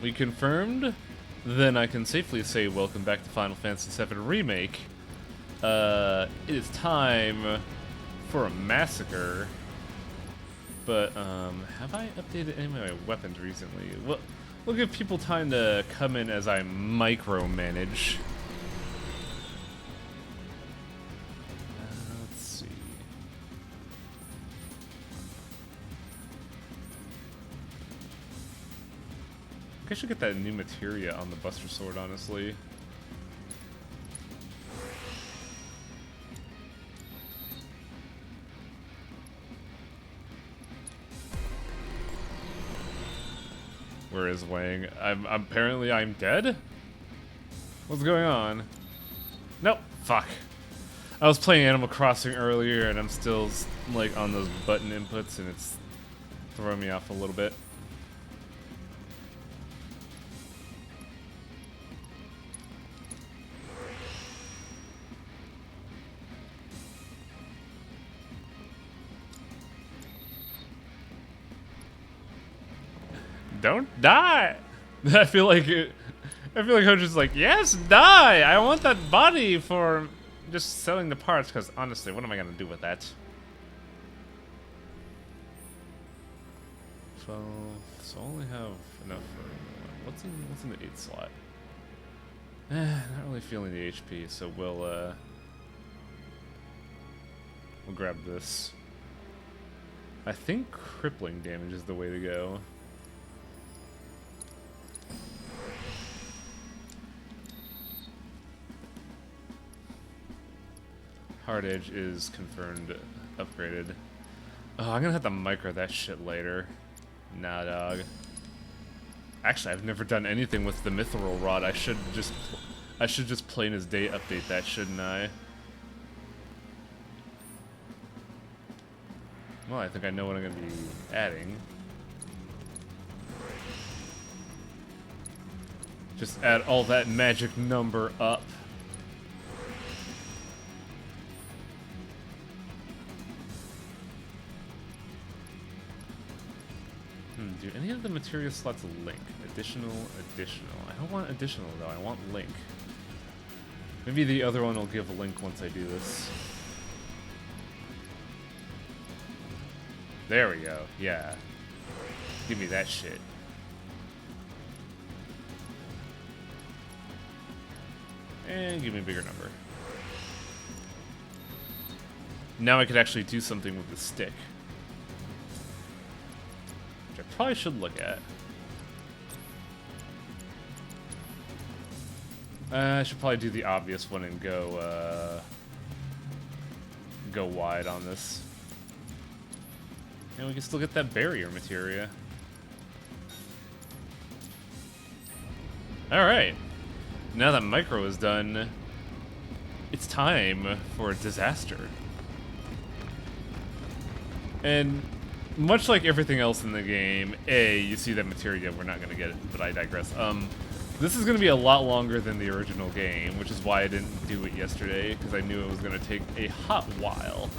we confirmed. Then I can safely say welcome back to Final Fantasy VII Remake. It is time for a massacre. But, have I updated any of my weapons recently? Well, we'll give people time to come in as I micromanage. Let's see. I think I should get that new materia on the Buster Sword, honestly. Where is Wang? Apparently I'm dead? What's going on? Nope. Fuck. I was playing Animal Crossing earlier and I'm still like on those button inputs and it's throwing me off a little bit. Don't die. I feel like I'm just like, yes, die. I want that body for just selling the parts. Because honestly, what am I gonna do with that? 12. So I only have enough for what's in the 8 slot. Not really feeling the HP, so we'll grab this. I think crippling damage is the way to go. Hard Edge is confirmed upgraded. Oh, I'm gonna have to micro that shit later. Nah, dog. Actually, I've never done anything with the Mithril Rod. I should just plain as day update that, shouldn't I? Well, I think I know what I'm gonna be adding. Just add all that magic number up. Do any of the material slots link? Additional. I don't want additional though, I want link. Maybe the other one will give a link once I do this. There we go, yeah. Give me that shit. And give me a bigger number. Now I could actually do something with the stick. I probably should look at. I should probably do the obvious one and go wide on this. And we can still get that barrier materia. Alright. Now that micro is done, it's time for a disaster. And much like everything else in the game, you see that materia, we're not gonna get it, but I digress. This is gonna be a lot longer than the original game, which is why I didn't do it yesterday, because I knew it was gonna take a hot while.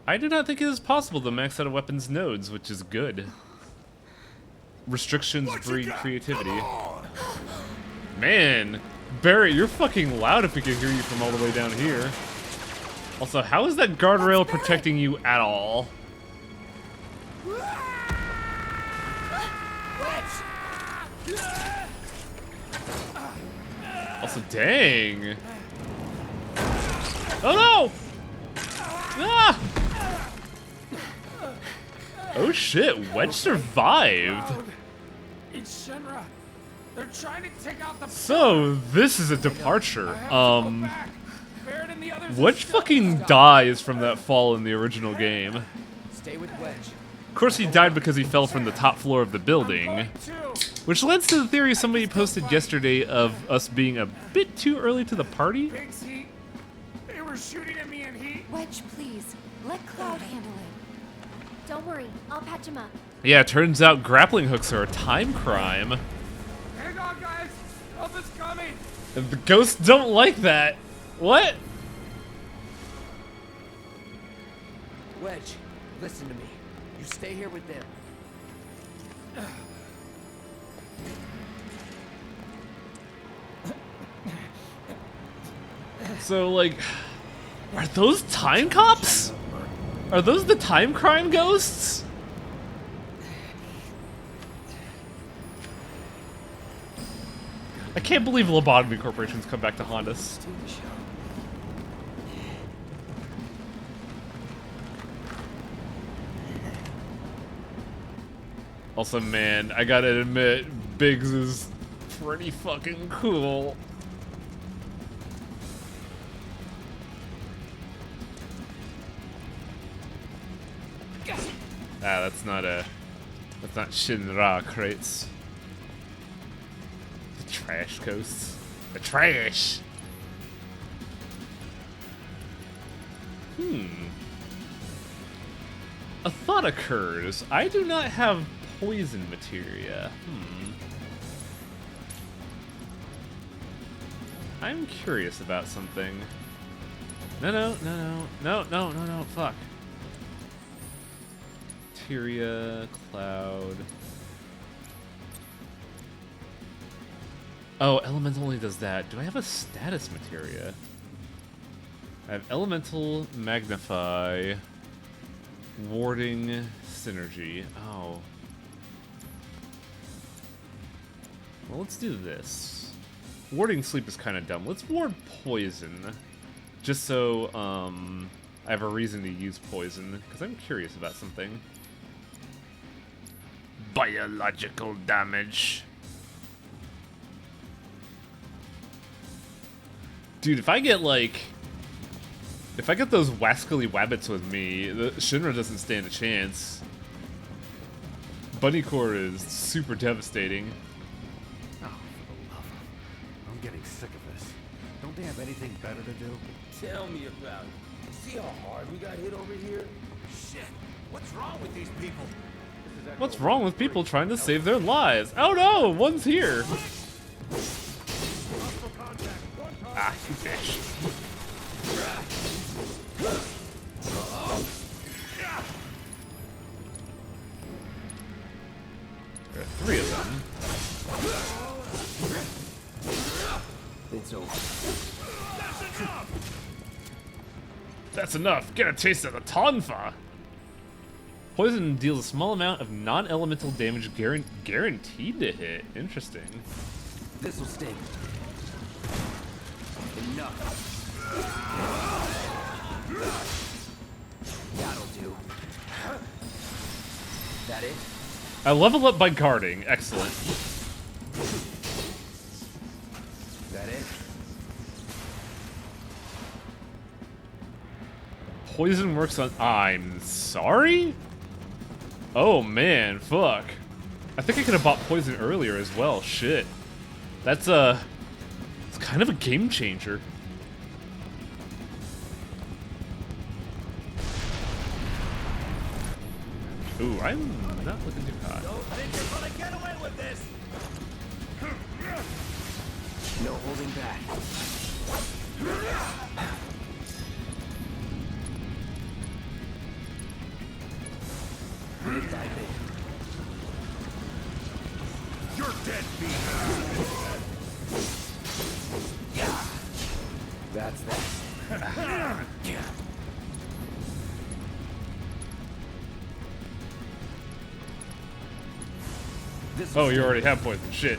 I do not think it is possible to max out a weapon's nodes, which is good. Restrictions breed creativity. Man! Barry, you're fucking loud if we can hear you from all the way down here. Also, how is that guardrail protecting you at all? Also, dang. Oh no! Ah! Oh shit, Wedge survived. It's Shinra. They're trying to take out the So, this is a departure. Wedge fucking dies from that fall in the original game. Stay with Wedge. Of course he died because he fell from the top floor of the building. Which leads to the theory somebody posted yesterday of us being a bit too early to the party. Big's heat. They were shooting at me in heat. Wedge, please. Let Cloud handle it. Don't worry, I'll patch him up. Yeah, it turns out grappling hooks are a time crime. Hang on, guys. Help is coming. And the ghosts don't like that. What? Wedge, Listen to me. You stay here with them. So, like, are those time cops? Are those the time crime ghosts? I can't believe lobotomy corporations come back to haunt us. Also, man, I gotta admit, Biggs is pretty fucking cool. Ah, that's not Shinra crates. The trash coasts. The trash! A thought occurs. I do not have poison materia. I'm curious about something. No, fuck. Materia, cloud. Oh, elemental only does that. Do I have a status materia? I have elemental, magnify, warding, synergy. Oh. Well, let's do this. Warding sleep is kind of dumb. Let's ward poison. Just so, I have a reason to use poison, because I'm curious about something. Biological damage. Dude, if I get those wascally wabbits with me, the Shinra doesn't stand a chance. Bunnycore is super devastating. Oh, for the love of... I'm getting sick of this. Don't they have anything better to do? Tell me about it. See how hard we got hit over here? Shit, what's wrong with these people? What's wrong with people trying to save their lives? Oh no, one's here. Ah, you fish. There are 3 of them. It's over. That's enough. Get a taste of the tonfa. Poison deals a small amount of non-elemental damage guaranteed to hit. Interesting. This'll sting. Enough. That'll do. That it? I level up by guarding. Excellent. That it? Poison works on... I'm sorry? Oh man, fuck. I think I could have bought poison earlier as well. Shit. That's it's kind of a game changer. Ooh, I'm not looking too hot. Don't think you're gonna get away with this! No holding back. Mid dive in. You're dead, beat! That's that. This Oh, you already have poison. Shit.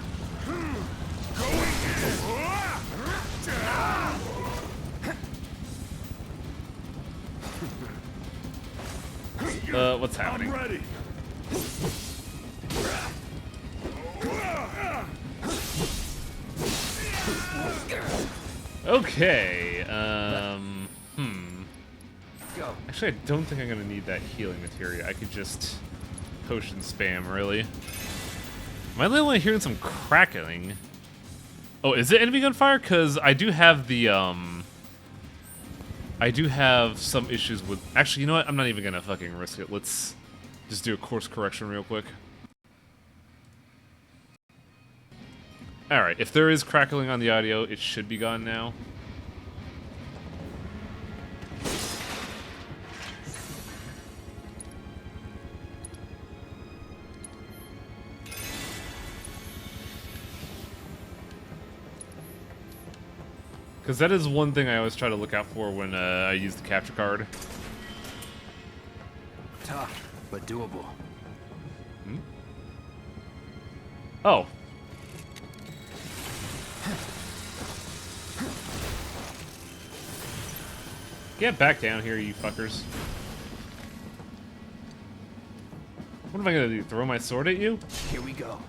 What's happening? I'm ready! Okay, go. Actually, I don't think I'm gonna need that healing materia. I could just potion spam, really. Am I only hearing some crackling? Oh, is it enemy gunfire? Because I do have the, I do have some issues with... Actually, you know what? I'm not even gonna fucking risk it. Let's just do a course correction real quick. Alright, if there is crackling on the audio, it should be gone now. Because that is one thing I always try to look out for when I use the capture card. Tough, but doable. Hmm? Oh. Get back down here, you fuckers. What am I gonna do? Throw my sword at you? Here we go.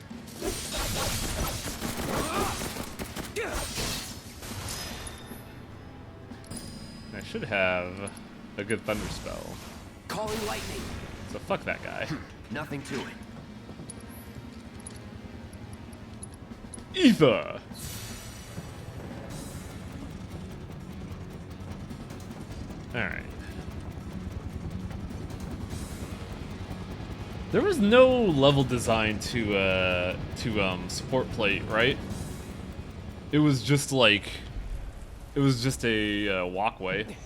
I should have a good thunder spell. Calling lightning. So fuck that guy. Nothing to it. Ether! Alright. There was no level design to support plate, right? It was just like... It was just a walkway.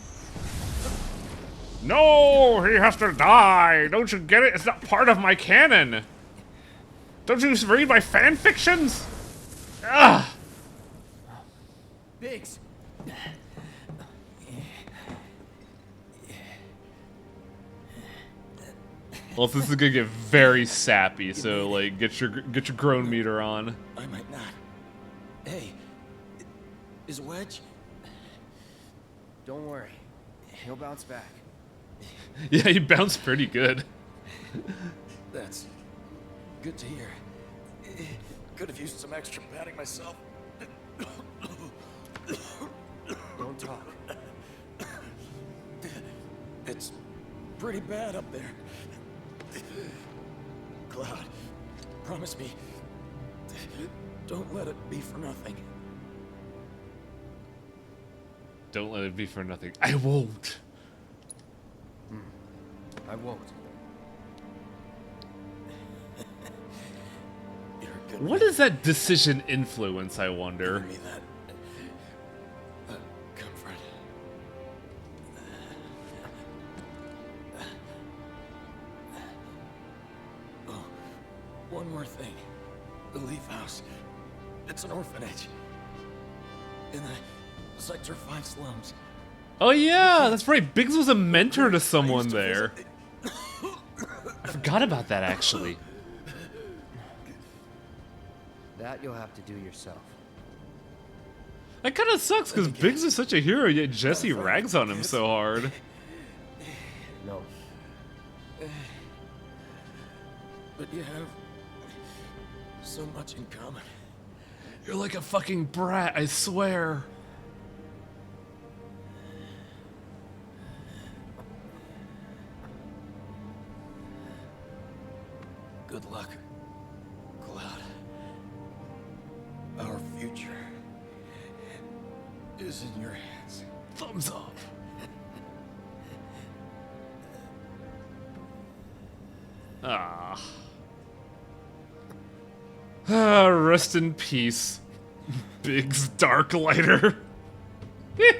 No! He has to die! Don't you get it? It's not part of my canon! Don't you read my fan fictions? Ah! Biggs. Well, this is gonna get very sappy, so like get your groan meter on. I might not. Hey, is Wedge? Don't worry. He'll bounce back. Yeah, he bounced pretty good. That's good to hear. Could have used some extra padding myself. Don't talk. It's pretty bad up there. Cloud, promise me, don't let it be for nothing. Don't let it be for nothing. I won't. I won't. You're a good What man. does that decision influence, I wonder? Give me that comfort. Oh, one more thing. The Leaf House. It's an orphanage. In the Sector 5 slums. Oh yeah, that's right. Biggs was a mentor to I someone used to there. visit- I forgot about that actually. That you'll have to do yourself. That kind of sucks because Biggs is such a hero, yet Jesse rags on him so hard. No. But you have so much in common. You're like a fucking brat, I swear. Good luck, Cloud. Our future is in your hands. Thumbs up. Ah. Ah, rest in peace, Biggs Darklighter. This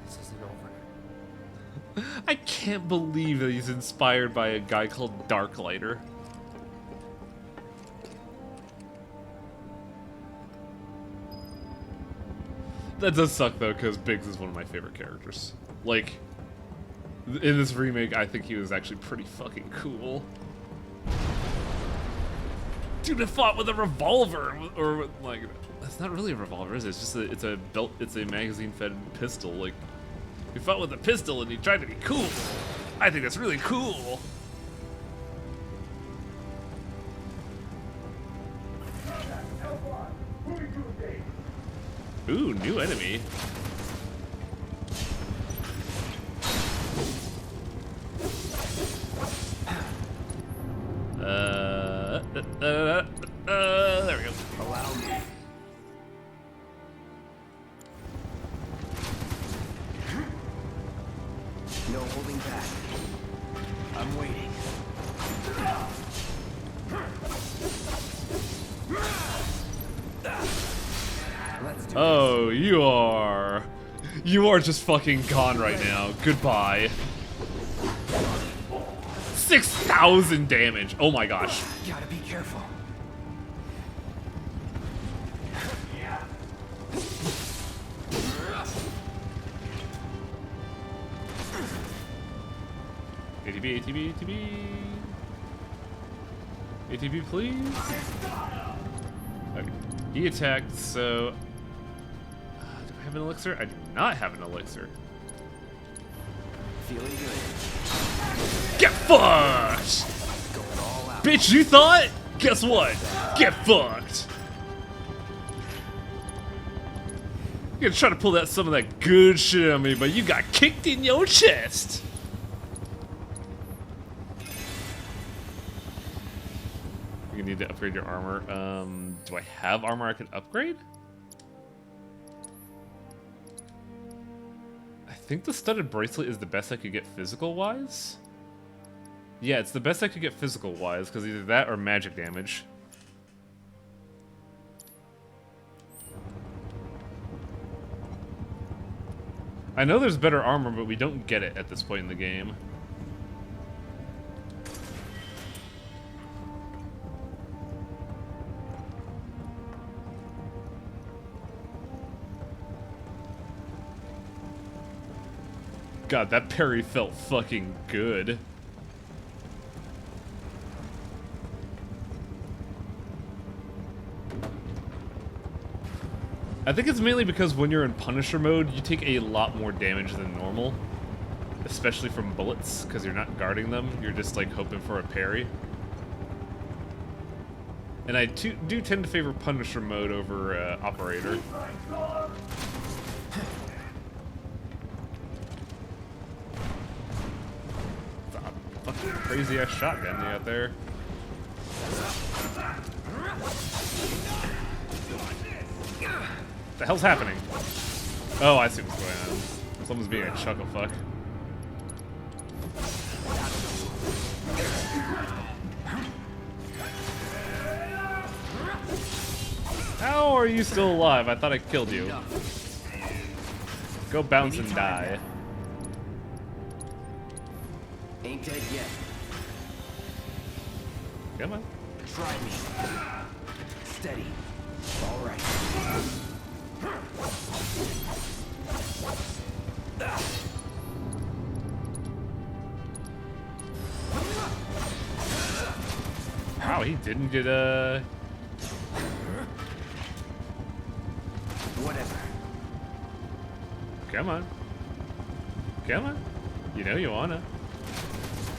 isn't over. I can't believe that he's inspired by a guy called Darklighter. That does suck though, because Biggs is one of my favorite characters. Like, in this remake, I think he was actually pretty fucking cool. Dude, it fought with a revolver, or with, like, it's not really a revolver, is it? It's just it's a belt, it's a magazine-fed pistol. Like, he fought with a pistol and he tried to be cool. I think that's really cool. Ooh, new enemy. There we go. Allow me. No holding back. I'm waiting. Let's do Oh, you are just fucking gone right now. Goodbye. 6,000 damage. Oh my gosh. this. Gotta be careful. ATB, ATB, ATB. ATB, please. Okay. He attacked, so... do I have an elixir? I do not have an elixir. Feeling good. Get fucked! Going all out. Bitch, you thought? Guess what? Get fucked! You're gonna try to pull that some of that good shit on me, but you got kicked in your chest! You need to upgrade your armor. Do I have armor I can upgrade? I think the studded bracelet is the best I could get physical-wise. Yeah, it's the best I could get physical-wise, because either that or magic damage. I know there's better armor, but we don't get it at this point in the game. God, that parry felt fucking good. I think it's mainly because when you're in Punisher mode, you take a lot more damage than normal. Especially from bullets, because you're not guarding them, you're just like hoping for a parry. And I do tend to favor Punisher mode over Operator. Fucking crazy ass shotgun you got there. What the hell's happening? Oh, I see what's going on. Someone's being a chucklefuck. How are you still alive? I thought I killed you. Go bounce and die. Ain't dead yet. Come on. Try me. Steady. All right. Wow, he didn't get Whatever. Come on. Come on. You know you wanna.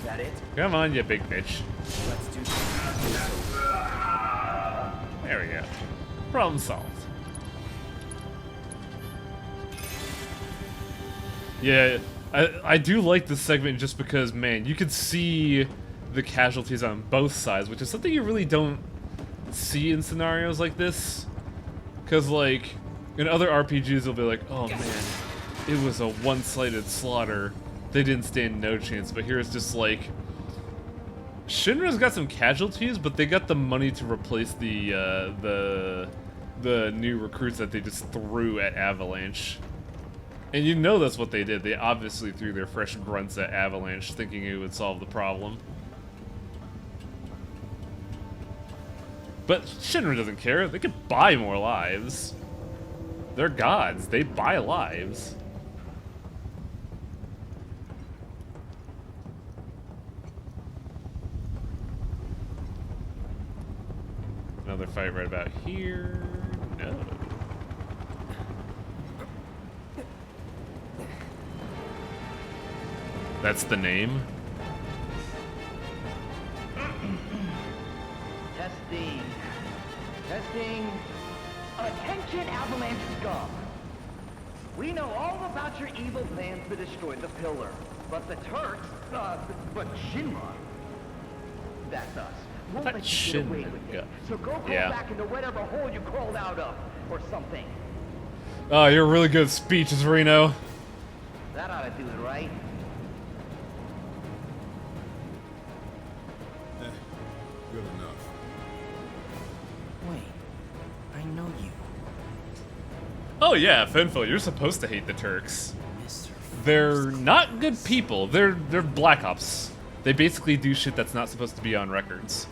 That it? Come on, you big bitch. Let's do this. There we go. Problem solved. Yeah, I do like this segment just because, man, you could see the casualties on both sides, which is something you really don't see in scenarios like this. Because, like, in other RPGs, they'll be like, oh man, it was a one-sided slaughter. They didn't stand no chance. But here it's just like, Shinra's got some casualties, but they got the money to replace the new recruits that they just threw at Avalanche. And you know that's what they did. They obviously threw their fresh grunts at Avalanche, thinking it would solve the problem. But Shinra doesn't care. They could buy more lives. They're gods. They buy lives. Another fight right about here. No. That's the name? Testing. Testing. Attention, Avalanche scum. We know all about your evil plans to destroy the pillar. But the Turks, but Shinra, that's us. Won't That let you get away Shinra with guy. it. So go crawl Yeah. back into whatever hole you crawled out of, or something. Oh, you're really good at speeches, Reno. That ought to do it, right? Good enough. Wait. I know you. Oh yeah, Fenfil, you're supposed to hate the Turks. Mr. They're not good people. They're Black Ops. They basically do shit that's not supposed to be on records.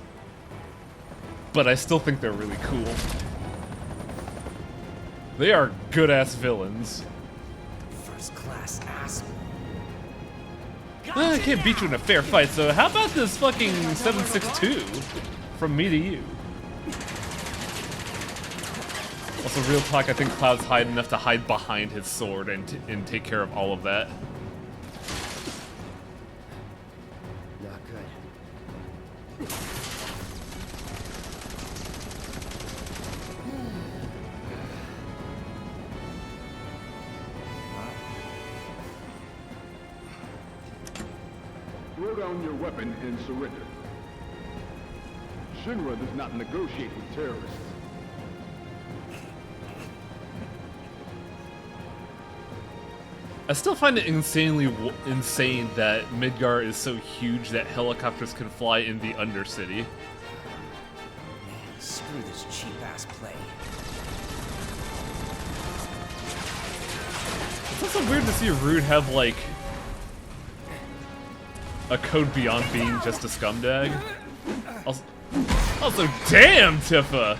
But I still think they're really cool. They are good-ass villains. First class asshole. I can't beat you in a fair fight, so how about this fucking 762 from me to you? Also, real talk, I think Cloud's hide enough to hide behind his sword and take care of all of that. Not good. Throw down your weapon and surrender. Shinra does not negotiate with terrorists. I still find it insanely insane that Midgar is so huge that helicopters can fly in the Undercity. Man, screw this cheap-ass play. It's also weird to see Rude have, like, a code beyond being just a scumdag. Also damn, Tifa!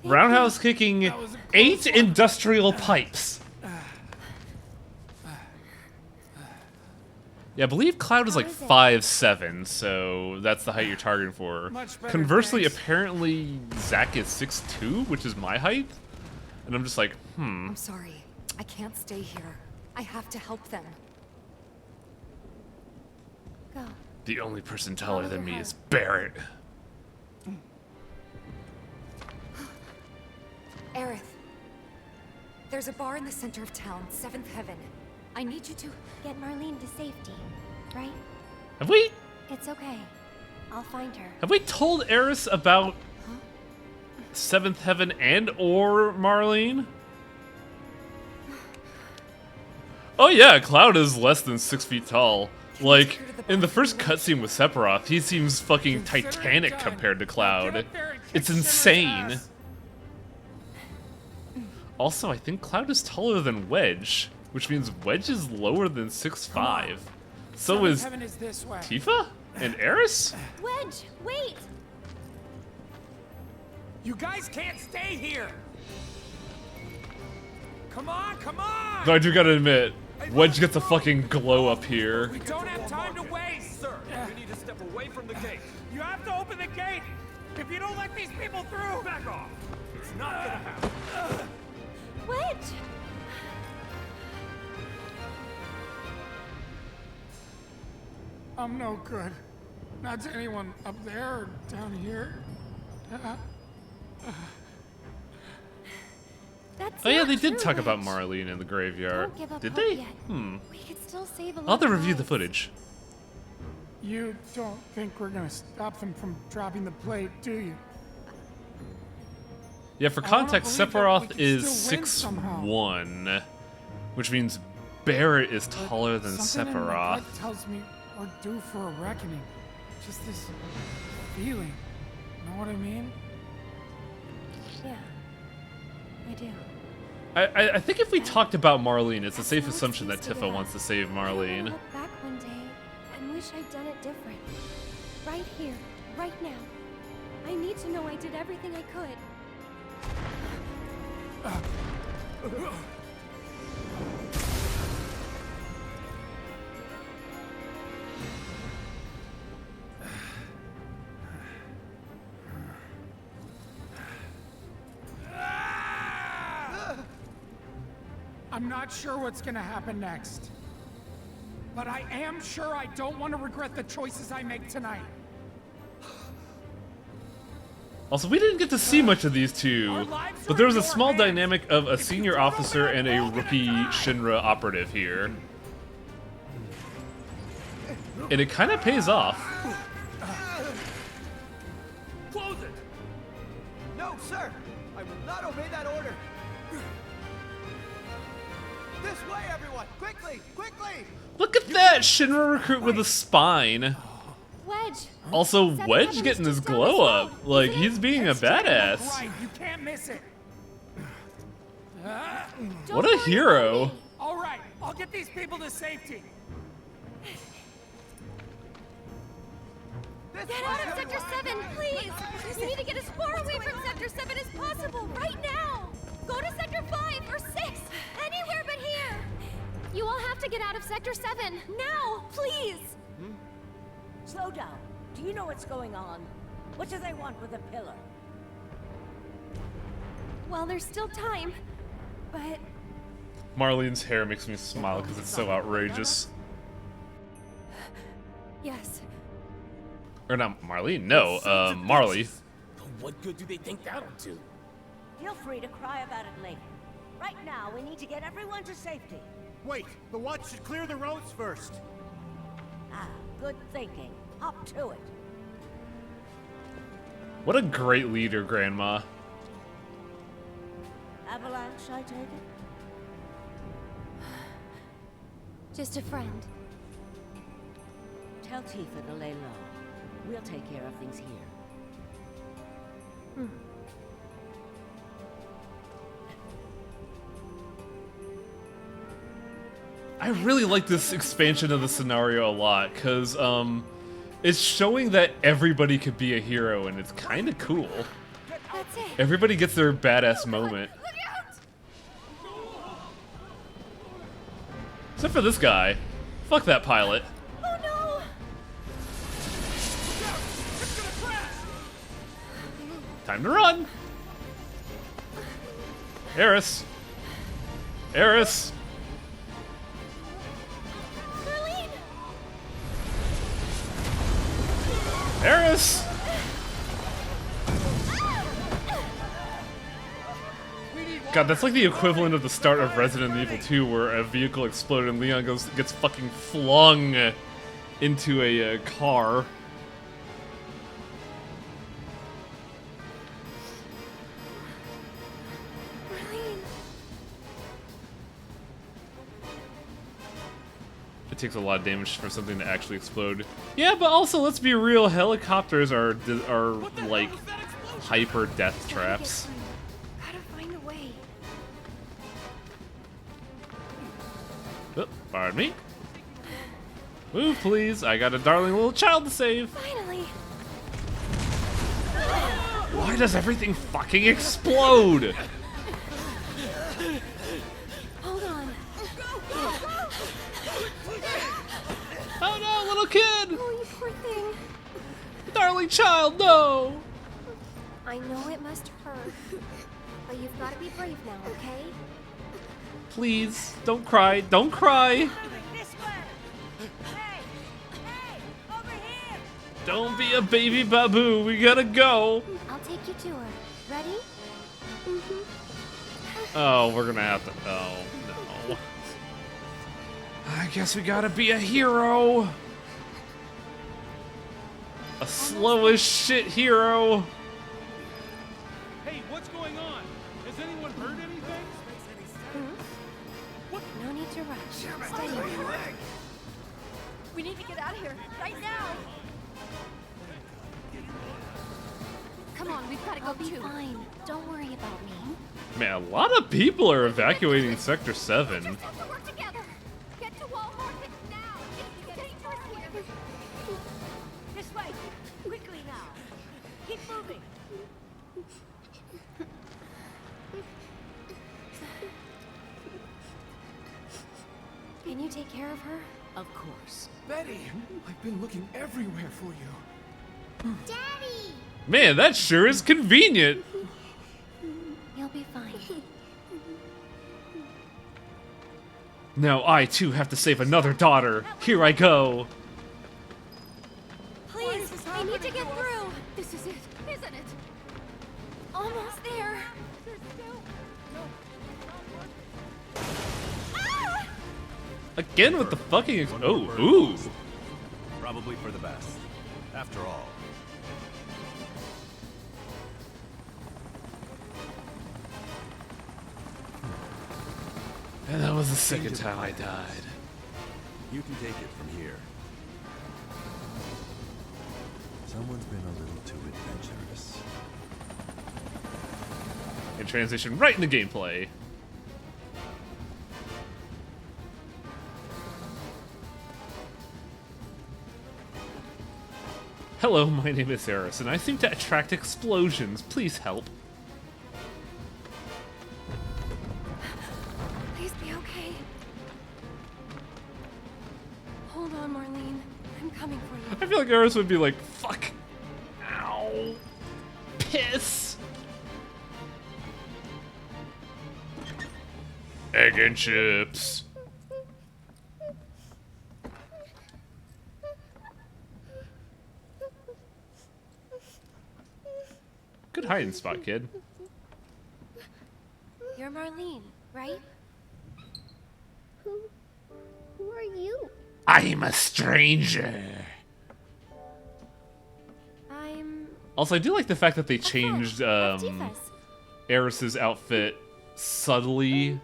Roundhouse kicking 8 industrial pipes. Yeah, I believe Cloud is like 5'7", so that's the height you're targeting for. Conversely, apparently Zack is 6'2", which is my height. And I'm just like, I'm sorry. I can't stay here. I have to help them. Go. The only person taller than me is Barrett. Aerith, there's a bar in the center of town, 7th Heaven. I need you to Get Marlene to safety, right? Have we It's okay. I'll find her. told Eris about 7th Heaven and or Marlene? Oh yeah, Cloud is less than 6 feet tall. Like, in the first cutscene with Sephiroth, he seems fucking titanic compared to Cloud. It's insane. Also, I think Cloud is taller than Wedge, which means Wedge is lower than 6'5". So is Tifa? And Eris? Wedge, wait! You guys can't stay here! Come on, come on! Though I do gotta admit, Wedge gets a fucking glow up here. We don't have time to waste! Sir, we need to step away from the gate. You have to open the gate! If you don't let these people through! Back off! It's not gonna happen. Wedge! I'm no good. Not to anyone up there or down here. That's Oh yeah, not they did true, talk about Wedge. Marlene in the graveyard. Don't give up Did hope they? yet. We could still save a lot I'll have to of review the lives. footage. You don't think we're gonna stop them from dropping the plate, do you? Yeah, for I wanna context, believe that we Sephiroth can is still win somehow. 6'1", which means Barrett is taller than Something in my Sephiroth. gut tells me we're due for a reckoning. Just this feeling. Know what I mean? Yeah, I do. I think if we talked about Marlene, it's a safe assumption that Tifa wants to save I don't wanna Marlene. look back one day and wish I'd done it different. Right here, right now. I need to know I did everything I could. I'm not sure what's gonna happen next. But I am sure I don't want to regret the choices I make tonight. Also, we didn't get to see much of these two, but there was a small dynamic of a senior officer and a rookie Shinra operative here. And it kind of pays off. Close it! No, sir! I will not obey that order! This way, everyone! Quickly! Quickly! Look at that Shinra recruit with a spine. Wedge! Also, Seven Wedge Heaven getting is his just down glow this up. road. Like, he's being a badass. Right, you can't miss it. Don't What a worry about hero. me. All right, I'll get these people to safety. Get out of Sector 7, please! You need to get as far away from Sector 7 as possible, right now! Go to Sector 5 or 6, anywhere but here! You all have get out of Sector 7! Now! Please! Slow down. Do you know what's going on? What do they want with the pillar? Well, there's still time, but... Marlene's hair makes me smile because it's so outrageous. Yes. Or not Marlene, no, Marley. What good do they think that'll do? Feel free to cry about it later. Right now, we need to get everyone to safety. Wait, the watch should clear the roads first. Ah, good thinking. Hop to it. What a great leader, Grandma. Avalanche, I take it? Just a friend. Tell Tifa to lay low. We'll take care of things here. I really like this expansion of the scenario a lot, because, it's showing that everybody could be a hero, and it's kind of cool. That's it. Everybody gets their badass moment. Look out! Except for this guy. Fuck that pilot. Oh no! Time to run! Eris! Eris! Marlene! Eris! God, that's like the equivalent of the start of Resident Evil 2, where a vehicle exploded and Leon gets fucking flung into a car. Marlene! It takes a lot of damage for something to actually explode. Yeah, but also, let's be real, helicopters are like hyper death traps. Gotta find a way. Oh, pardon me. Move, please. I got a darling little child to save. Finally! Why does everything fucking explode? Hold on. Oh no, little kid! Oh, you poor thing. Darling child, no! I know it must hurt, but you've got to be brave now, okay? Please, don't cry, don't cry! This way! Hey! Hey! Over here! Don't be a baby babu, we gotta go! I'll take you to her. Ready? Oh, we're gonna have to. Oh, no. I guess we gotta be a hero! A slow as shit hero! Hey, what's going on? Has anyone heard anything? No need to rush. Steady. We need to get out of here, right now! Come on, we've got to go I'll be too. fine. Don't worry about me. Man, a lot of people are evacuating Sector 7. Just have to work together. Get to Walmart now. It's dangerous here. This way! Quickly now! Keep moving! Can you take care of her? Of course. Betty, I've been looking everywhere for you. Daddy! Man, that sure is convenient! You'll be fine. Now I too have to save another daughter. Here I go. Please, we need to get through. This is it, isn't it? Almost there. Ah! Again with the fucking oh, ooh. Probably for the best. After all. And that was the second time I died. You can take it from here. Someone's been a little too adventurous. And transition right into gameplay. Hello, my name is Eris, and I seem to attract explosions. Please help. Please be okay. coming for you. I feel like Eris would be like, fuck. Ow. Piss. Egg and chips. Good hiding spot, kid. You're Marlene, right? Who are you? I'm a stranger. I'm... Also, I do like the fact that they changed Tifa's. Eris's outfit subtly,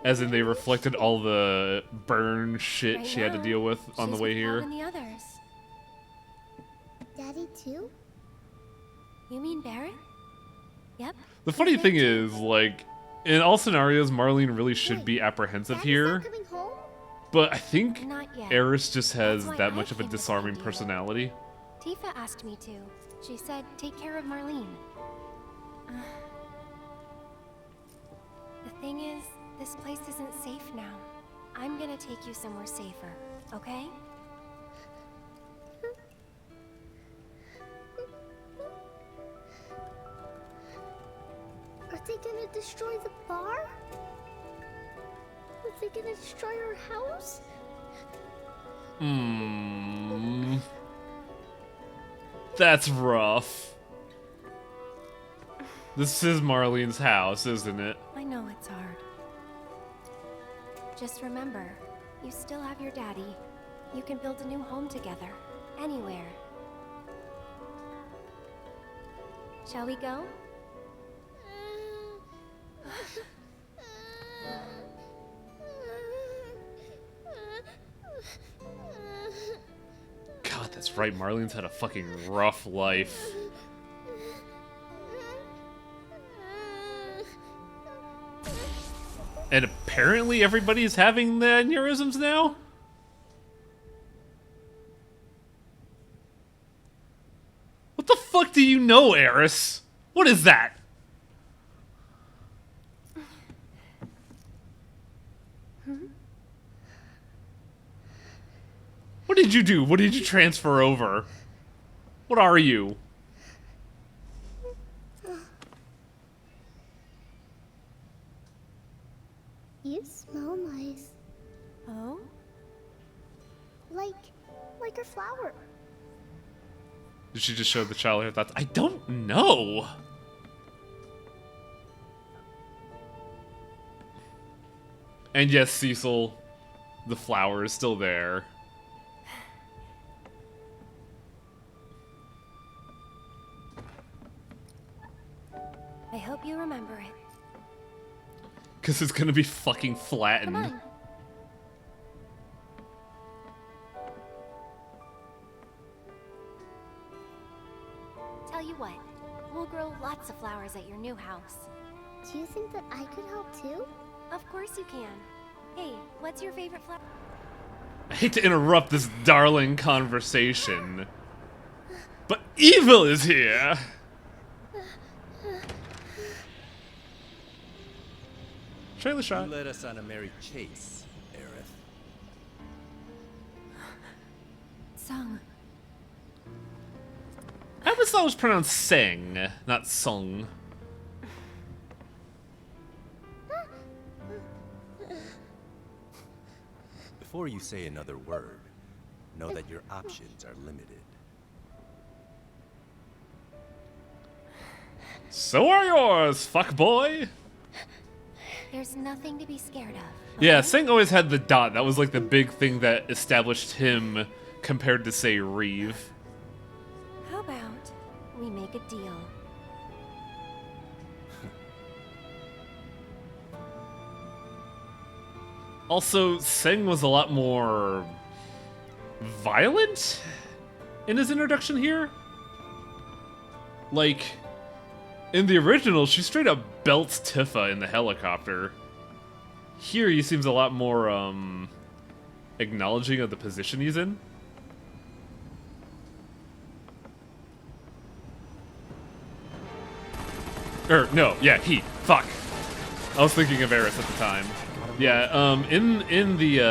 as in they reflected all the burn shit Right she had to now, deal with on the she's way with here. Bob and the others. Daddy too? You mean Barrett? Yep. The funny He's thing there is, like, in all scenarios, Marlene really should be apprehensive Daddy's here, not coming home? but I think Not yet. Eris just has That's why that I much of a came with disarming idea. personality. Tifa asked me to. She said, take care of Marlene. The thing is, this place isn't safe now. I'm gonna take you somewhere safer, okay? Are they gonna destroy the bar? Are they gonna destroy our house? That's rough. This is Marlene's house, isn't it? I know it's hard. Just remember, you still have your daddy. You can build a new home together, anywhere. Shall we go? God, that's right. Marlene's had a fucking rough life. And apparently everybody's having the aneurysms now? What the fuck do you know, Eris? What is that? What did you do? What did you transfer over? What are you? You smell nice. Oh? Like a flower. Did she just show the child her thoughts? I don't know. And yes, Cecil, the flower is still there. I hope you remember it. Because it's gonna be fucking Come flattened. on. Tell you what, we'll grow lots of flowers at your new house. Do you think that I could help too? Of course you can. Hey, what's your favorite flower? I hate to interrupt this darling conversation, but evil is here! Trailer shot. You led us on a merry chase, Aerith. Sung. I always thought it was pronounced sang, not sung. Before you say another word, know that your options are limited. So are yours, fuckboy! There's nothing to be scared of. Yeah, okay? Sang always had the dot. That was like the big thing that established him compared to, say, Reeve. How about we make a deal? Also, Sang was a lot more violent in his introduction here. Like, in the original, she straight up belts Tifa in the helicopter. Here, he seems a lot more, acknowledging of the position he's in. No, yeah, he. Fuck. I was thinking of Eris at the time. Yeah, in the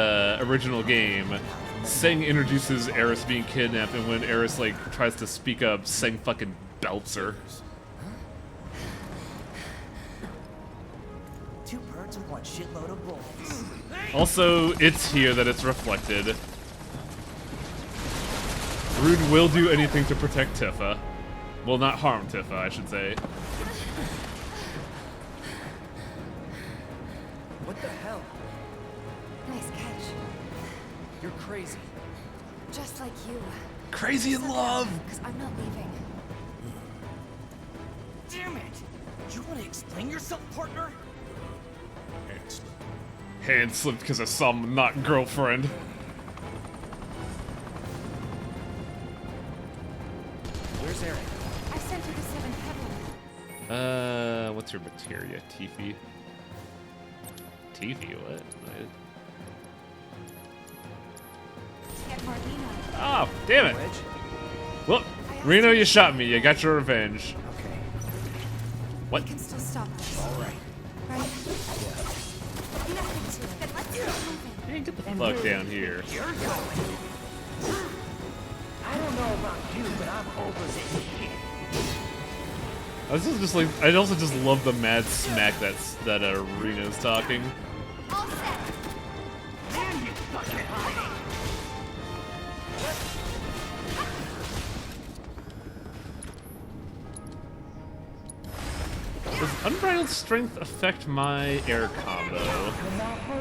original game, Seng introduces Eris being kidnapped, and when Eris like tries to speak up, Seng fucking belts her. Two birds with one shitload of bullets. Also, it's here that it's reflected. Rune will do anything to protect Tifa. Well, not harm Tifa, I should say. What the hell? Nice catch. You're crazy. Just like you. Crazy in love! Because I'm not leaving. Damn it! You want to explain yourself, partner? Hand slipped because of some not girlfriend. Where's Eric? I sent her to 7th Heaven. What's your materia? Tifi? Tifi, what? Get Marlena. Oh, damn it! Well, Reno, you shot me. You got your revenge. Okay. What? We can still stop this. All right. Right? Nothing to it. Then let's get moving. Hey, get the fuck down here. You're going. I don't know about you, but I'm over this shit. This is just like, I also just love the mad smack that Reno's talking. All set. Damn you, fucking hiding. Does Unbridled Strength affect my air combo?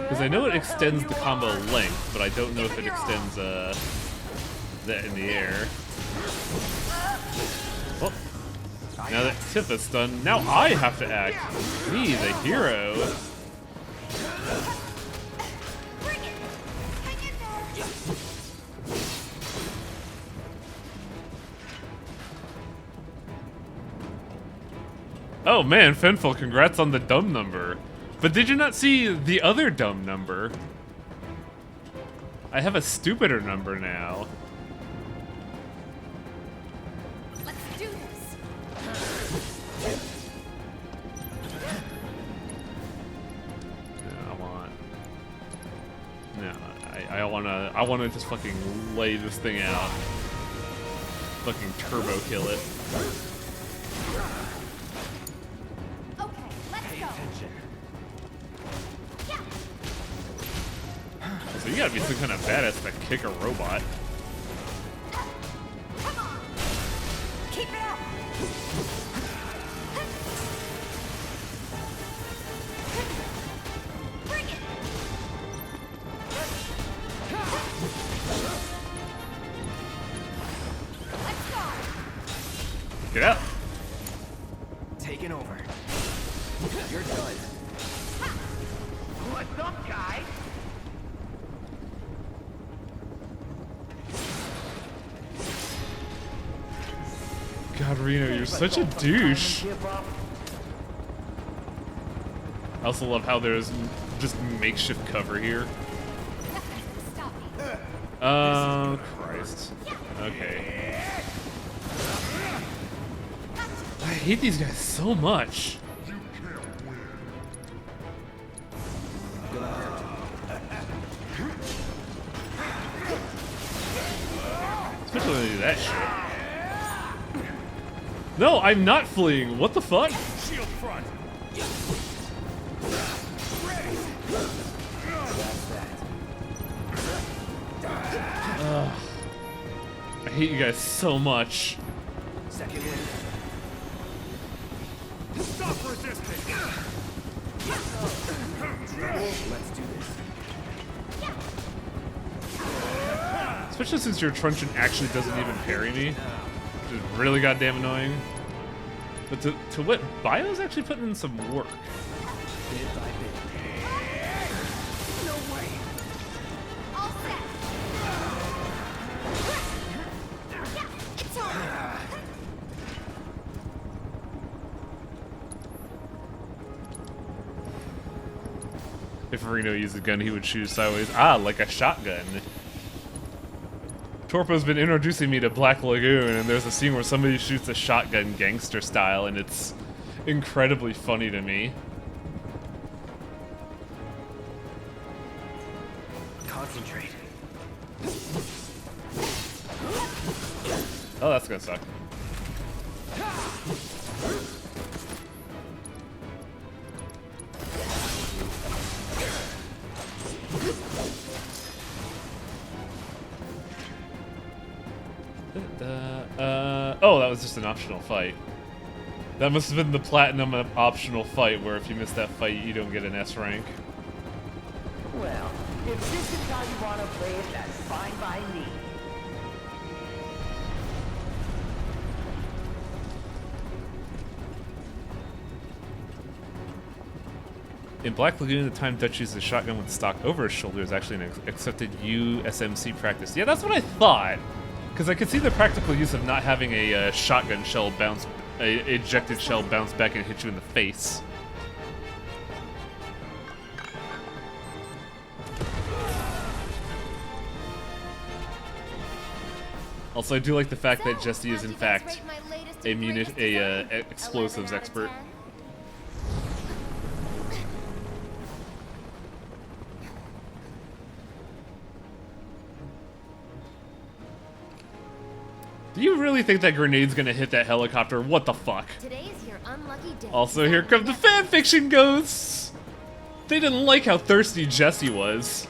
Because I know it extends the combo length, but I don't know if it extends that in the air. Well, now that Tifa's done, now I have to act. Me, the hero. Bring it. Hang in there. Oh man, Fenful, congrats on the dumb number. But did you not see the other dumb number? I have a stupider number now. Let's do this. I wanna just fucking lay this thing out. Fucking turbo kill it. Okay, let's go. So you gotta be some kind of badass to kick a robot. Come on. Keep it up. Bring it. Let's go. Get out. Taking over. You're done. What's up, guys? God, Reno, you're such a douche. I also love how there's just makeshift cover here. Oh, Christ. Okay. I hate these guys so much. Especially when they do that shit. No, I'm not fleeing. What the fuck? Shield front. Ugh. I hate you guys so much. Second wind. Stop resisting. Let's do this. Especially since your truncheon actually doesn't even parry me. Which is really goddamn annoying. But to what Bio's actually putting in some work. Bit by bit. No way. All set. It's on. If Reno used a gun, he would shoot sideways. Ah, like a shotgun. Torpo's been introducing me to Black Lagoon, and there's a scene where somebody shoots a shotgun gangster style, and it's incredibly funny to me. Concentrate. Oh, that's gonna suck. Oh, that was just an optional fight. That must have been the platinum optional fight, where if you miss that fight, you don't get an S rank. Well, if this is how you want to play it, that's fine by me. In Black Lagoon, the time Dutch uses a shotgun with the stock over his shoulder is actually an accepted USMC practice. Yeah, that's what I thought. Because I could see the practical use of not having a shotgun shell bounce, a ejected shell bounce back and hit you in the face. Also, I do like the fact that Jesse is in fact a explosives expert. Do you really think that grenade's gonna hit that helicopter? What the fuck? Today's your unlucky day. Also, here come the fanfiction ghosts! They didn't like how thirsty Jesse was.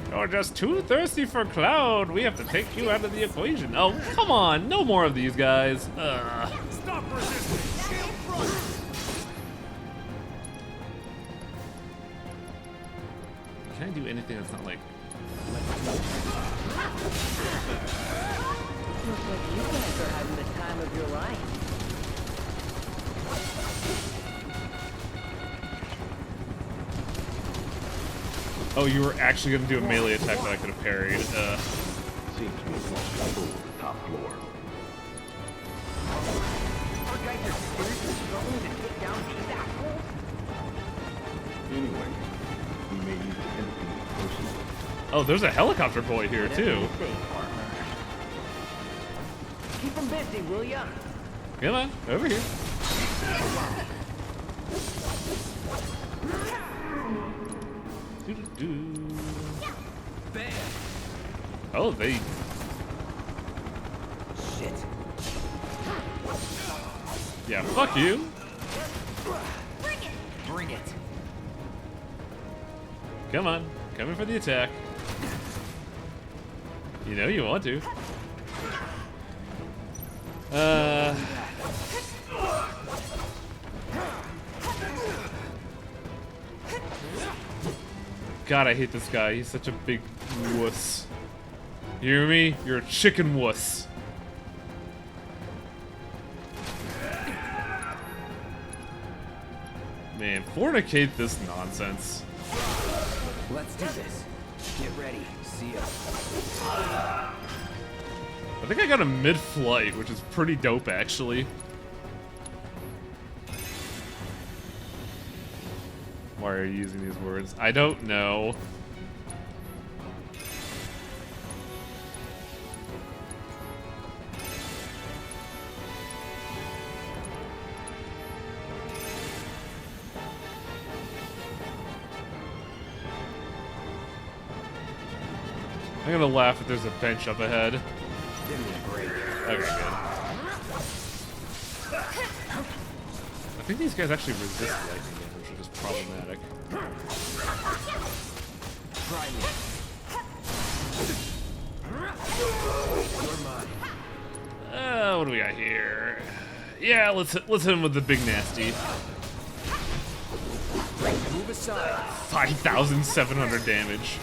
You're just too thirsty for Cloud. We have to take you out of the equation. Oh, come on. No more of these guys. Stop resisting. Shield front. Can I do anything that's not like... Looks like you guys are having the time of your life. Oh, you were actually going to do a melee attack that I could have parried. Seems we've lost control of the top floor. Our guys are seriously struggling to take down these assholes? Anyway, we may need to intervene personally. Oh, there's a helicopter boy here, too. Keep them busy, will ya? Come on, over here. Bam. Oh, they... Shit. Yeah, fuck you. Bring it. Bring it. Come on, come in for the attack. You know you want to. God, I hate this guy. He's such a big wuss. You hear me? You're a chicken wuss. Man, fornicate this nonsense. Let's do this. Get ready. See ya. I think I got a mid-flight, which is pretty dope, actually. Why are you using these words? I don't know. I'm gonna laugh if there's a bench up ahead. Give me a break. Okay, good. I think these guys actually resist lightning damage, which is problematic. Try me. You're mine. What do we got here? Yeah, let's hit him with the big nasty. Move aside. 5,700 damage.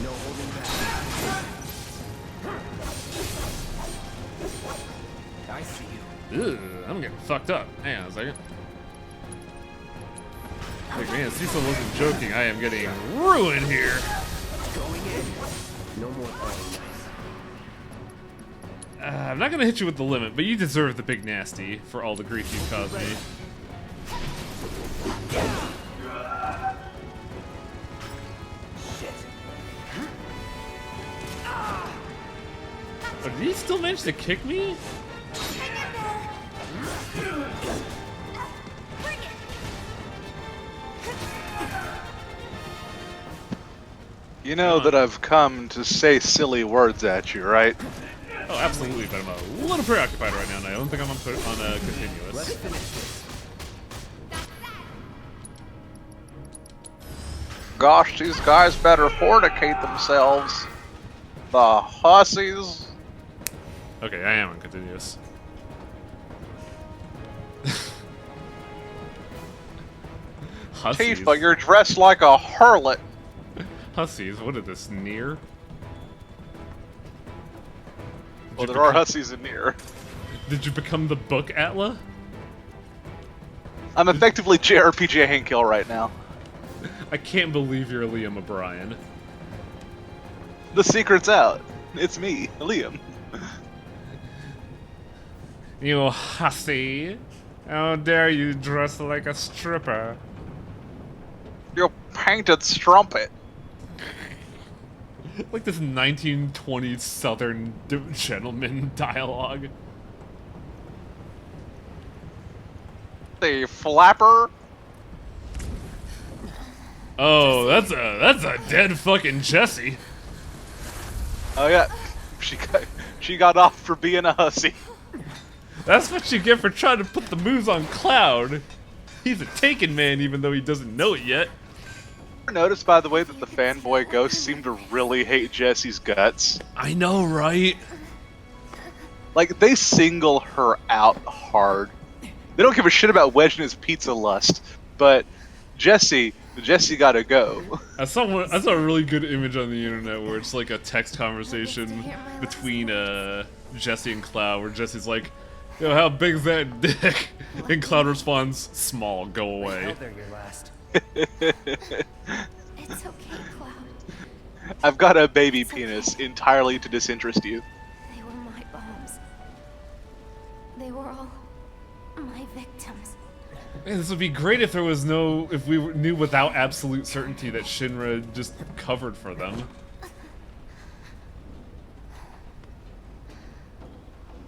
No holding back. I see you. Ugh, I'm getting fucked up. Hang on a second. Like, man, Cecil wasn't joking. I am getting ruined here. Going in. No more playing nice. I'm not gonna hit you with the limit, but you deserve the big nasty for all the grief you've caused me. Shit. Oh, did he still manage to kick me? You know that I've come to say silly words at you, right? Oh, absolutely, but I'm a little preoccupied right now, and I don't think I'm on continuous. Let's finish this. Gosh, these guys better fornicate themselves. The hussies. Okay, I am on continuous. Hussies. Tifa, you're dressed like a harlot. Hussies, what is this, near? Well, there are hussies in here. Did you become the book Atla? I'm effectively JRPG Hankill right now. I can't believe you're Liam O'Brien. The secret's out. It's me, Liam. You hussy. How dare you dress like a stripper? You painted strumpet. Like this 1920s Southern gentleman dialogue. The flapper. Oh, that's a dead fucking Jessie. Oh yeah, she got off for being a hussy. That's what you get for trying to put the moves on Cloud. He's a taken man even though he doesn't know it yet. Notice, by the way, that the fanboy ghosts seem to really hate Jessie's guts. I know, right? Like, they single her out hard. They don't give a shit about Wedge and his pizza lust, but Jessie gotta go. I saw a really good image on the internet where it's like a text conversation between Jessie and Cloud, where Jessie's like, "Yo, how big's that dick?" And Cloud responds, "Small, go away." They're your last. It's okay, Cloud. I've got a baby penis entirely to disinterest you. They were my bombs. They were all my victims. Man, this would be great if there was if we knew without absolute certainty that Shinra just covered for them.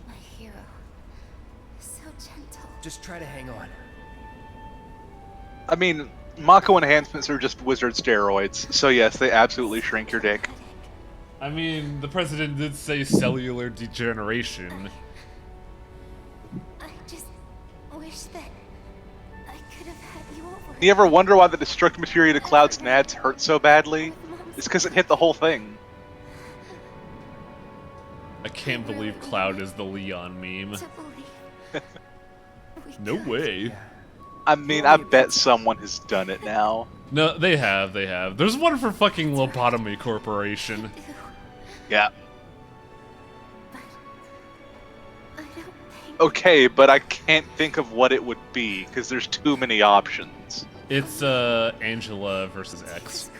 My hero. So gentle. Just try to hang on. I mean, Mako enhancements are just wizard steroids, so yes, they absolutely shrink your dick. I mean, the president did say cellular degeneration. I just wish that I could have had you over. You ever wonder why the destruct materia to Cloud's nads hurt so badly? It's because it hit the whole thing. I can't believe Cloud is the Leon meme. No way. I mean, I bet someone has done it now. No, they have. There's one for fucking Lobotomy Corporation. Yeah. Okay, but I can't think of what it would be, because there's too many options. It's, Angela versus X.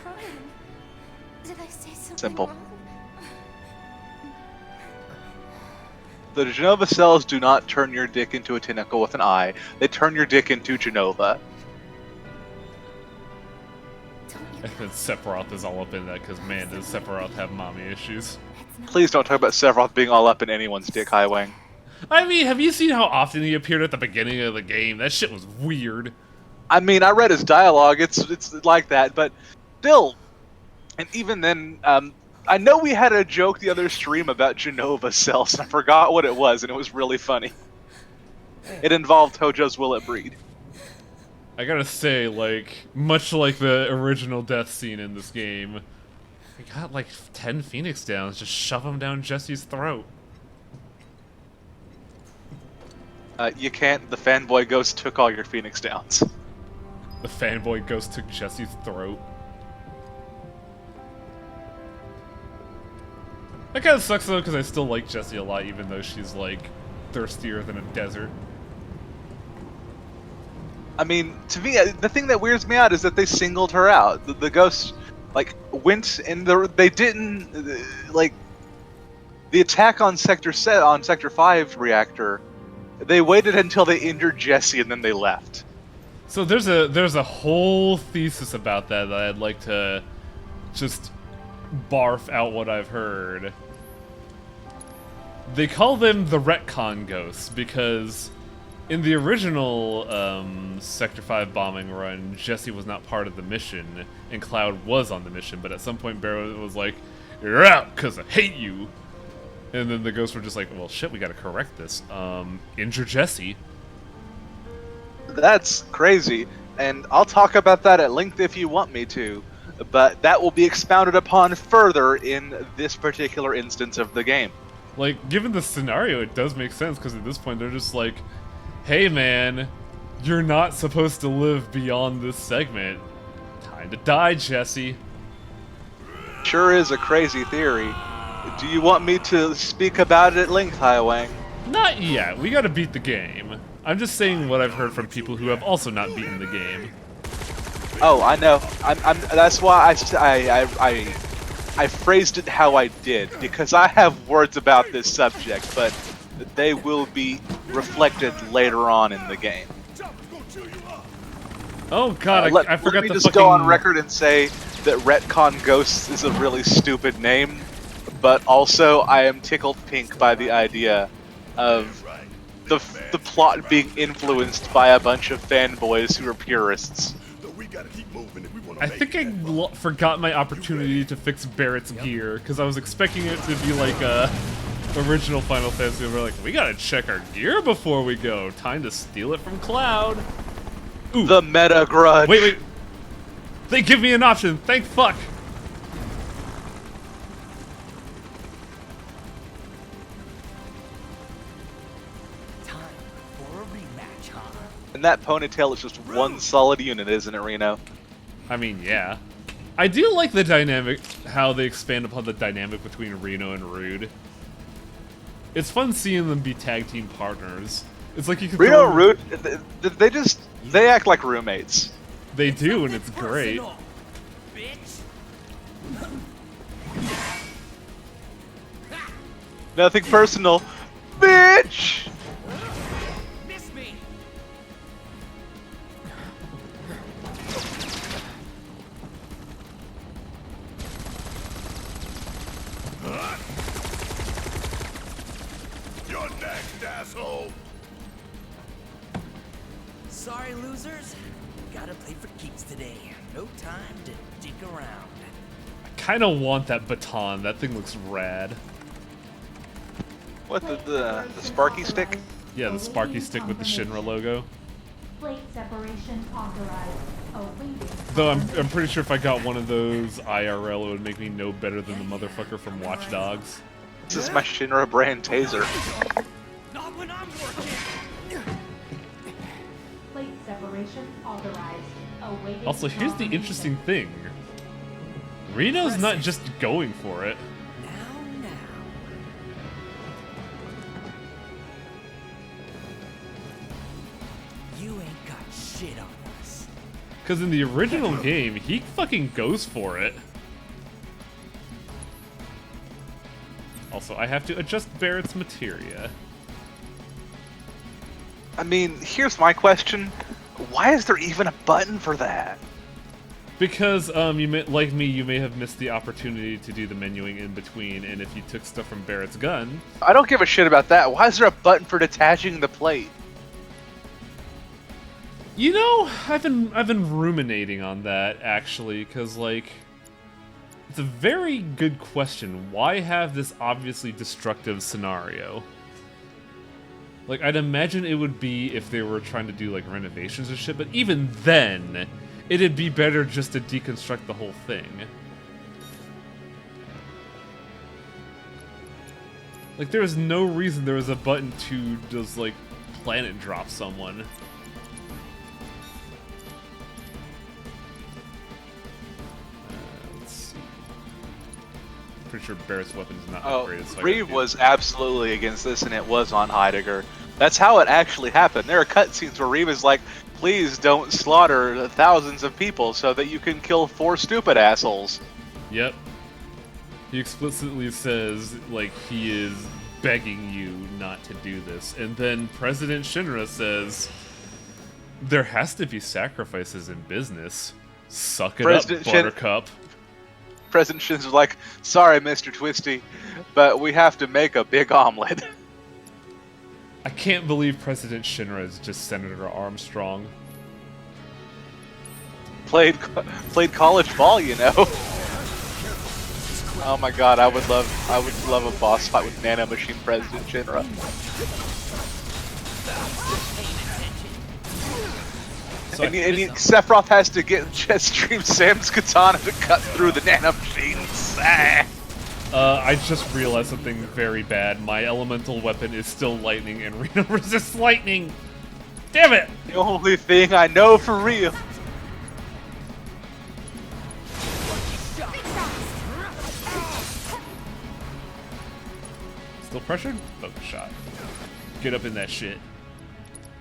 Did I say something Simple. wrong? The Genova cells do not turn your dick into a tentacle with an eye. They turn your dick into Genova. And then Sephiroth is all up in that, because man, does Sephiroth have mommy issues. Please don't talk about Sephiroth being all up in anyone's dick, Highwing. I mean, have you seen how often he appeared at the beginning of the game? That shit was weird. I mean, I read his dialogue, it's like that, but still. And even then, I know we had a joke the other stream about Genova cells. I forgot what it was, and it was really funny. It involved Hojo's Will It Breed. I gotta say, like, much like the original death scene in this game, we got like 10 Phoenix Downs, just shove them down Jesse's throat. You can't. The fanboy ghost took all your Phoenix Downs. The fanboy ghost took Jesse's throat. That kind of sucks though, because I still like Jessie a lot, even though she's like thirstier than a desert. I mean, to me, the thing that weirds me out is that they singled her out. The ghosts, like went and they didn't like the attack on Sector 5 reactor. They waited until they injured Jesse and then they left. So there's a whole thesis about that I'd like to just barf out what I've heard. They call them the retcon ghosts because in the original Sector 5 bombing run, Jesse was not part of the mission, and Cloud was on the mission, but at some point Barrow was like, "You're out, because I hate you." And then the ghosts were just like, well, shit, we gotta correct this. Injure Jesse. That's crazy, and I'll talk about that at length if you want me to, but that will be expounded upon further in this particular instance of the game. Like, given the scenario, it does make sense, because at this point they're just like, hey man, you're not supposed to live beyond this segment. Time to die, Jesse. Sure is a crazy theory. Do you want me to speak about it at length, Highwang? Not yet. We gotta beat the game. I'm just saying what I've heard from people who have also not beaten the game. Oh, I know. That's why I phrased it how I did, because I have words about this subject, but they will be reflected later on in the game. Oh god, I forgot let me the just fucking... go on record and say that Retcon Ghosts is a really stupid name, but also I am tickled pink by the idea of the plot being influenced by a bunch of fanboys who are purists. I think I forgot my opportunity to fix Barrett's gear, because I was expecting it to be like a original Final Fantasy. We're like, we gotta check our gear before we go. Time to steal it from Cloud. Ooh. The meta grudge. Wait. They give me an option. Thank fuck. And that ponytail is just one solid unit, isn't it, Reno? I mean, yeah. I do like the dynamic, how they expand upon the dynamic between Reno and Rude. It's fun seeing them be tag team partners. It's like you can Reno and Rude, they act like roommates. They do, and it's great. Nothing personal, bitch! You're next, asshole! Sorry, losers. Gotta play for keeps today. No time to dick around. I kind of want that baton. That thing looks rad. What, the Sparky stick? Yeah, the Sparky stick with the Shinra logo. Plate separation authorized. Awaiting. Though I'm pretty sure if I got one of those IRL, it would make me no better than the motherfucker from Watch Dogs. This is my Shinra brand taser. Not when I'm working. Plate separation authorized. Awaiting. Also, here's the interesting thing. Reno's not just going for it. You ain't got shit on us. Because in the original game, he fucking goes for it. Also, I have to adjust Barrett's materia. I mean, here's my question. Why is there even a button for that? Because, like me, you may have missed the opportunity to do the menuing in between, and if you took stuff from Barrett's gun... I don't give a shit about that. Why is there a button for detaching the plate? You know, I've been ruminating on that, actually, because, like... It's a very good question. Why have this obviously destructive scenario? Like, I'd imagine it would be if they were trying to do, like, renovations and shit, but even then, it'd be better just to deconstruct the whole thing. Like, there is no reason there was a button to just, like, planet drop someone. Let's see. Pretty sure Barrett's weapon is not upgraded. So Reeve was absolutely against this, and it was on Heidegger. That's how it actually happened. There are cutscenes where Riva's like, please don't slaughter thousands of people so that you can kill 4 stupid assholes. Yep. He explicitly says, like, he is begging you not to do this. And then President Shinra says, there has to be sacrifices in business. Suck it up, Buttercup. President Shinra's like, sorry, Mr. Twisty, but we have to make a big omelet. I can't believe President Shinra is just Senator Armstrong. Played college ball, you know. Oh my god, I would love a boss fight with Nano Machine President Shinra. So and Sephiroth has to get Jetstream Sam's katana to cut through the Nano Machines. I just realized something very bad. My elemental weapon is still lightning, and Reno resists lightning. Damn it! The only thing I know for real. Still pressured? Focus shot. Get up in that shit.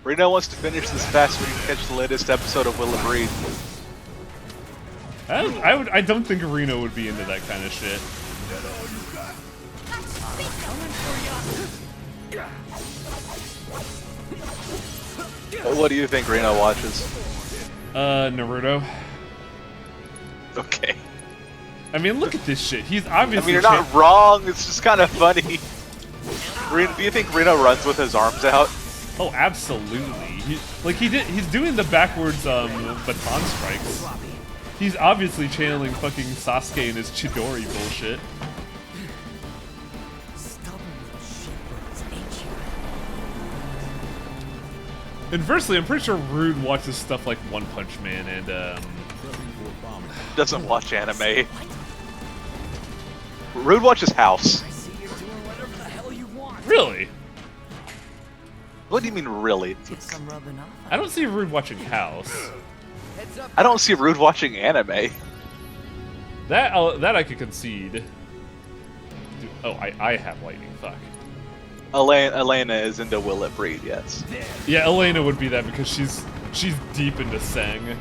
Reno wants to finish this fast so we can catch the latest episode of Will It Breed. I don't think Reno would be into that kind of shit. What do you think Reno watches? Naruto. Okay. I mean, look at this shit. He's obviously. I mean, you're not wrong. It's just kind of funny. Do you think Reno runs with his arms out? Oh, absolutely. He's doing the backwards baton strikes. He's obviously channeling fucking Sasuke and his Chidori bullshit. Inversely, I'm pretty sure Rude watches stuff like One Punch Man and doesn't watch anime. Rude watches House. Really? What do you mean, really? I don't see Rude watching House. I don't see Rude watching anime. That I could concede. Oh, I have lightning. Fuck. Elena is into Will It Breed, yes. Yeah, Elena would be that because she's deep into Sang.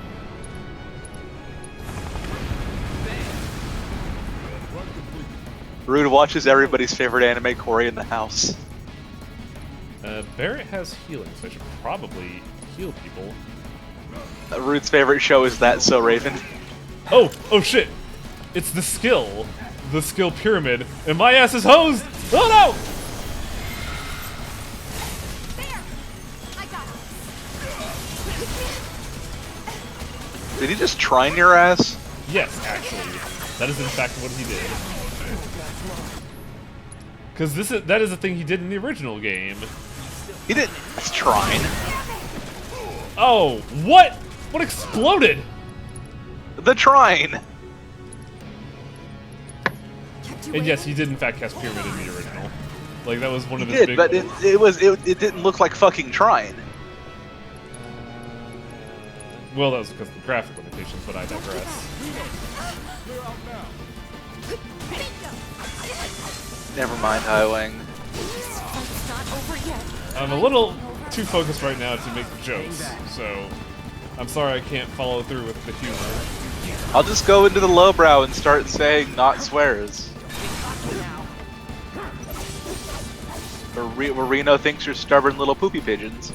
Rude watches everybody's favorite anime, Cory in the House. Barrett has healing, so I should probably heal people. Rude's favorite show is That So Raven. Oh shit! It's the skill pyramid, and my ass is hosed! Oh no! Did he just trine your ass? Yes, actually. That is in fact what he did. Because that is a thing he did in the original game. He didn't trine. Oh, what? What exploded? The trine! And yes, he did in fact cast Pyramid in the original. Like, that was one of his He big... did, but it didn't look like fucking trine. Well, that was because of the graphic limitations, but I digress. Never mind, Highwing. I'm a little too focused right now to make jokes, so I'm sorry I can't follow through with the humor. I'll just go into the lowbrow and start saying not swears. Where Reno thinks you're stubborn little poopy pigeons.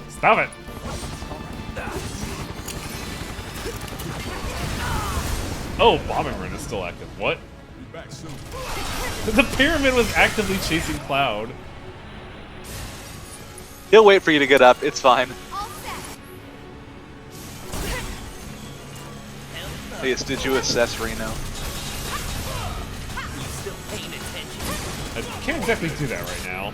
Stop it! Oh, Bombing Run is still active. What? The pyramid was actively chasing Cloud. He'll wait for you to get up. It's fine. Yes, did you assess Reno? I can't exactly do that right now.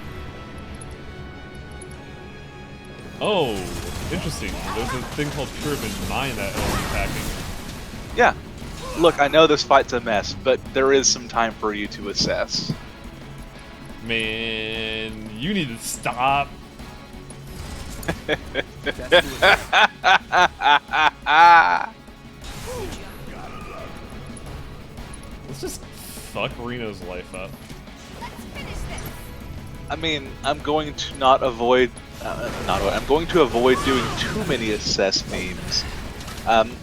Oh, interesting. There's a thing called Pyramid Mine that I'm attacking. Yeah. Look, I know this fight's a mess, but there is some time for you to assess. Man, you need to stop. Let's just fuck Reno's life up. I mean, I'm going to not avoid. I'm going to avoid doing too many assess memes.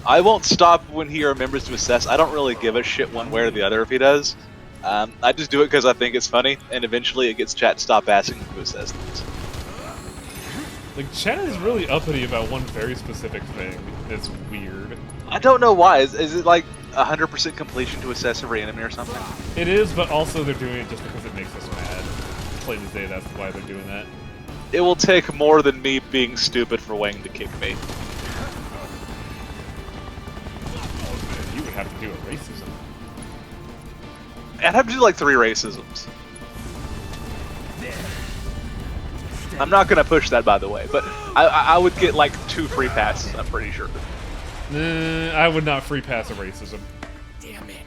I won't stop when he remembers to assess. I don't really give a shit one way or the other if he does. I just do it because I think it's funny, and eventually it gets chat to stop asking to assess things. Like, chat is really uppity about one very specific thing. It's weird. I don't know why. Is it like 100% completion to assess every enemy or something? It is, but also they're doing it just because it makes us mad. Plain as day, that's why they're doing that. It will take more than me being stupid for Wang to kick me. You would have to do a racism. I'd have to do like 3 racisms. I'm not gonna push that, by the way, but I would get like 2 free passes, I'm pretty sure. I would not free pass a racism. Damn it.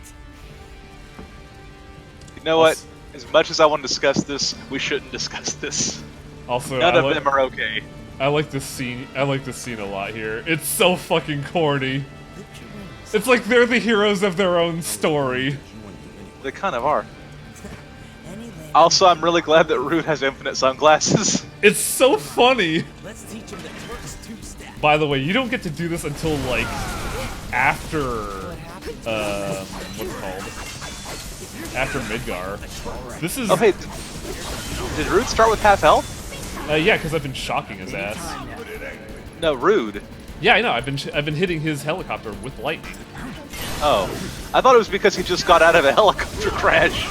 You know what? As much as I want to discuss this, we shouldn't discuss this. Also, none of them are okay. I like this scene. I like this scene a lot here. It's so fucking corny. It's like they're the heroes of their own story. They kind of are. Also, I'm really glad that Rude has infinite sunglasses. It's so funny. Let's teach him the Turks two-step. By the way, you don't get to do this until like after what's it called? After Midgar. This is. Oh hey, did Rude start with half health? Yeah, because I've been shocking his ass. No, Rude. Yeah, I know. I've been hitting his helicopter with lightning. Oh, I thought it was because he just got out of a helicopter crash.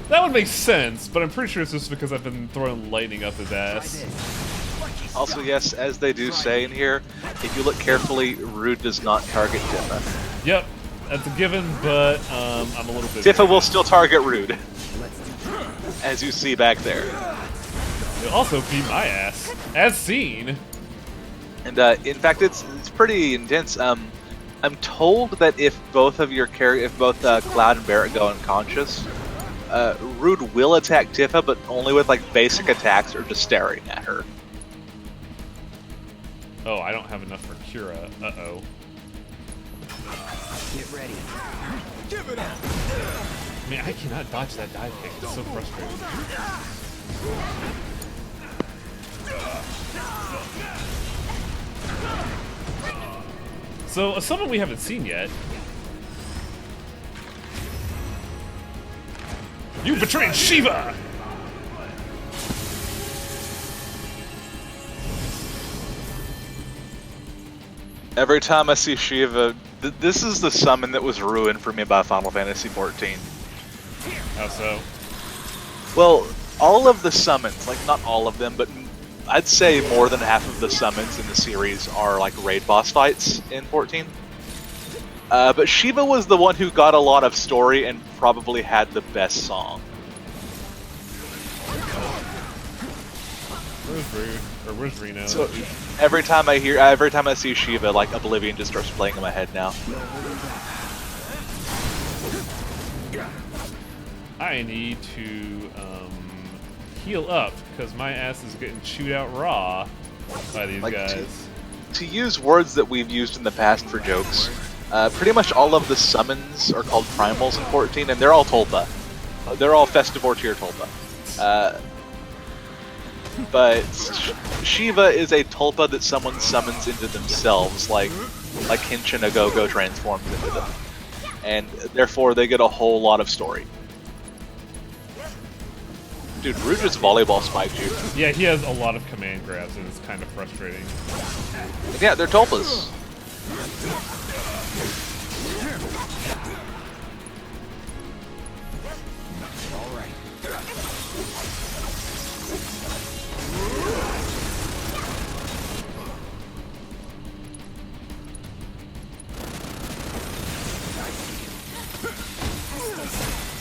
That would make sense, but I'm pretty sure it's just because I've been throwing lightning up his ass. Also, yes, as they do say in here, if you look carefully, Rude does not target Tifa. Yep, that's a given, but I'm a little bit... Tifa will still target Rude, as you see back there. It'll also beat my ass, as seen. And in fact, it's pretty intense. I'm told that if both of your Cloud and Barret go unconscious, Rude will attack Tifa, but only with like basic attacks or just staring at her. Oh, I don't have enough for Kira. Uh-oh. Get ready. Give it up. Man, I cannot dodge that dive kick. It's so frustrating. So, a summon we haven't seen yet. You betrayed Shiva! Every time I see Shiva, this is the summon that was ruined for me by Final Fantasy XIV. How so? Well, all of the summons, like not all of them, but I'd say more than half of the summons in the series are like raid boss fights in 14. But Shiva was the one who got a lot of story and probably had the best song. Where's Rude? Or where's Reno? So every time I see Shiva, like Oblivion just starts playing in my head now. I need to heal up because my ass is getting chewed out raw by these guys. To use words that we've used in the past for jokes, pretty much all of the summons are called primals in 14, and they're all Tulpa. They're all Festivore tier Tulpa. But Shiva is a Tulpa that someone summons into themselves, like Henshin Agogo transforms into them. And therefore they get a whole lot of story. Dude, Rude just volleyball spiked you. Yeah, he has a lot of command grabs and it's kind of frustrating. Yeah, they're Tulpas.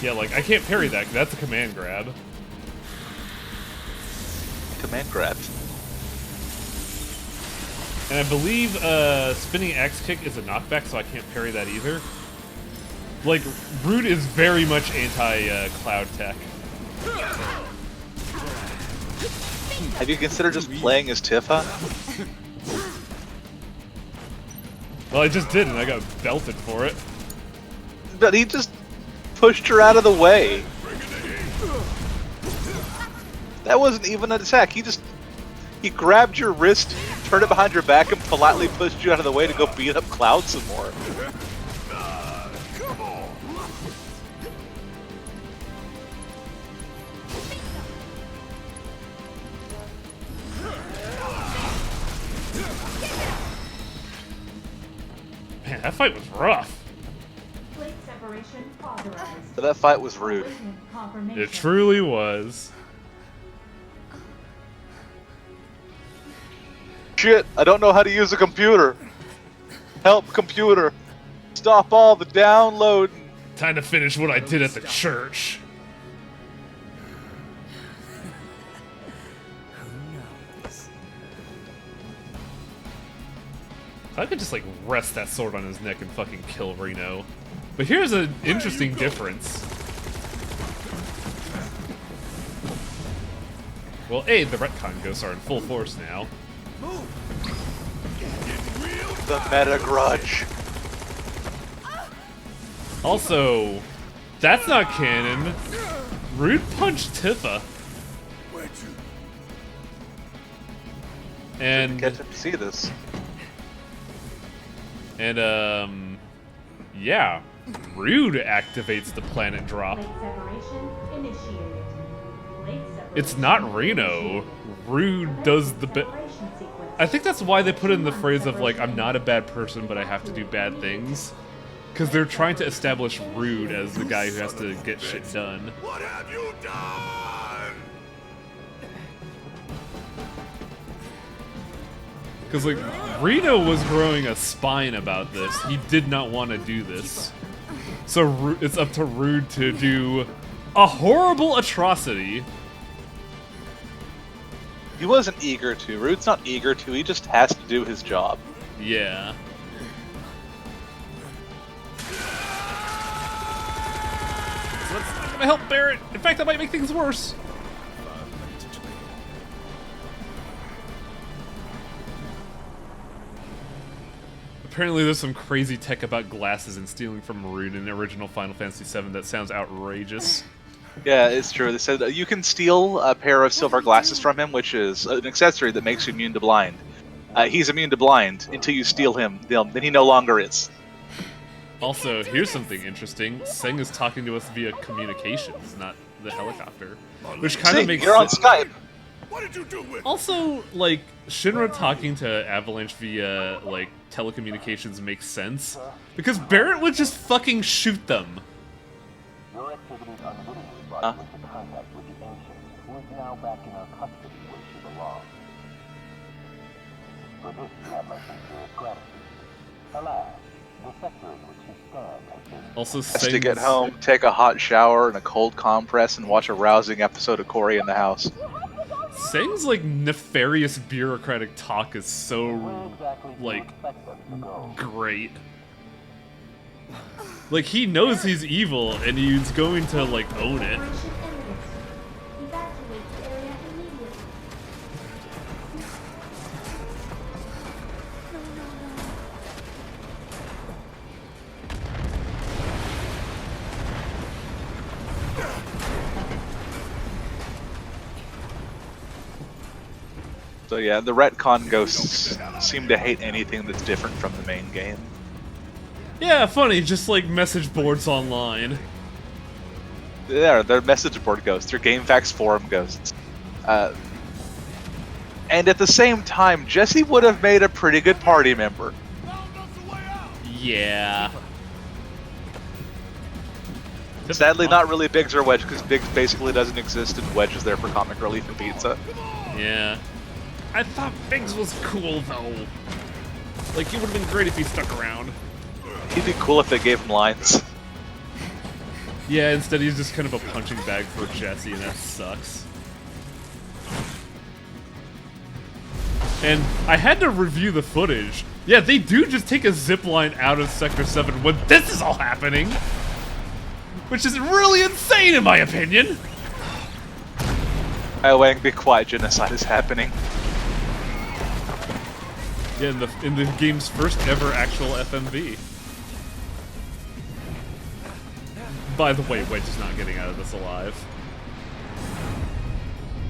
Yeah, like, I can't parry that, 'cause that's a command grab. Command grab. And I believe spinning X kick is a knockback, so I can't parry that either. Like, Rude is very much anti-Cloud tech. Have you considered just playing as Tifa? Well, I just did, and I got belted for it. But he just pushed her out of the way. That wasn't even an attack. He grabbed your wrist, turned it behind your back, and politely pushed you out of the way to go beat up Cloud some more. Come on. Man, that fight was rough. Plate separation authorized. But that fight was rude. It truly was. Shit, I don't know how to use a computer. Help, computer. Stop all the downloading. Time to finish what I did at the church. I could just like rest that sword on his neck and fucking kill Reno. But here's an interesting difference. Well, A, the retcon ghosts are in full force now. The meta grudge. Also, that's not canon. Rude punched Tifa. And get to see this. And yeah, Rude activates the planet drop. Plate separation initiated. Plate separation It's not Reno. Rude does the bit. separation sequence. I think that's why they put in the phrase of like, I'm not a bad person, but I have to do bad things. Because they're trying to establish Rude as the guy who has to get shit done. What have you done? Because like, Reno was growing a spine about this. He did not want to do this. So it's up to Rude to do a horrible atrocity. He wasn't eager to. Rude's not eager to. He just has to do his job. Yeah. So that's not gonna help Barrett. In fact, that might make things worse. Apparently there's some crazy tech about glasses and stealing from Rude in the original Final Fantasy VII that sounds outrageous. Yeah, it's true. They said you can steal a pair of silver glasses from him, which is an accessory that makes you immune to blind. He's immune to blind until you steal him. Then he no longer is. Also, here's something interesting. Seng is talking to us via communications, not the helicopter. Which kind of makes sense. You're on Skype. What did you do with? Also, like, Shinra talking to Avalanche via, like, telecommunications makes sense. Because Barrett would just fucking shoot them. Your activities unwittingly brought you into contact with the Ancients, who is now back in our custody where she belongs. For this, you have my sincerest gratitude. Alas, the sector in which you stand has been... Also, Has to get home, take a hot shower and a cold compress, and watch a rousing episode of Cory in the House. Seng's, like, nefarious bureaucratic talk is so, like, great. Like, he knows he's evil, and he's going to, like, own it. Evacuate the area immediately. So yeah, the retcon ghosts seem to hate anything that's different from the main game. Yeah, funny, just like message boards online. They're message board ghosts. They're GameFAQs forum ghosts. And at the same time, Jesse would have made a pretty good party member. Yeah. Sadly, not really Biggs or Wedge, because Biggs basically doesn't exist, and Wedge is there for comic relief and pizza. Yeah. I thought Biggs was cool, though. Like, he would have been great if he stuck around. He'd be cool if they gave him lines. Yeah, instead he's just kind of a punching bag for Jesse, and that sucks. And I had to review the footage. Yeah, they do just take a zip line out of Sector 7 when this is all happening! Which is really insane, in my opinion! Wang, be quiet, genocide is happening. Yeah, in the game's first ever actual FMV. By the way, Wedge is not getting out of this alive.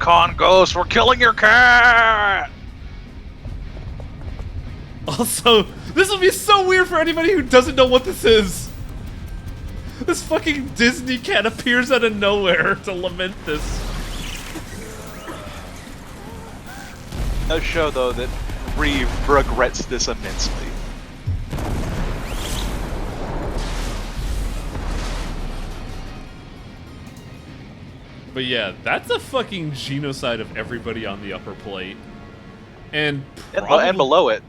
Con Ghost, we're killing your cat! Also, this would be so weird for anybody who doesn't know what this is. This fucking Disney cat appears out of nowhere to lament this. Does show, though, that Reeve regrets this immensely. But yeah, that's a fucking genocide of everybody on the upper plate. And below it.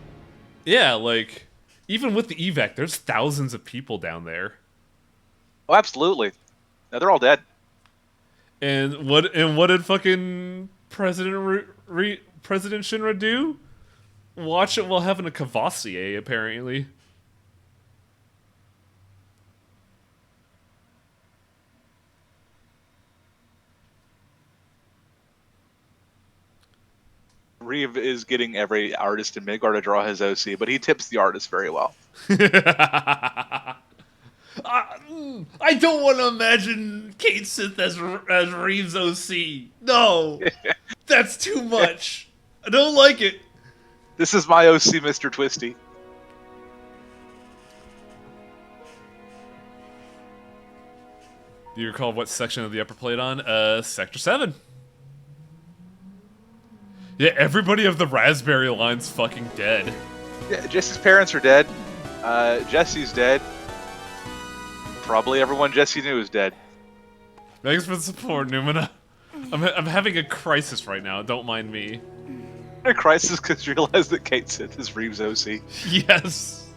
Yeah, like, even with the evac, there's thousands of people down there. Oh, absolutely. No, they're all dead. And what did fucking President Shinra do? Watch it while having a Cavassier, apparently. Reeve is getting every artist in Midgar to draw his OC, but he tips the artist very well. I don't want to imagine Kate Sith as Reeve's OC. No, that's too much. I don't like it. This is my OC, Mr. Twisty. Do you recall what section of the upper plate on? Sector 7. Yeah, everybody of the Raspberry line's fucking dead. Yeah, Jesse's parents are dead. Jesse's dead. Probably everyone Jesse knew is dead. Thanks for the support, Numina. I'm having a crisis right now, don't mind me. A crisis because you realize that Kate Sith is Reeve's OC. Yes.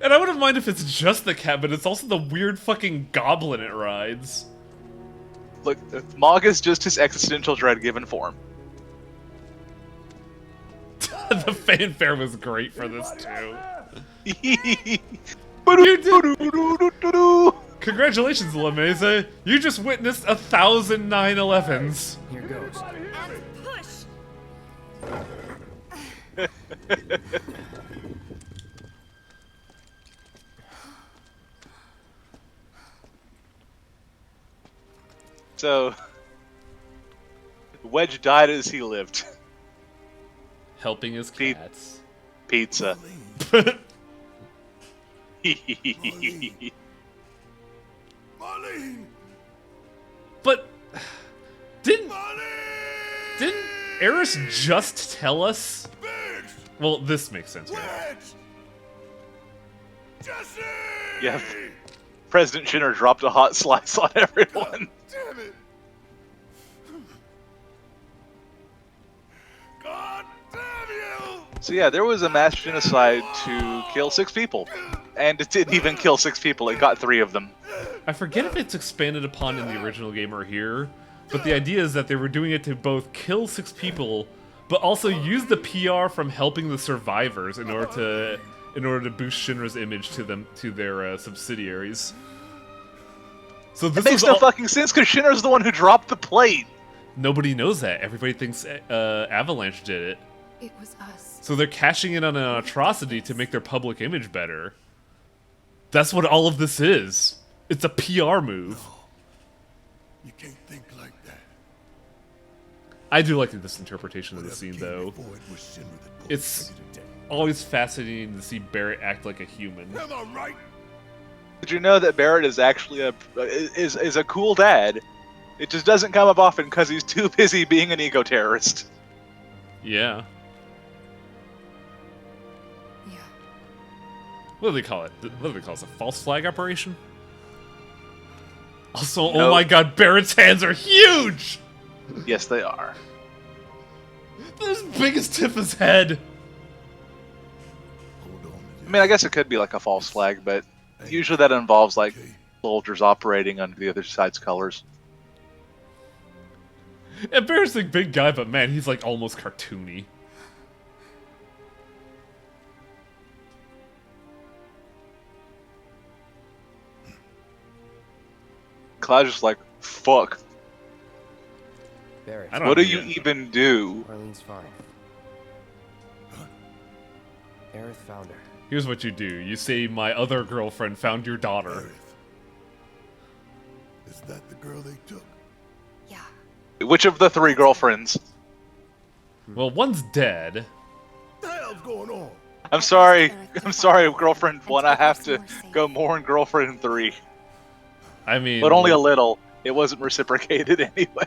And I wouldn't mind if it's just the cat, but it's also the weird fucking goblin it rides. Look, Mog is just his existential dread given form. The fanfare was great for this too. Congratulations, Lameze. You just witnessed 1,000 9/11s. Here goes. So, Wedge died as he lived. Helping his cats. Pizza. But didn't Eris just tell us? Well, this makes sense. Right? Yeah, President Shinra dropped a hot slice on everyone. Damn it! God damn you! So yeah, there was a mass genocide to kill 6 people. And it didn't even kill 6 people, it got 3 of them. I forget if it's expanded upon in the original game or here, but the idea is that they were doing it to both kill 6 people, but also use the PR from helping the survivors in order to boost Shinra's image to their subsidiaries. So this makes no fucking sense because Shinra's the one who dropped the plate. Nobody knows that. Everybody thinks Avalanche did it. It was us. So they're cashing in on an atrocity to make their public image better. That's what all of this is. It's a PR move. No, you can't think like that. I do like this interpretation of the scene, though. It's always fascinating to see Barrett act like a human. Am I right? Did you know that Barrett is actually is a cool dad? It just doesn't come up often because he's too busy being an eco-terrorist. Yeah. Yeah. What do they call it? What do they call it? A false flag operation? Also, Nope. Oh my god, Barrett's hands are huge! Yes, they are. They're as big as Tifa's head! I mean, I guess it could be like a false flag, but usually that involves like soldiers operating under the other side's colors. And Barrett's a big guy, but man, he's like almost cartoony. Cloud's just like, fuck. Barrett. What do you even do? Arlene's fine. Aerith found her. Here's what you do. You say, my other girlfriend found your daughter. Is that the girl they took? Yeah. Which of the 3 girlfriends? Well, one's dead. What the hell's going on? I'm sorry, girlfriend 1. I have to go more in girlfriend 3. I mean, but only a little. It wasn't reciprocated anyway.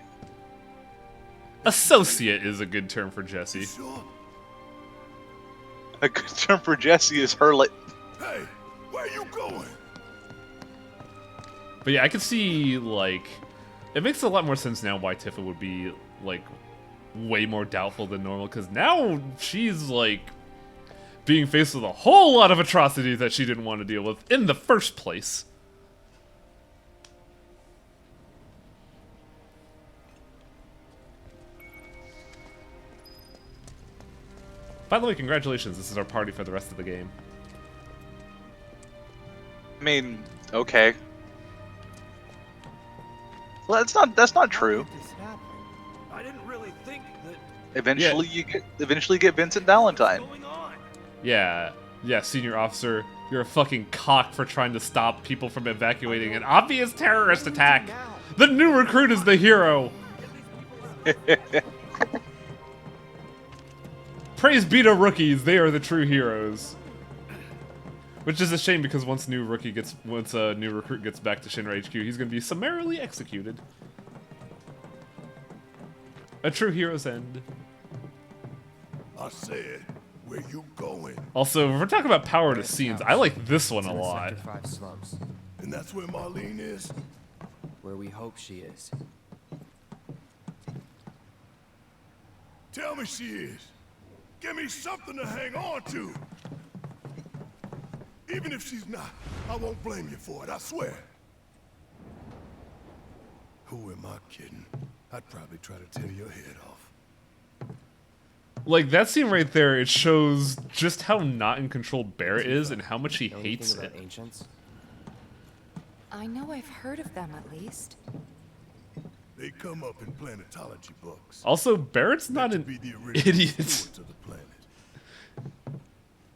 Associate is a good term for Jesse. A good term for Jesse is herlet. Hey, where you going? But yeah, I could see, like, it makes a lot more sense now why Tifa would be, like, way more doubtful than normal, because now she's, like, being faced with a whole lot of atrocities that she didn't want to deal with in the first place. By the way, congratulations, this is our party for the rest of the game. I mean, okay. Well, that's not true. I didn't really think that. Eventually you get Vincent Valentine. Yeah, senior officer, you're a fucking cock for trying to stop people from evacuating an obvious terrorist attack. The new recruit is the hero. Praise be to rookies, they are the true heroes. Which is a shame because once a new recruit gets back to Shinra HQ, he's gonna be summarily executed. A true hero's end. I said, where you going? Also, if we're talking about power to scenes, I like this one a lot. Sector 5 slums. And that's where Marlene is? Where we hope she is. Tell me she is. Give me something to hang on to. Even if she's not, I won't blame you for it, I swear. Who am I kidding? I'd probably try to tear your head off. Like, that scene right there, it shows just how not in control Barrett is and how much he hates it. Ancients? I know I've heard of them, at least. They come up in planetology books. Also, Barrett's not an idiot. To the planet.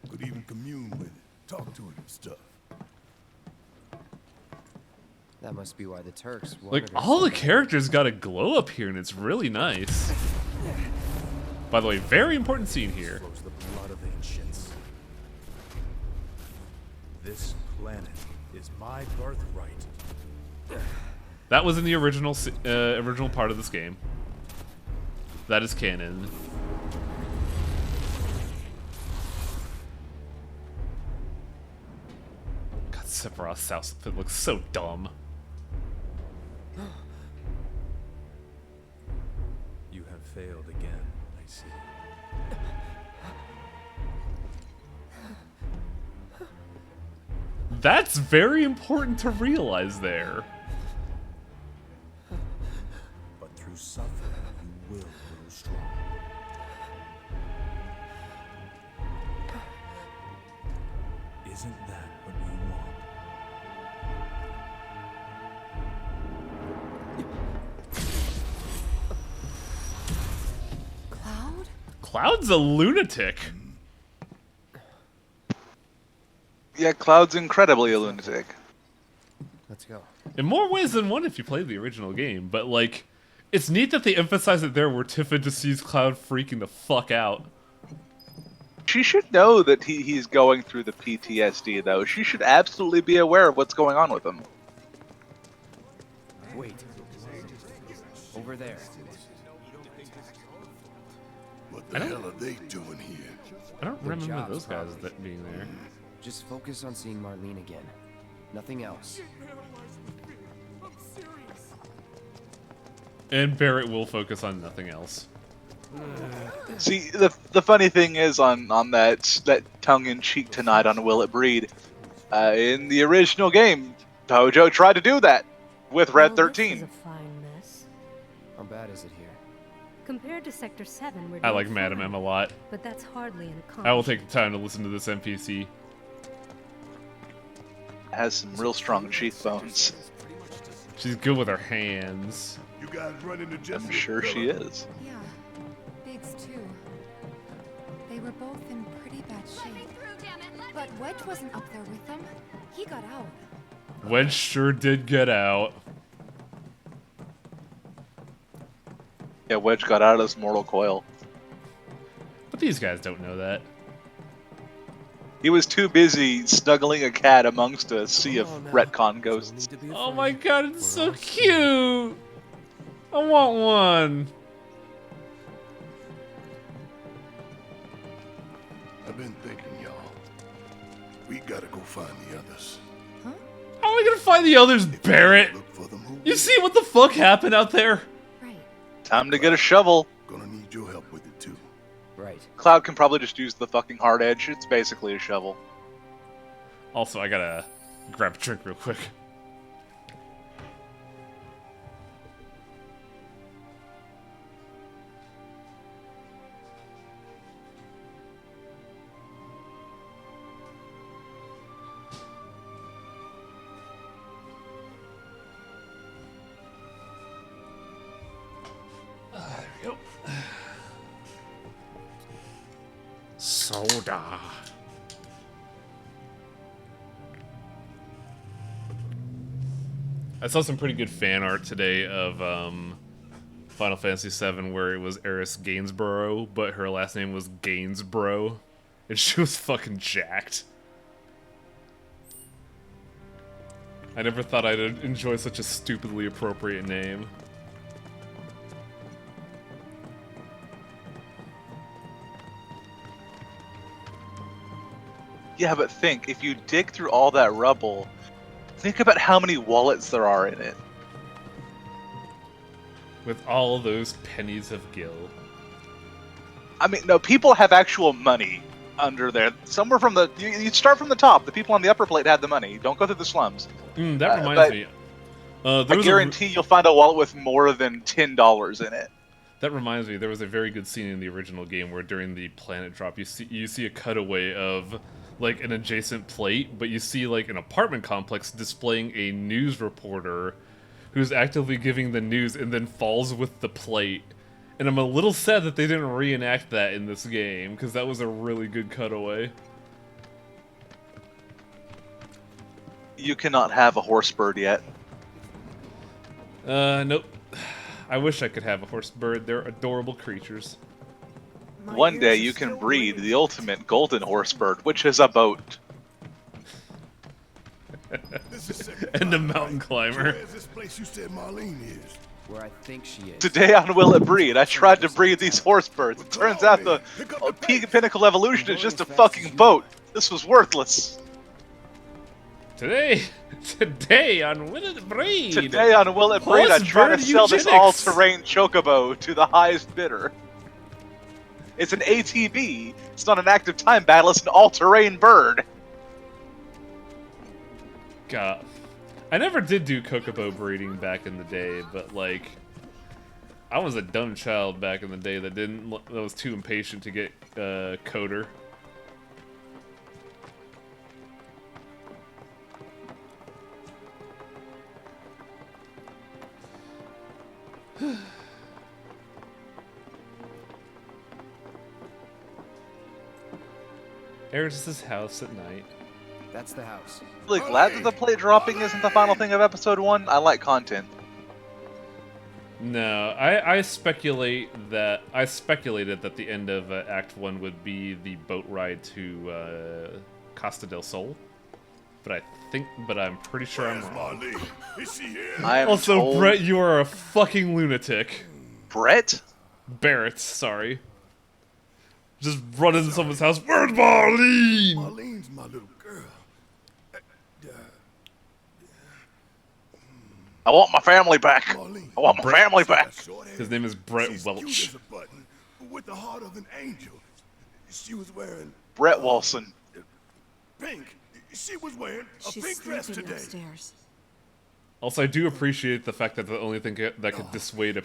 Could even commune with it, talk to it and stuff. That must be why the Turks Like, all the characters got a glow up here, and it's really nice. By the way, very important scene here. Flows the blood of ancients. This planet is my birthright. That was in the original part of this game. That is canon. God, Sephiroth's outfit looks so dumb. You have failed again, I see. That's very important to realize there. But through suffering, you will grow strong. Isn't that what you want? Cloud? Cloud's a lunatic. Yeah, Cloud's incredibly a lunatic. Let's go. In more ways than one if you play the original game, but like, it's neat that they emphasize it there where Tifa just sees Cloud freaking the fuck out. She should know that he's going through the PTSD, though. She should absolutely be aware of what's going on with him. Wait. Over there. What the hell are they doing here? I don't Good remember job, those guys Tommy. that being there. Just focus on seeing Marlene again. Nothing else. And Barrett will focus on nothing else. See, the funny thing is on that tongue-in-cheek tonight on Will It Breed, in the original game, Tojo tried to do that with Red 13. This is a fine mess. How bad is it here? Compared to Sector 7, we're I doing like Madam fine, M a lot. But that's hardly an accomplishment. I will take the time to listen to this NPC. Has some real strong cheekbones. She's good with her hands. You guys running to Jesse? I'm sure she is. Yeah, Biggs too. They were both in pretty bad shape. But Wedge wasn't up there with them. He got out. Wedge sure did get out. Yeah, Wedge got out of this mortal coil. But these guys don't know that. He was too busy snuggling a cat amongst a sea of retcon ghosts. Oh my god, it's so cute! I want one! I've been thinking, y'all. We gotta go find the others. How am I gonna find the others, Barrett? You see what the fuck happened out there? Time to get a shovel. Gonna need your help with it too. Right. Cloud can probably just use the fucking hard edge. It's basically a shovel. Also, I gotta grab a drink real quick. There we go. Soda. I saw some pretty good fan art today of Final Fantasy VII where it was Eris Gainsborough, but her last name was Gainsborough, and she was fucking jacked. I never thought I'd enjoy such a stupidly appropriate name. Yeah, but think, if you dig through all that rubble, think about how many wallets there are in it. With all those pennies of gil. I mean, no, people have actual money under there. Somewhere from the... You start from the top. The people on the upper plate had the money. Don't go through the slums. That reminds me. I guarantee you'll find a wallet with more than $10 in it. That reminds me, there was a very good scene in the original game where during the planet drop, you see a cutaway of like an adjacent plate, but you see like an apartment complex displaying a news reporter who's actively giving the news and then falls with the plate. And I'm a little sad that they didn't reenact that in this game, because that was a really good cutaway. You cannot have a horse bird yet. Nope. I wish I could have a horse bird. They're adorable creatures. One day you can breed the ultimate golden horse bird, which is a boat. And a mountain climber. Where is this place you said Marlene is? Where I think she is. Today on Will It Breed, I tried to breed these horse birds. It turns out the peak pinnacle evolution is just a fucking boat. This was worthless. Today on Will It Breed. Today on Will It Breed, I try to sell this all-terrain chocobo to the highest bidder. It's an ATB. It's not an active time battle. It's an all-terrain bird. God, I never did do chocobo breeding back in the day, but like, I was a dumb child back in the day that was too impatient to get coder. Eris's house at night. That's the house. Really glad that the plate dropping isn't the final thing of episode 1. I like content. No, I speculated that the end of Act 1 would be the boat ride to Costa del Sol, but I'm pretty sure I'm wrong. Is she here? Also, told... Brett, you are a fucking lunatic. Brett? Barrett, sorry. Just run into someone's house. Where's Marlene? Marlene's my little girl. I want my family back. I want my family back. His name is Brett She's Welch. cute as a button, with the heart of an angel. She was wearing Brett Wilson. Pink. She was wearing a pink dress today. Upstairs. Also, I do appreciate the fact that the only thing that could dissuade a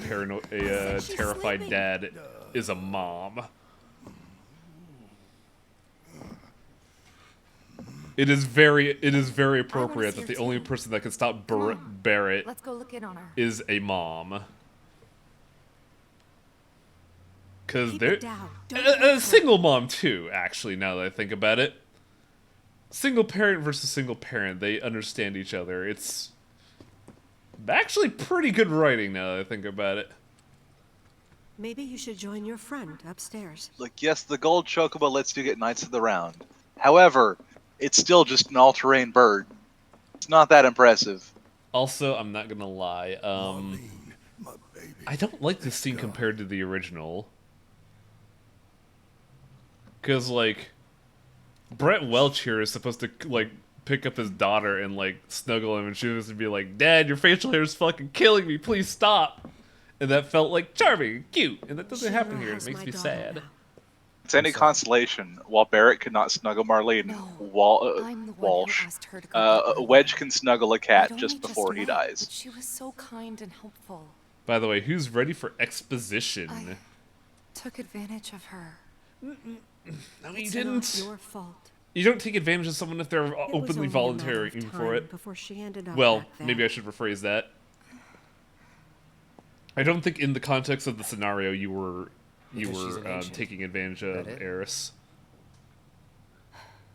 terrified dad is a mom. It is very appropriate that the only person that can stop Barrett Let's go look in on her. is a mom. Because Keep they're it down. a single mom too. Actually, now that I think about it, single parent versus single parent, they understand each other. It's actually pretty good writing now that I think about it. Maybe you should join your friend upstairs. Like, yes, the gold chocobo lets you get Knights of the Round. However, it's still just an all-terrain bird. It's not that impressive. Also, I'm not gonna lie. I don't like this scene compared to the original. Because, like, Brett Welch here is supposed to, like, pick up his daughter and, like, snuggle him, and she was to be like, Dad, your facial hair is fucking killing me, please stop. And that felt, like, charming and cute, and that doesn't happen here. It makes me sad. It's any consolation. While Barrett could not snuggle Marlene, Wedge can snuggle a cat just before he dies. But she was so kind and helpful. By the way, who's ready for exposition? I took advantage of her. No, you It's didn't. not your fault. You don't take advantage of someone if they're It was openly only a volunteering matter of for it. time before she ended up Well, back there. maybe I should rephrase that. I don't think in the context of the scenario you were taking advantage of Eris.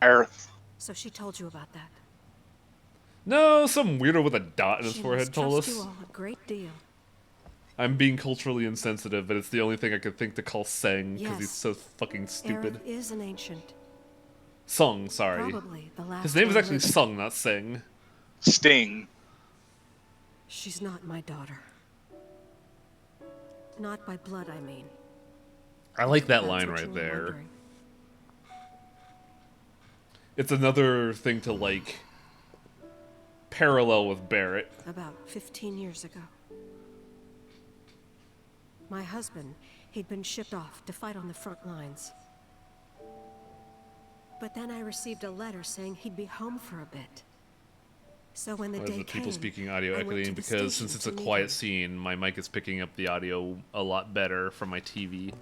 Earth. So she told you about that. No, some weirdo with a dot in his She forehead must told trust us. you all a great deal. I'm being culturally insensitive, but it's the only thing I could think to call Seng because he's Yes. so fucking stupid. Aerith is an ancient. Sung, sorry. Probably the last His name is one actually living. Sung, not Sing. Sting. She's not my daughter. Not by blood, I mean. I like that That's line what you right were there. wondering. It's another thing to, like, parallel with Barrett. About 15 years ago. My husband, he'd been shipped off to fight on the front lines. But then I received a letter saying he'd be home for a bit. So when the Why is day the people came, speaking audio I went echoing? to the Because station since it's to a meet quiet him. scene, my mic is picking up the audio a lot better from my TV.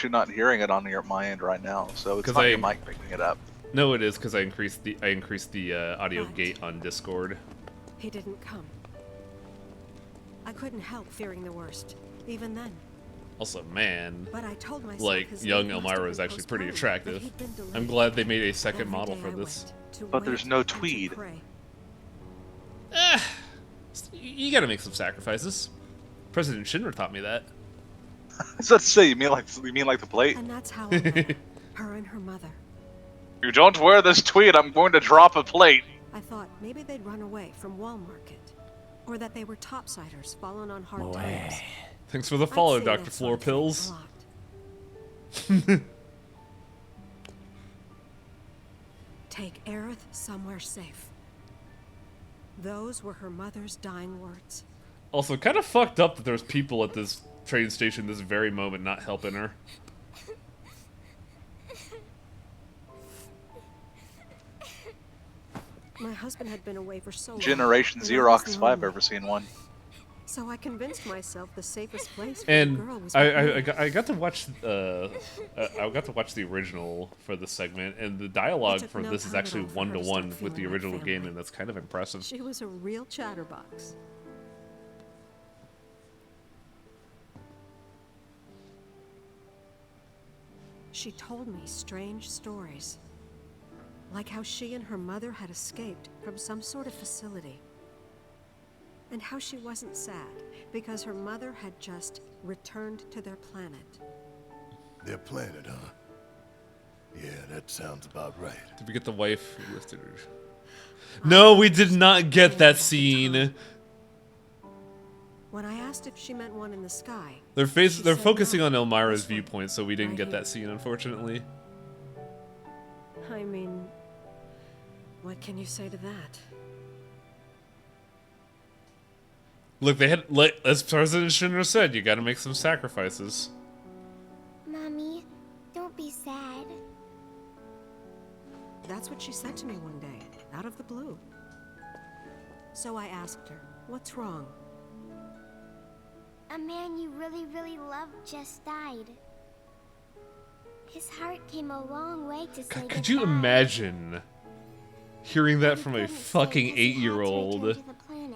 You're not hearing it on my end right now, so it's 'Cause not your mic picking it up. No, it is because I increased the audio gate on Discord. He didn't come. I couldn't help fearing the worst, even then. Also, man, But I told myself like his young leave must Elmira have is been actually pretty postponed, that attractive. he'd been delayed. I'm glad they made a second Every model day for I this. went to But there's wait no and to tweed. pray. You gotta make some sacrifices. President Shinra taught me that. I was about to say, you mean like the plate? And that's how I met her and her mother. You don't wear this tweed, I'm going to drop a plate. I thought maybe they'd run away from Wall Market, or that they were topsiders fallen on hard times. Thanks for the I'd follow, say Dr. that Floor sort of thing a Pills. lot. Take Aerith somewhere safe. Those were her mother's dying words. Also, kind of fucked up that there's people at this train station this very moment not helping her. My husband had been away for so long. Generation and I Xerox was if I've lonely. ever seen one. So I convinced myself the safest place for And a girl was with me. I got to watch I got to watch the original for this segment, and the dialogue took for no this is time at actually all for her to 1-to-1 start with feeling the like original game, family. and that's kind of impressive. She was a real chatterbox. She told me strange stories, like how she and her mother had escaped from some sort of facility, and how she wasn't sad because her mother had just returned to their planet. Their planet, huh? Yeah, that sounds about right. Did we get the wife who lifted her? No, we did not get that scene. When I asked if she meant one in the sky, They're she said focusing no. on Elmira's This one, viewpoint, so we didn't right get here. that scene, unfortunately. I mean, what can you say to that? Look, they had, like, as President Shinra said, you gotta make some sacrifices. Mommy, don't be sad. That's what she said to me one day, out of the blue. So I asked her, what's wrong? A man you really, really loved just died. His heart came a long way to say Could you imagine hearing that from a fucking 8-year-old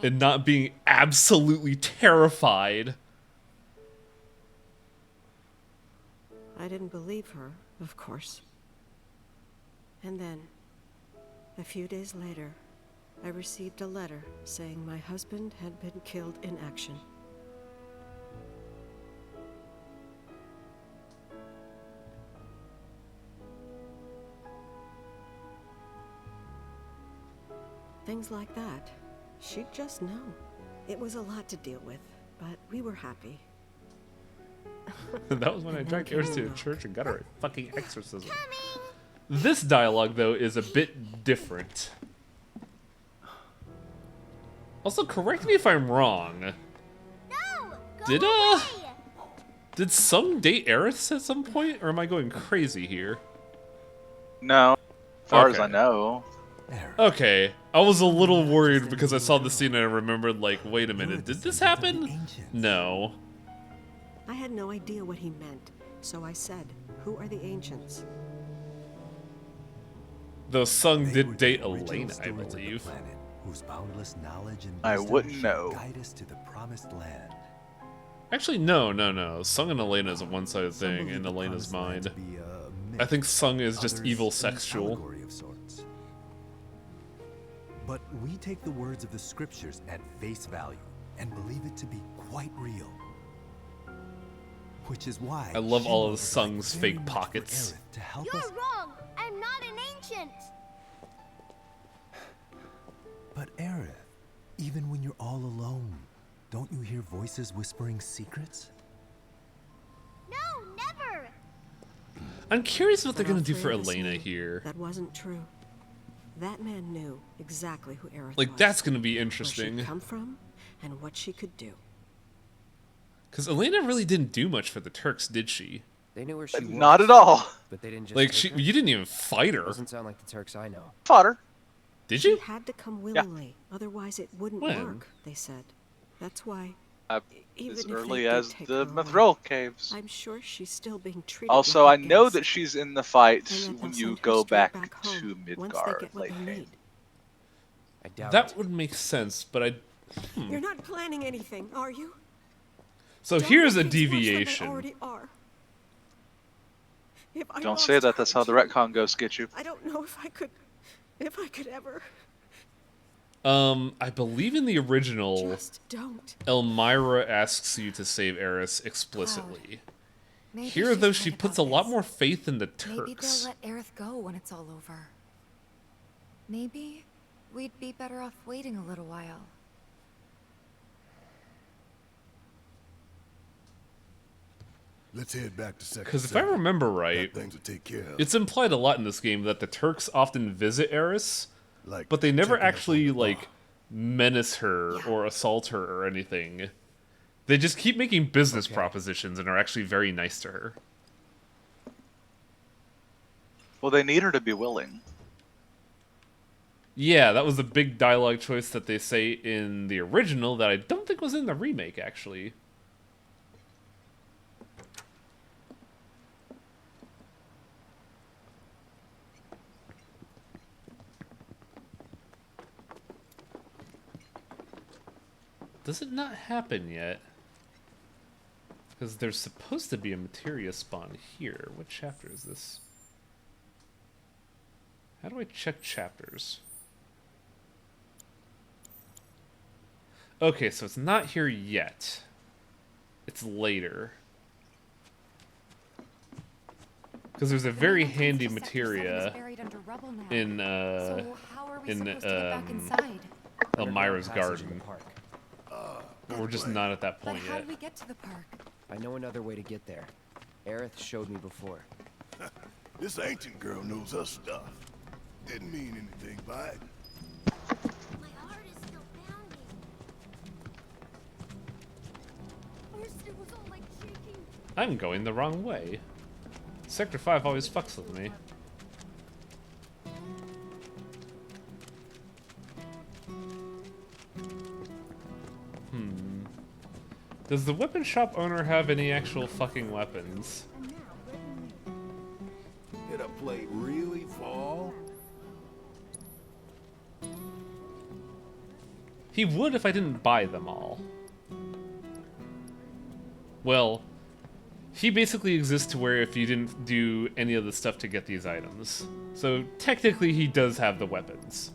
and not being absolutely terrified? I didn't believe her, of course. And then, a few days later, I received a letter saying my husband had been killed in action. Things like that. She'd just know. It was a lot to deal with, but we were happy. That was when I dragged Eris to a church and got her a fucking exorcism. This dialogue, though, is a bit different. Also, correct me if I'm wrong. Did Sung date Eris at some point, or am I going crazy here? No, as far as I Okay. know. Okay, I was a little worried because I saw the scene and I remembered, like, wait a minute, did this happen? No. I had no idea what he meant, so I said, "Who are the ancients?" Though Sung did date Elena, I believe. Whose boundless knowledge and I wisdom wouldn't should know. guide us to the promised land. Actually, no. Sung and Elena is a one-sided thing in Elena's mind. I think Sung is just evil sexual. Allegory of sorts. But we take the words of the scriptures at face value and believe it to be quite real. Which is why I love all of Shinra Sung's would like very fake much for pockets. Aerith to help You're us. wrong. I'm not an ancient. But Aerith, even when you're all alone, don't you hear voices whispering secrets? No, never. I'm curious what they're But gonna do for Alfredo Elena knew here. That wasn't true. That man knew exactly who Aerith Like, was, that's gonna be where interesting. she'd come from, and what she could do. Because Elena really didn't do much for the Turks, did she? They knew where she was. Not at all. But they didn't just Like, take her? you didn't even fight her. Doesn't sound like the Turks I know. Fought her. Did She you? had to come willingly, otherwise it wouldn't When? work, they said. That's why, As even if they early did as take the her away, Mithril caves. I'm sure she's still being treated Also, like I a know guest, that she's in the fight and that when they'll you send her go straight back home to once they Midgard get what late they game. need. I doubt That it. would make sense, but I... You're not planning anything, are you? So Don't here's a make things worse than they deviation. already are. If I Don't lost say that, that's how the Archie, retcon ghosts get you. I don't know if I could ever. I believe in the original, Just don't. Elmira asks you to save Eris explicitly. Maybe Here, she's though, right she about puts a lot this. more faith in the Maybe they'll Turks. let Aerith go when it's all over. Maybe we'd be better off waiting a little while. Let's head back to Sector Because if I 7. remember right, Got things to take care of. it's implied a lot in this game that the Turks often visit Eris, Like but they never checking up on actually, the bar. like, menace her or assault her or anything. They just keep making business propositions and are actually very nice to her. Well, they need her to be willing. Yeah, that was the big dialogue choice that they say in the original that I don't think was in the remake, actually. Does it not happen yet? Because there's supposed to be a materia spawn here. What chapter is this? How do I check chapters? Okay, so it's not here yet. It's later. Because there's a very handy materia in Elmira's garden. But we're just not at that point But how yet. do we get to the park? I know another way to get there. Aerith showed me before. This ancient girl knows her stuff. Didn't mean anything by it. My heart is still pounding. First it was all like shaking. I'm going the wrong way. Sector 5 always fucks with me. Does the weapon shop owner have any actual fucking weapons? Did a plate really fall? He would if I didn't buy them all. Well, he basically exists to where if you didn't do any of the stuff to get these items. So technically he does have the weapons.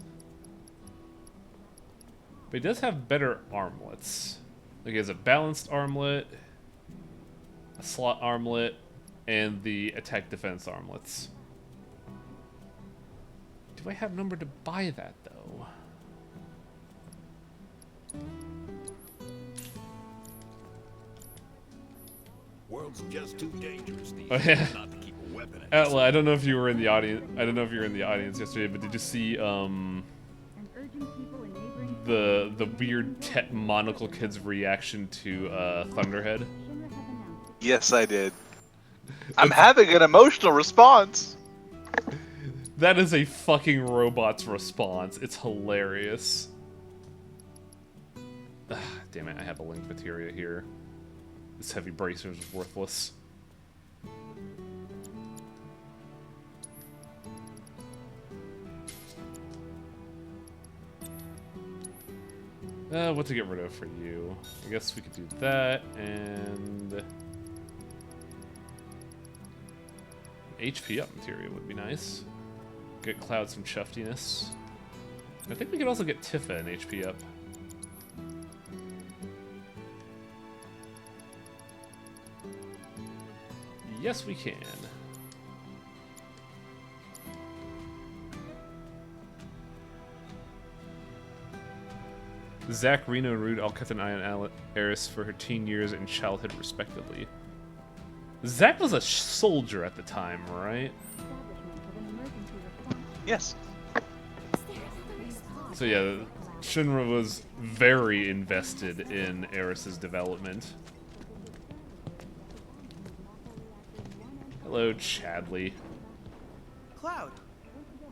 But he does have better armlets. Like he has a balanced armlet, a slot armlet, and the attack defense armlets. Do I have number to buy that though? World's just too dangerous these Oh, days yeah. not to keep a weapon at Atla, I don't know if you were in the audience. I don't know if you were in the audience yesterday, but did you see the weird monocle kid's reaction to Thunderhead? Yes, I did. I'm having an emotional response. That is a fucking robot's response. It's hilarious. Ugh, damn it, I have a link materia here. This heavy bracer is worthless. What to get rid of for you? I guess we could do that, and... HP up material would be nice. Get Cloud some chuftiness. I think we could also get Tifa an HP up. Yes, we can. Zach, Reno, and Rude all kept an eye on Eris for her teen years and childhood, respectively. Zach was a soldier at the time, right? Yes. So yeah, Shinra was very invested in Eris's development. Hello, Chadley. Cloud,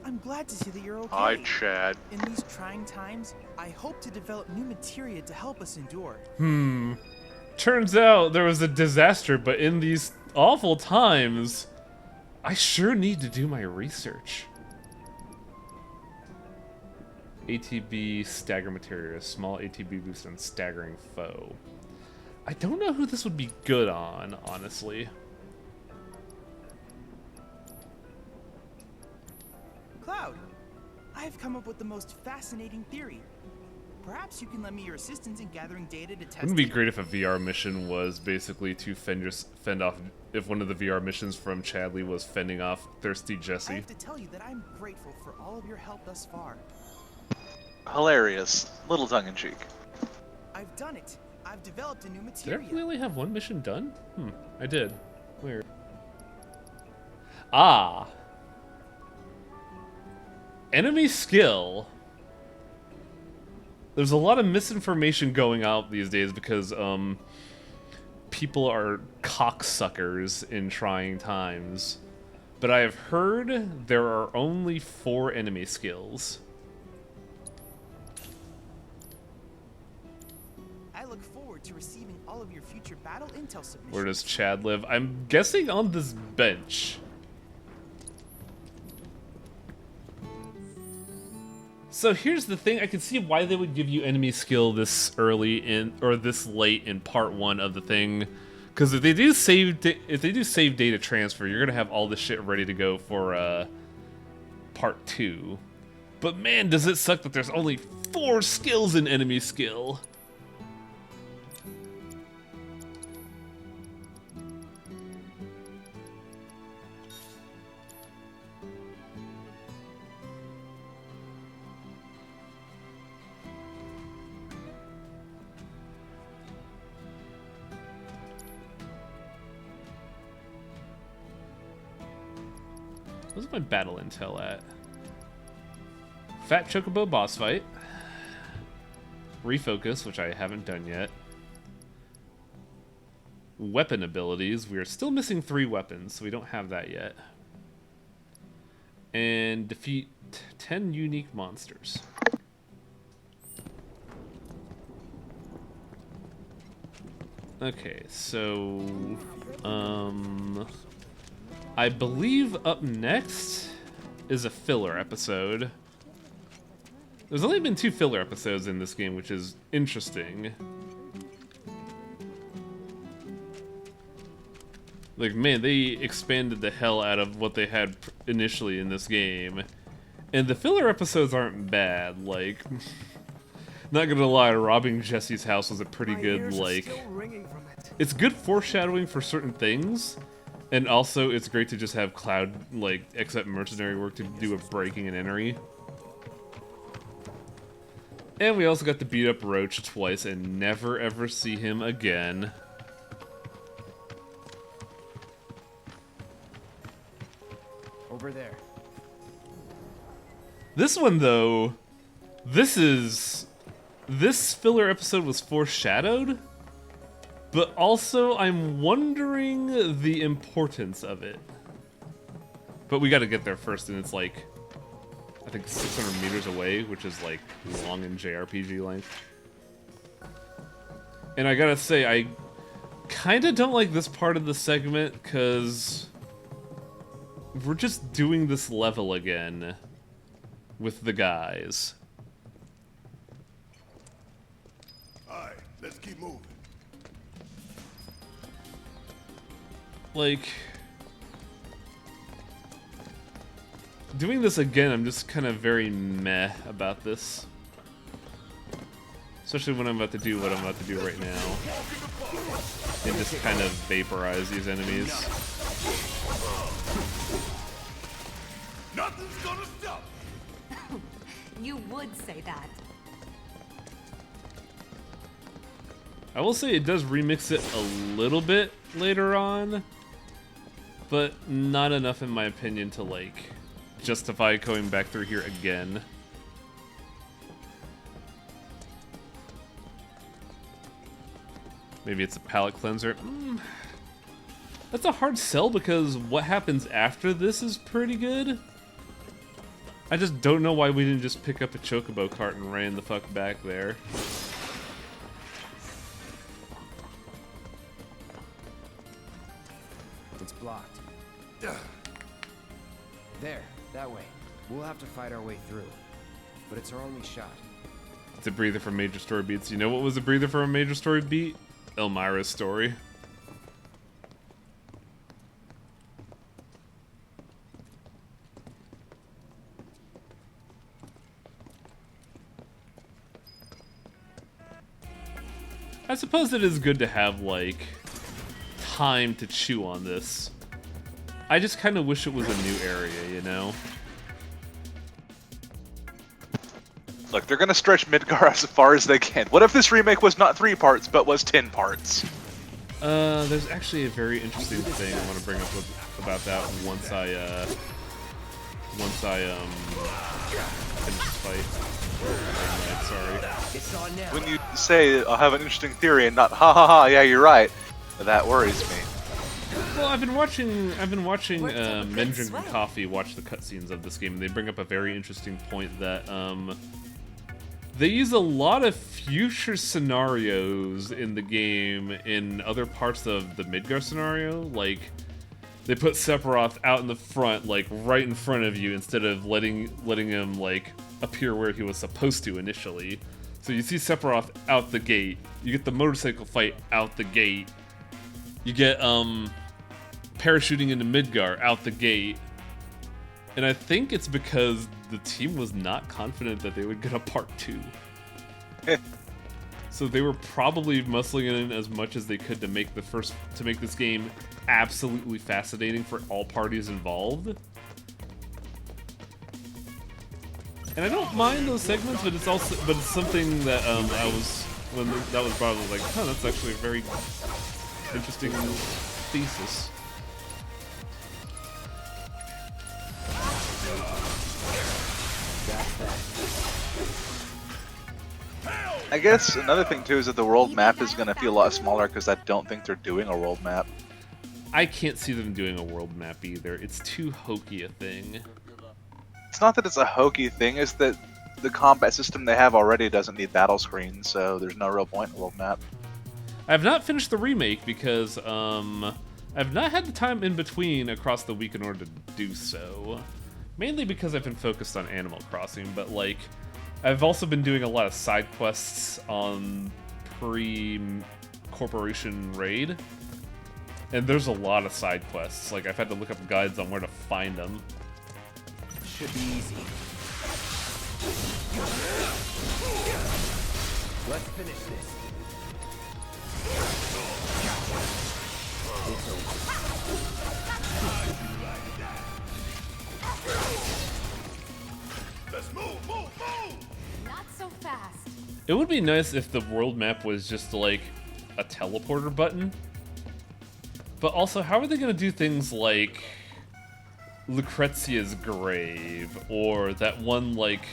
I'm glad to see that you're okay. Hi, Chad. In these trying times, I hope to develop new materia to help us endure. Turns out there was a disaster, but in these awful times, I sure need to do my research. ATB stagger materia, small ATB boost on staggering foe. I don't know who this would be good on, honestly. Cloud, I've come up with the most fascinating theory. Perhaps you can lend me your assistance in gathering data to test Wouldn't it be it? great if a VR mission was basically to fend off, if one of the VR missions from Chadley was fending off Thirsty I Jesse? have to tell you that I'm grateful for all of your help thus far. Hilarious. Little tongue-in-cheek. I've done it. I've developed a new Did I materia. really have one mission done? I did. Weird. Ah! Enemy skill. There's a lot of misinformation going out these days because, people are cocksuckers in trying times. But I have heard there are only 4 enemy skills. I look forward to receiving all of your future battle intel submissions. Where does Chad live? I'm guessing on this bench. So here's the thing, I can see why they would give you enemy skill this early in, or this late in part 1 of the thing. Because if they do save data transfer, you're gonna have all this shit ready to go for part 2. But man, does it suck that there's only 4 skills in enemy skill. Where's my battle intel at? Fat Chocobo boss fight. Refocus, which I haven't done yet. Weapon abilities. We are still missing 3 weapons, so we don't have that yet. And defeat 10 unique monsters. Okay, so... I believe up next is a filler episode. There's only been 2 filler episodes in this game, which is interesting. Like, man, they expanded the hell out of what they had initially in this game. And the filler episodes aren't bad, like... Not gonna lie, robbing Jesse's house was a pretty good, like... It's good foreshadowing for certain things, and also it's great to just have Cloud, like, accept mercenary work to do a breaking and entry. And we also got to beat up Roach twice and never ever see him again. Over there. This one, though, this filler episode was foreshadowed, but also I'm wondering the importance of it. But we gotta get there first, and it's like, I think 600 meters away, which is like long in JRPG length. And I gotta say, I kinda don't like this part of the segment, because we're just doing this level again with the guys. Alright, let's keep moving. Like, doing this again, I'm just kind of very meh about this. Especially when I'm about to do what I'm about to do right now. And just kind of vaporize these enemies. Nothing's gonna stop. You would say that. I will say it does remix it a little bit later on, but not enough in my opinion to like justify going back through here again. Maybe it's a palate cleanser. That's a hard sell because what happens after this is pretty good. I just don't know why we didn't just pick up a chocobo cart and ran the fuck back there. It's blocked. There, that way. We'll have to fight our way through. But it's our only shot. It's a breather from Major Story Beats. You know what was a breather from a Major Story Beat? Elmira's story. I suppose it is good to have, like, time to chew on this. I just kind of wish it was a new area, you know? Look, they're gonna stretch Midgar as far as they can. What if this remake was not 3 parts, but was 10 parts? There's actually a very interesting thing I want to bring up about that once I finish this fight. Sorry. When you say, I'll have an interesting theory and not, ha ha ha, yeah, you're right, that worries me. Well, I've been watching Men Drinking Coffee watch the cutscenes of this game, and they bring up a very interesting point that, they use a lot of future scenarios in the game in other parts of the Midgar scenario. Like, they put Sephiroth out in the front, like, right in front of you, instead of letting him, like, appear where he was supposed to initially. So you see Sephiroth out the gate, you get the motorcycle fight out the gate, you get, parachuting into Midgar out the gate, and I think it's because the team was not confident that they would get a part 2. So they were probably muscling it in as much as they could to make this game absolutely fascinating for all parties involved. And I don't mind those segments, but it's something that when that was brought up, I was like, huh, that's actually a very interesting thesis. I guess another thing too is that the world map is going to feel a lot smaller because I don't think they're doing a world map. I can't see them doing a world map either. It's too hokey a thing. It's not that it's a hokey thing, it's that the combat system they have already doesn't need battle screens, so there's no real point in a world map. I have not finished the remake because I've not had the time in between across the week in order to do so. Mainly because I've been focused on Animal Crossing, but like, I've also been doing a lot of side quests on pre-corporation raid, and there's a lot of side quests. Like, I've had to look up guides on where to find them. Should be easy. Let's finish this. It's over. Let's move, move, move! Not so fast. It would be nice if the world map was just like a teleporter button. But also, how are they going to do things like Lucrezia's grave, or that one, like,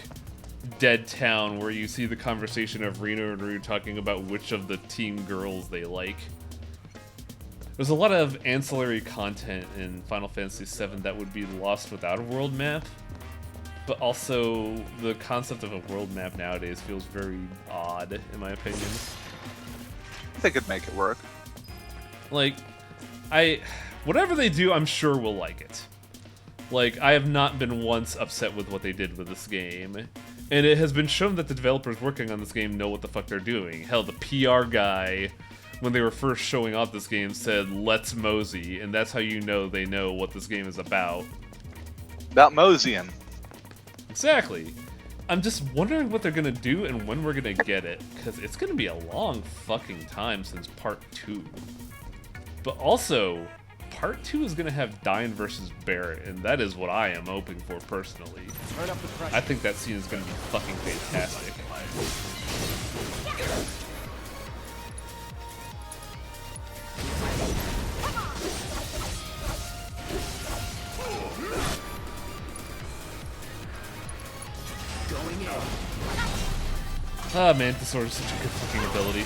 dead town where you see the conversation of Reno and Rue talking about which of the teen girls they like. There's a lot of ancillary content in Final Fantasy VII that would be lost without a world map, but also the concept of a world map nowadays feels very odd, in my opinion. They could make it work. Like, whatever they do, I'm sure we'll like it. Like, I have not been once upset with what they did with this game. And it has been shown that the developers working on this game know what the fuck they're doing. Hell, the PR guy, when they were first showing off this game, said, "Let's mosey," and that's how you know they know what this game is about. About moseying. Exactly. I'm just wondering what they're gonna do and when we're gonna get it, because it's gonna be a long fucking time since Part 2. But also, Part 2 is gonna have Dyne versus Barrett, and that is what I am hoping for personally. I think that scene is gonna be fucking fantastic. Ah, Mantis Sword is such a good fucking ability.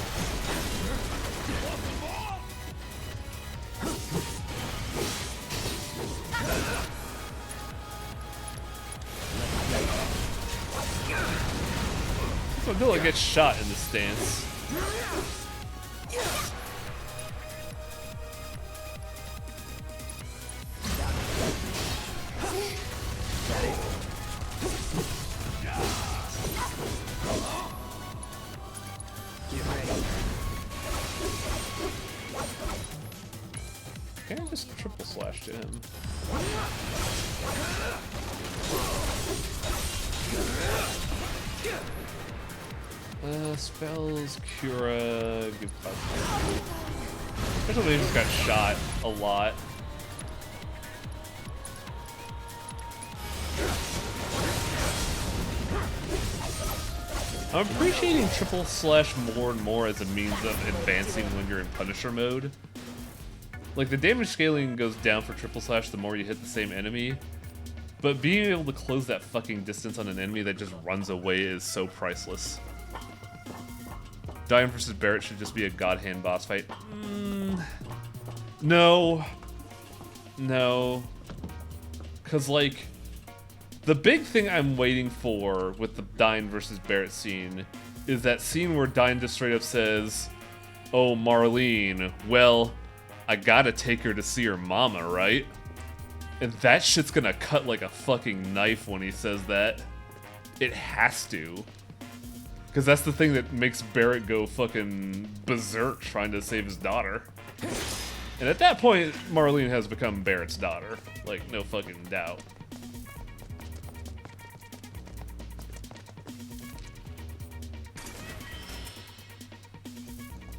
Until it gets shot in the stance. Can I just triple slash to him? Spells, Cura, good stuff. Special they just got shot a lot. I'm appreciating triple slash more and more as a means of advancing when you're in Punisher mode. Like, the damage scaling goes down for triple slash the more you hit the same enemy, but being able to close that fucking distance on an enemy that just runs away is so priceless. Dyne versus Barrett should just be a God Hand boss fight. No. No. Because, like, the big thing I'm waiting for with the Dyne versus Barrett scene is that scene where Dyne just straight up says, "Oh, Marlene, well, I gotta take her to see her mama, right?" And that shit's gonna cut like a fucking knife when he says that. It has to. Because that's the thing that makes Barrett go fucking berserk trying to save his daughter. And at that point, Marlene has become Barrett's daughter. Like, no fucking doubt.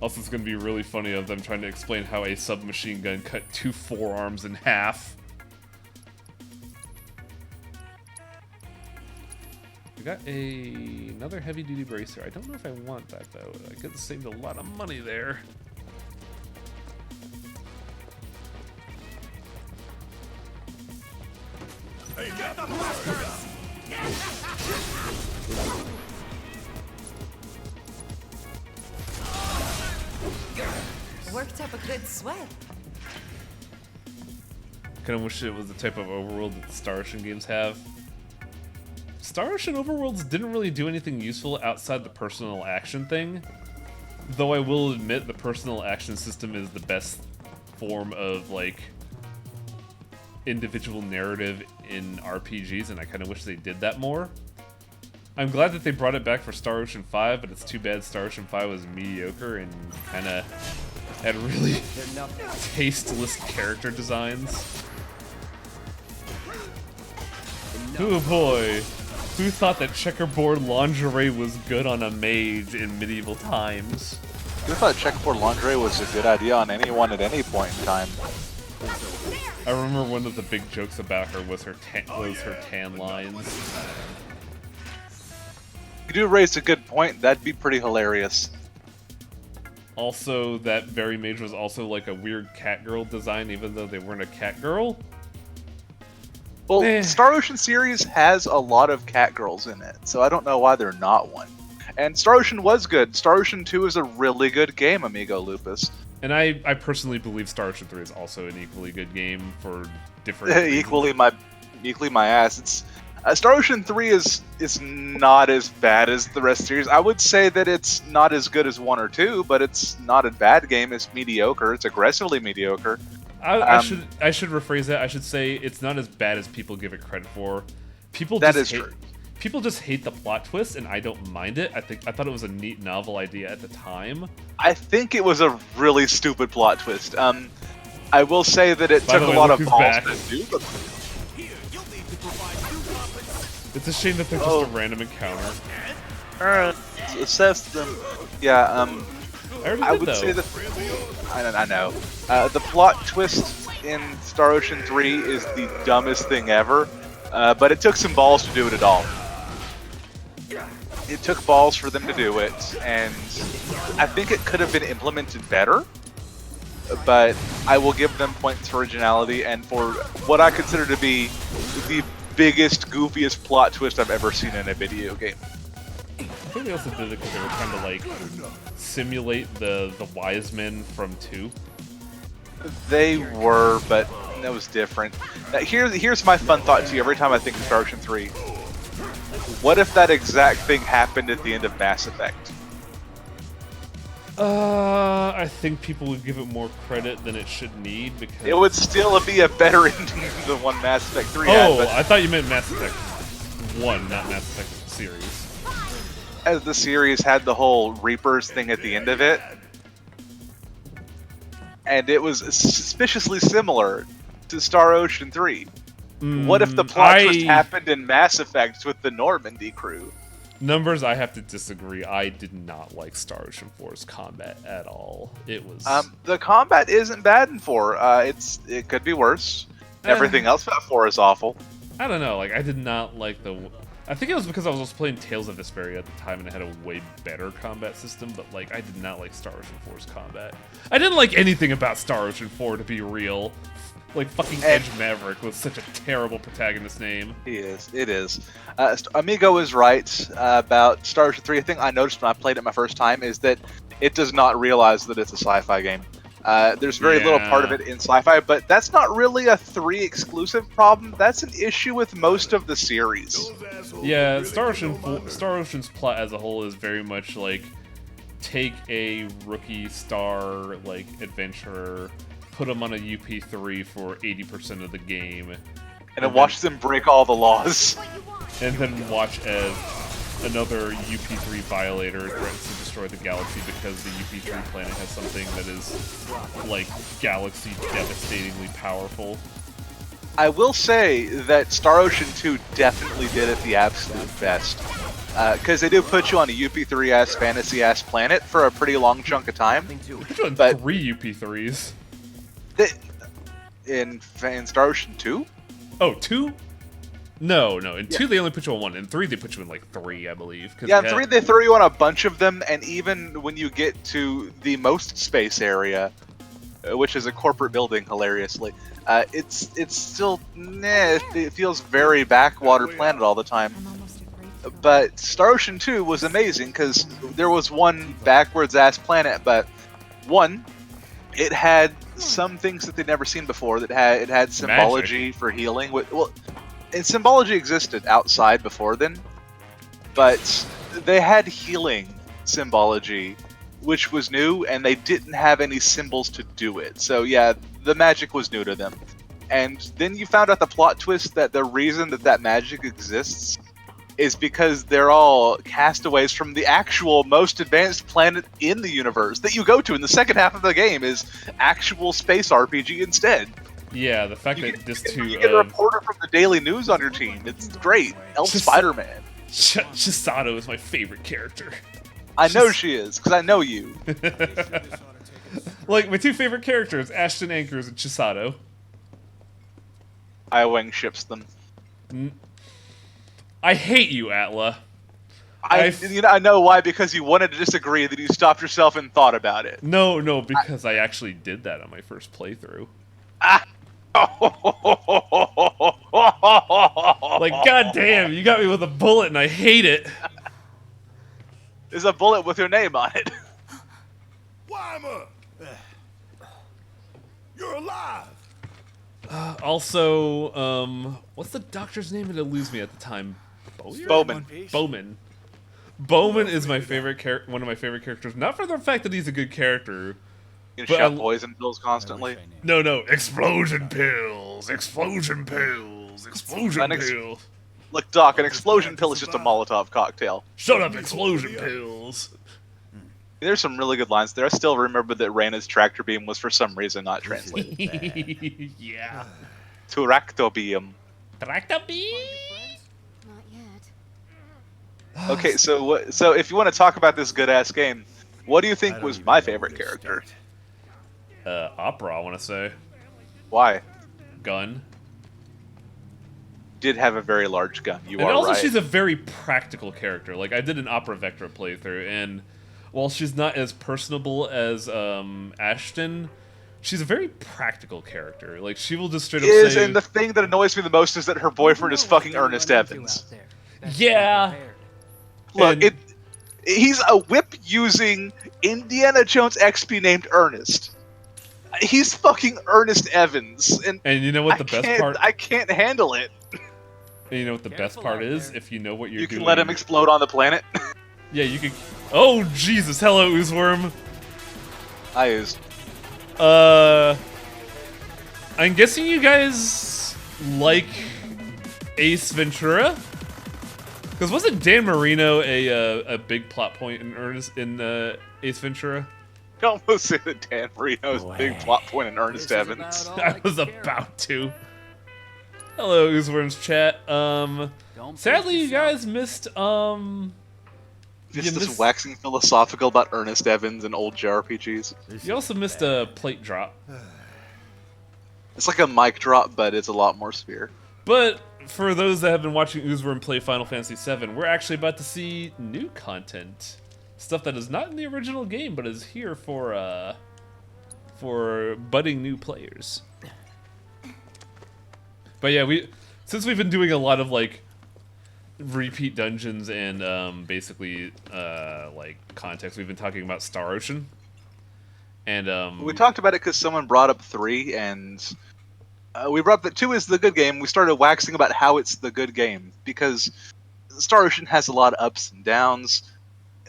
Also, it's gonna be really funny of them trying to explain how a submachine gun cut 2 forearms in half. We got another heavy-duty bracer. I don't know if I want that, though. I could have saved a lot of money there. Hey, get the bastards! Worked up a good sweat. Kind of wish it was the type of overworld that the Star Ocean games have. Star Ocean overworlds didn't really do anything useful outside the personal action thing. Though I will admit the personal action system is the best form of, like, individual narrative in RPGs, and I kind of wish they did that more. I'm glad that they brought it back for Star Ocean 5, but it's too bad Star Ocean 5 was mediocre and kind of had really tasteless character designs. Oh boy, who thought that checkerboard lingerie was good on a mage in medieval times? Who thought checkerboard lingerie was a good idea on anyone at any point in time? I remember one of the big jokes about her was her tan lines. You do raise a good point. That'd be pretty hilarious. Also, that very mage was also like a weird cat girl design, even though they weren't a cat girl. Well, Star Ocean series has a lot of cat girls in it, so I don't know why they're not one. And Star Ocean was good. Star Ocean 2 is a really good game, amigo Lupus. And I personally believe Star Ocean 3 is also an equally good game for different reasons. equally my ass. It's Star Ocean 3 is not as bad as the rest of the series. I would say that it's not as good as 1 or 2, but it's not a bad game. It's mediocre. It's aggressively mediocre. I should rephrase that. I should say it's not as bad as people give it credit for. People just hate the plot twist, and I don't mind it. I thought it was a neat, novel idea at the time. I think it was a really stupid plot twist. I will say that it took a lot of balls to do the. It's a shame that they're just a random encounter. Assess them. Yeah. I would though. say that. I know. The plot twist in Star Ocean 3 is the dumbest thing ever, but it took some balls to do it at all. It took balls for them to do it, and I think it could have been implemented better, but I will give them points for originality and for what I consider to be the biggest, goofiest plot twist I've ever seen in a video game. I think they also did it because they were trying to, like, simulate the wise men from 2. They were, but that was different. Now, here's my fun thought to you every time I think of Star Ocean 3. What if that exact thing happened at the end of Mass Effect? I think people would give it more credit than it should need because it would still be a better ending than the one Mass Effect 3 had. Oh, I thought you meant Mass Effect 1, not Mass Effect series. As the series had the whole Reapers thing at the end of it, and it was suspiciously similar to Star Ocean 3. What if the plot twist happened in Mass Effect with the Normandy crew? Numbers, I have to disagree. I did not like Star Ocean 4's combat at all. It was the combat isn't bad in 4. It could be worse. Everything else about 4 is awful. I don't know. Like I did not like I think it was because I was also playing Tales of Vesperia at the time and it had a way better combat system. But like I did not like Star Ocean 4's combat. I didn't like anything about Star Ocean 4 to be real. Like fucking Edge Maverick was such a terrible protagonist name. It is. Amigo is right about Star Ocean 3. The thing I noticed when I played it my first time is that it does not realize that it's a sci-fi game. There's very little part of it in sci-fi, but that's not really a 3 exclusive problem. That's an issue with most of the series. Yeah, Star Ocean's plot as a whole is very much like take a rookie star like adventurer, put them on a UP3 for 80% of the game, and then watch them break all the laws. And then watch as another UP3 violator threatens to destroy the galaxy because the UP3 planet has something that is, like, galaxy devastatingly powerful. I will say that Star Ocean 2 definitely did it the absolute best. Because they do put you on a UP3-ass, fantasy-ass planet for a pretty long chunk of time. They put you on 3 UP3s. In Star Ocean 2? Oh, 2? No. In 2 they only put you on 1. In 3 they put you in like 3, I believe. Yeah, in 3 they throw you on a bunch of them, and even when you get to the most space area, which is a corporate building, hilariously, it's still it feels very backwater planet all the time. But Star Ocean 2 was amazing because there was one backwards ass planet, but one, it had some things that they'd never seen before. It had symbology for healing. And symbology existed outside before then, but they had healing symbology, which was new, and they didn't have any symbols to do it. So yeah, the magic was new to them. And then you found out the plot twist that the reason that magic exists is because they're all castaways from the actual most advanced planet in the universe that you go to in the second half of the game is actual space RPG instead. Yeah, the fact that this too... You get a reporter from the Daily News on your team. It's great. Spider-Man. Chisato is my favorite character. I know she is, because I know you. Like, my 2 favorite characters, Ashton Anchors and Chisato. I wing ships them. I hate you, Atla. I know why, because you wanted to disagree, that you stopped yourself and thought about it. No, because I actually did that on my first playthrough. Like, goddamn, you got me with a bullet and I hate it. There's a bullet with your name on it. Weimer! You're alive! Also, what's the doctor's name? It'll lose me at the time. Bowman. Bowman. Bowman is my favorite one of my favorite characters. Not for the fact that he's a good character. You can shout poison pills constantly. No, explosion pills, explosion pills, explosion pills. Look, Doc, an explosion pill is just a Molotov cocktail. Shut up, explosion pills. There's some really good lines there. I still remember that Reyna's tractor beam was for some reason not translated. Yeah. Tractor beam. Tractor beam? Not yet. Okay, so if you want to talk about this good-ass game, what do you think was my favorite character? Opera, I want to say. Why? Gun. Did have a very large gun. You and are also right. she's a very practical character. Like, I did an Opera Vectra playthrough, and while she's not as personable as Ashton, she's a very practical character. Like, she will just straight up say... And the thing that annoys me the most is that her boyfriend is fucking Ernest Evans. Yeah. Look, he's a whip-using Indiana Jones XP named Ernest. He's fucking Ernest Evans. And you know what the best part... I can't handle it. And you know what the best part is? If you know what you're doing... You can let him explode on the planet. Yeah, you can... Oh, Jesus. Hello, Oozeworm. Hi, Ooze. I'm guessing you guys like Ace Ventura? Because wasn't Dan Marino a big plot point in Ace Ventura? You almost say that Dan Marino's big plot point in Ernest Evans. I was about to. Hello, Oozeworm's chat. Sadly, you guys missed, Just this waxing philosophical about Ernest Evans and old JRPGs. You also missed a plate drop. It's like a mic drop, but it's a lot more severe. But for those that have been watching Oozeworm play Final Fantasy VII, we're actually about to see new content. Stuff that is not in the original game, but is here for budding new players. But yeah, since we've been doing a lot of like repeat dungeons and basically like context, we've been talking about Star Ocean. And we talked about it because someone brought up 3, and we brought up that 2 is the good game. We started waxing about how it's the good game because Star Ocean has a lot of ups and downs.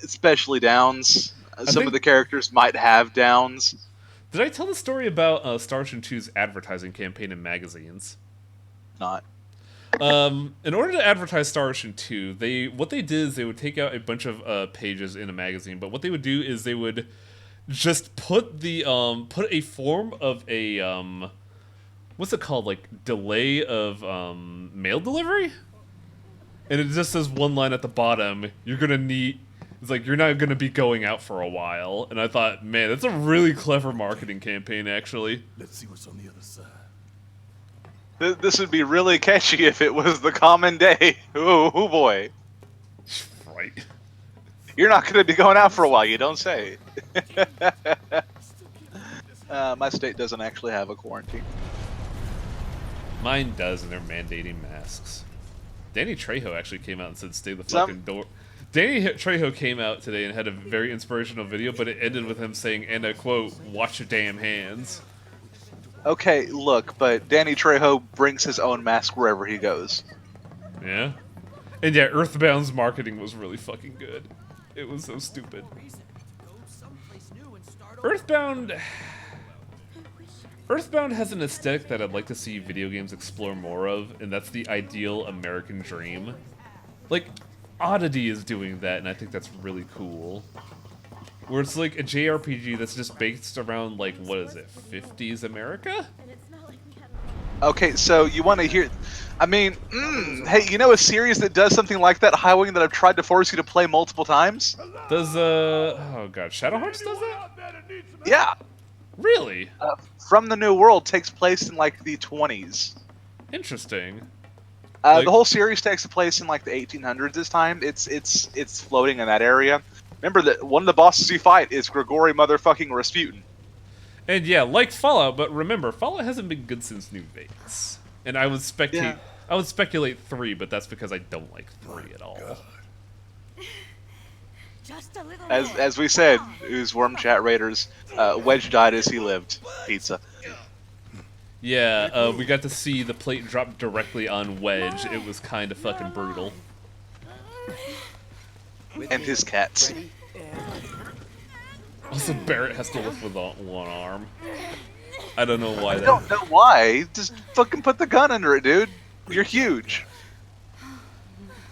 Especially downs. Some of the characters might have downs. Did I tell the story about Star Ocean 2's advertising campaign in magazines? Not. In order to advertise Star Ocean 2, what they did is they would take out a bunch of pages in a magazine, but what they would do is they would just put a form of a what's it called, like delay of mail delivery, and it just says one line at the bottom. It's like, you're not going to be going out for a while. And I thought, man, that's a really clever marketing campaign, actually. Let's see what's on the other side. This would be really catchy if it was the common day. Oh boy. Right. You're not going to be going out for a while, you don't say. My state doesn't actually have a quarantine. Mine does, and they're mandating masks. Danny Trejo actually came out and said, stay the fucking door. Danny Trejo came out today and had a very inspirational video, but it ended with him saying, and I quote, "Wash your damn hands." Okay, look, but Danny Trejo brings his own mask wherever he goes. Yeah? And yeah, Earthbound's marketing was really fucking good. It was so stupid. Earthbound has an aesthetic that I'd like to see video games explore more of, and that's the ideal American dream. Like, Oddity is doing that, and I think that's really cool. Where it's like a JRPG that's just based around, like, what is it, 50s America? Okay, so you want to hear... I mean, hey, you know a series that does something like that, Highwing, that I've tried to force you to play multiple times? Does, oh god, Shadow Hearts does that? Yeah. Really? From the New World takes place in, like, the 20s. Interesting. The whole series takes place in like the 1800s this time. It's floating in that area. Remember that one of the bosses you fight is Grigori motherfucking Rasputin. And yeah, like Fallout, but remember, Fallout hasn't been good since New Vegas. And I was I would speculate 3, but that's because I don't like 3 at all. Just a little more. As we said, who's Worm Chat Raiders, Wedge died as he lived. Pizza. Yeah, we got to see the plate drop directly on Wedge. It was kind of fucking brutal. And his cats. Also, Barrett has to lift with one arm. I don't know why. I don't know why. Just fucking put the gun under it, dude. You're huge.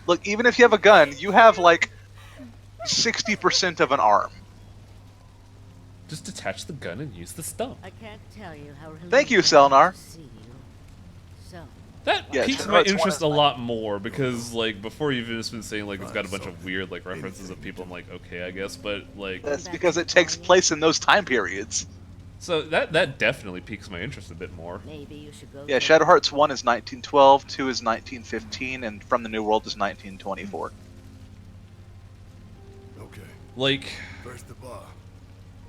Look, even if you have a gun, you have like 60% of an arm. Just detach the gun and use the stump. I can't tell you how Thank you, Selnar. So. That piques my interest a lot more because, like, before you've just been saying, like, it's got a bunch of weird, like, references of people. I'm like, okay, I guess, but, like... That's because it takes place in those time periods. So that definitely piques my interest a bit more. Maybe you should go. Yeah, Shadow Hearts 1 is 1912, 2 is 1915, and From the New World is 1924. Okay. Like... First the bar.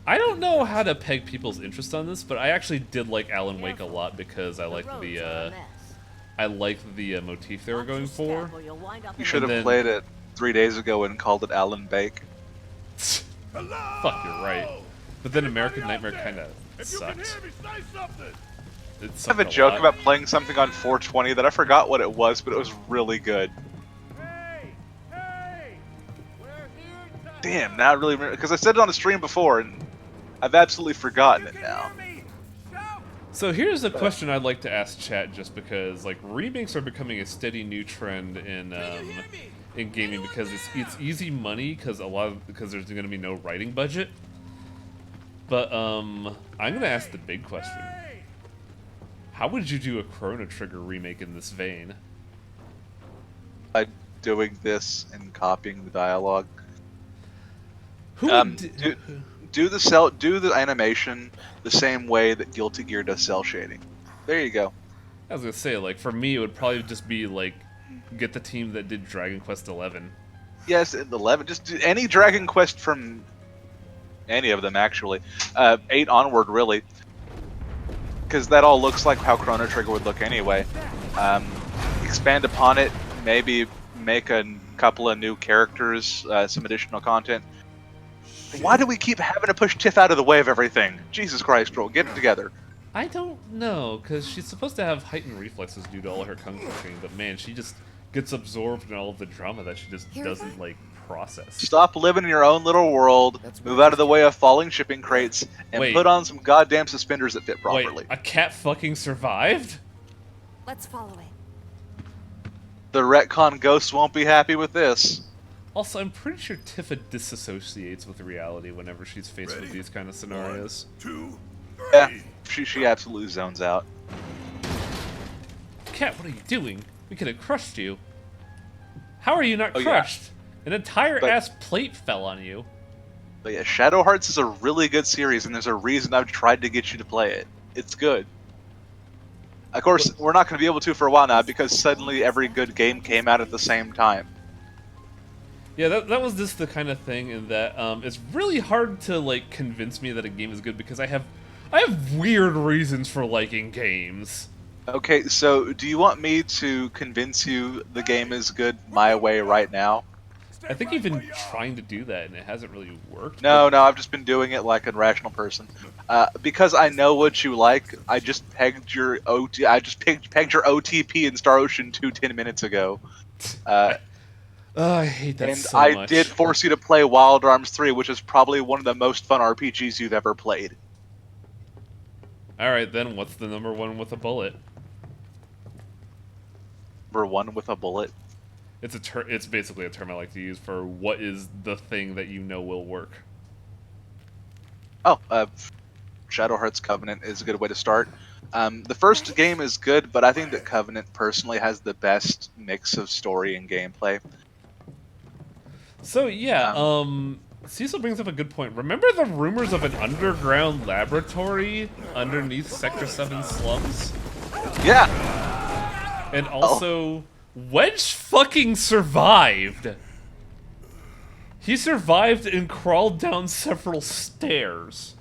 I don't know how to peg people's interest on this, but I actually did like Alan Wake a lot because I liked the motif they were going for. You should have played it 3 days ago and called it Alan Bake. Fuck, you're right. But then American Nightmare kind of sucks. I have a joke about playing something on 420 that I forgot what it was, but it was really good. Damn, now I really remember, because I said it on the stream before, and I've absolutely forgotten it now. So here's a question I'd like to ask chat, just because like remakes are becoming a steady new trend in gaming because it's easy money because there's going to be no writing budget. But I'm going to ask the big question: how would you do a Chrono Trigger remake in this vein? By doing this and copying the dialogue. Who would do the animation the same way that Guilty Gear does cell shading. There you go. I was gonna say, like, for me, it would probably just be like, get the team that did Dragon Quest XI. Yes, 11. Just do any Dragon Quest from any of them, actually. 8 onward, really, because that all looks like how Chrono Trigger would look anyway. Expand upon it, maybe make a couple of new characters, some additional content. Why do we keep having to push Tiff out of the way of everything? Jesus Christ, Roll, get it together. I don't know, because she's supposed to have heightened reflexes due to all her kung fu training, but man, she just gets absorbed in all of the drama that she just doesn't, like, process. Stop living in your own little world, move out of the way of falling shipping crates, and put on some goddamn suspenders that fit properly. Wait, a cat fucking survived? Let's follow it. The retcon ghosts won't be happy with this. Also, I'm pretty sure Tifa disassociates with reality whenever she's faced with these kind of scenarios. 1, 2, 3. Yeah, she absolutely zones out. Cat, what are you doing? We could have crushed you. How are you not crushed? Yeah. An entire ass plate fell on you. But yeah, Shadow Hearts is a really good series, and there's a reason I've tried to get you to play it. It's good. Of course, we're not going to be able to for a while now, because suddenly every good game came out at the same time. Yeah, that was just the kind of thing in that it's really hard to like convince me that a game is good because I have weird reasons for liking games. Okay, so do you want me to convince you the game is good my way right now? I think you've been trying to do that and it hasn't really worked. No, I've just been doing it like a rational person. Because I know what you like, I just pegged your pegged your OTP in Star Ocean 2 10 minutes ago. I hate that so much. And I much. did force you to play Wild Arms 3, which is probably one of the most fun RPGs you've ever played. Alright then, what's the number one with a bullet? Number one with a bullet? It's basically a term I like to use for what is the thing that you know will work. Oh, Shadow Hearts Covenant is a good way to start. The first game is good, but I think that Covenant personally has the best mix of story and gameplay. So yeah, Cecil brings up a good point. Remember the rumors of an underground laboratory underneath Sector 7 slums? Yeah. And also, Wedge fucking survived. He survived and crawled down several stairs.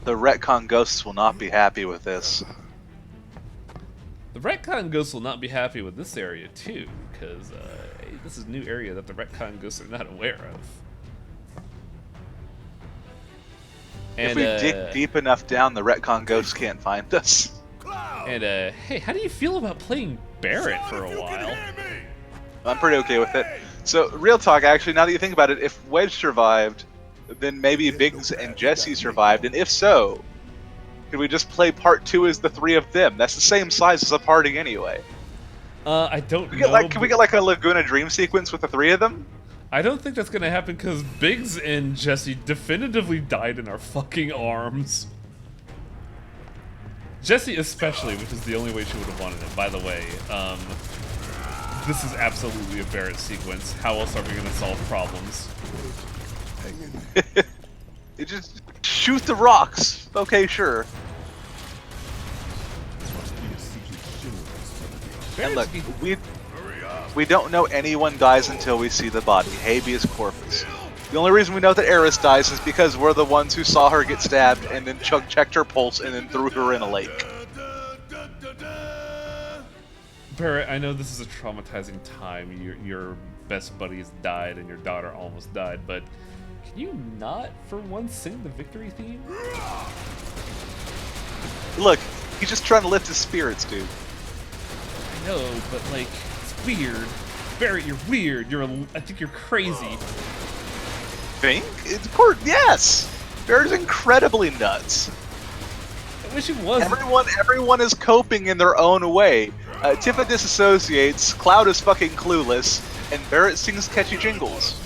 The retcon ghosts will not be happy with this. The retcon ghosts will not be happy with this area too, because hey, this is a new area that the retcon ghosts are not aware of. And, if we dig deep enough down, the retcon ghosts can't find us. And hey, how do you feel about playing Barrett for a while? I'm pretty okay with it. So, real talk, actually, now that you think about it, if Wedge survived, then maybe Biggs and Jesse survived, and if so, could we just play part 2 as the 3 of them? That's the same size as a party anyway. I don't know. Can we get like a Laguna Dream sequence with the 3 of them? I don't think that's gonna happen because Biggs and Jesse definitively died in our fucking arms. Jesse especially, which is the only way she would have wanted it, by the way. This is absolutely a Barrett sequence. How else are we gonna solve problems? You just shoot the rocks. Okay, sure. And look, we don't know anyone dies until we see the body. Habeas corpus. The only reason we know that Eris dies is because we're the ones who saw her get stabbed and then checked her pulse and then threw her in a lake. Barrett, I know this is a traumatizing time. Your best buddies died and your daughter almost died, but can you not, for once, sing the victory theme? Look, he's just trying to lift his spirits, dude. I know, but like, it's weird. Barrett, you're weird. I think you're crazy. Think? Of course, yes! Barrett's incredibly nuts. I wish he wasn't. Everyone is coping in their own way. Tifa disassociates, Cloud is fucking clueless, and Barrett sings catchy jingles.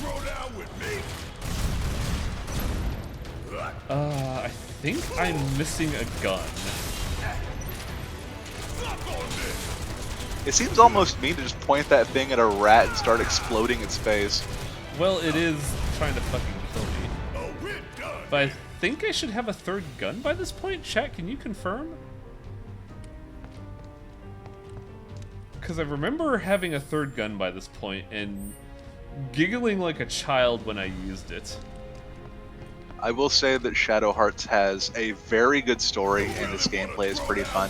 I think I'm missing a gun. It seems almost mean to just point that thing at a rat and start exploding its face. Well, it is trying to fucking kill me. But I think I should have a third gun by this point? Chat, can you confirm? Because I remember having a third gun by this point and giggling like a child when I used it. I will say that Shadow Hearts has a very good story and its gameplay is pretty fun.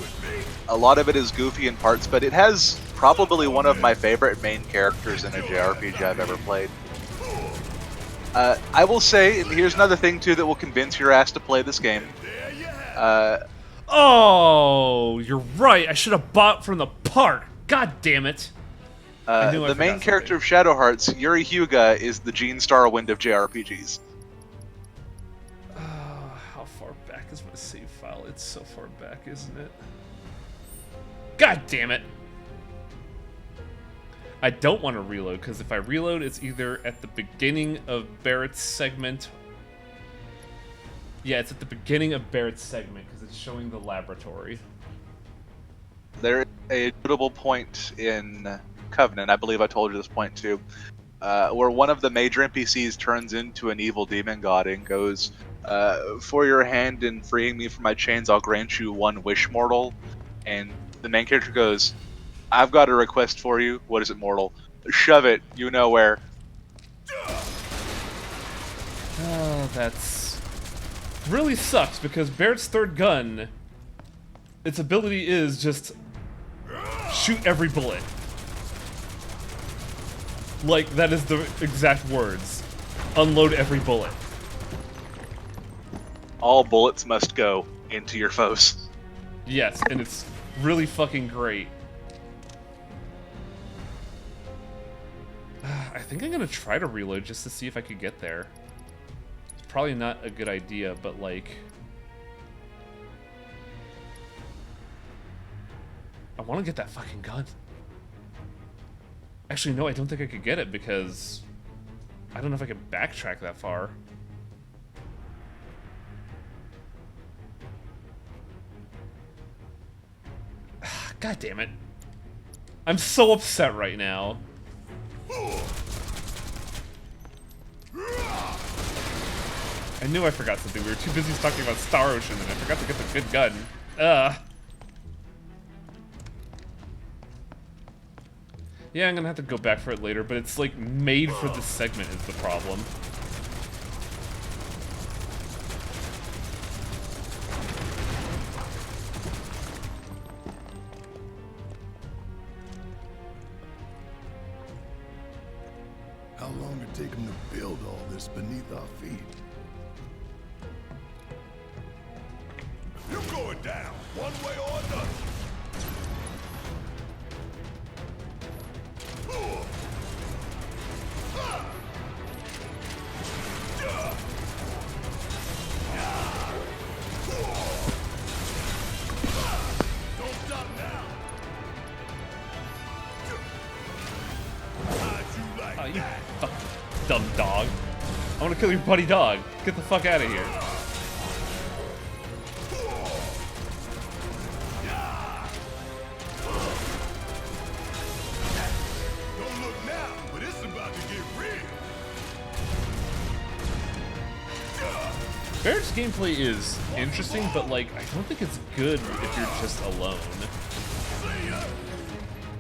A lot of it is goofy in parts, but it has probably one of my favorite main characters in a JRPG I've ever played. I will say, and here's another thing too that will convince your ass to play this game. Oh, you're right. I should have bought from the park. God damn it. The main character of Shadow Hearts, Yuri Hyuga, is the Gene Starwind of JRPGs. How far back is my save file? It's so far back, isn't it? God damn it. I don't want to reload, because if I reload, it's either at the beginning of Barrett's segment. Yeah, it's at the beginning of Barrett's segment, because it's showing the laboratory. There is a notable point in Covenant, I believe I told you this point too, where one of the major NPCs turns into an evil demon god and goes, for your hand in freeing me from my chains, I'll grant you one wish, mortal. And the main character goes, I've got a request for you. What is it, mortal? Shove it, you know where. Oh, that's really sucks, because Barrett's third gun, its ability is just shoot every bullet. Like, that is the exact words. Unload every bullet. All bullets must go into your foes. Yes, and it's really fucking great. I think I'm gonna try to reload just to see if I could get there. It's probably not a good idea, but like... I want to get that fucking gun. Actually, no, I don't think I could get it because... I don't know if I can backtrack that far. God damn it. I'm so upset right now. I knew I forgot something. We were too busy talking about Star Ocean and I forgot to get the good gun. Yeah, I'm gonna have to go back for it later, but it's like made for this segment is the problem. How long did it take them to build all this beneath our feet? You're going down, one way or another. Don't stop now. How'd you like Oh, you that? fucking dumb dog. I want to kill your buddy dog. Get the fuck out of here. Don't look now, but it's about to get real. Barrett's gameplay is interesting, but like, I don't think it's good if you're just alone.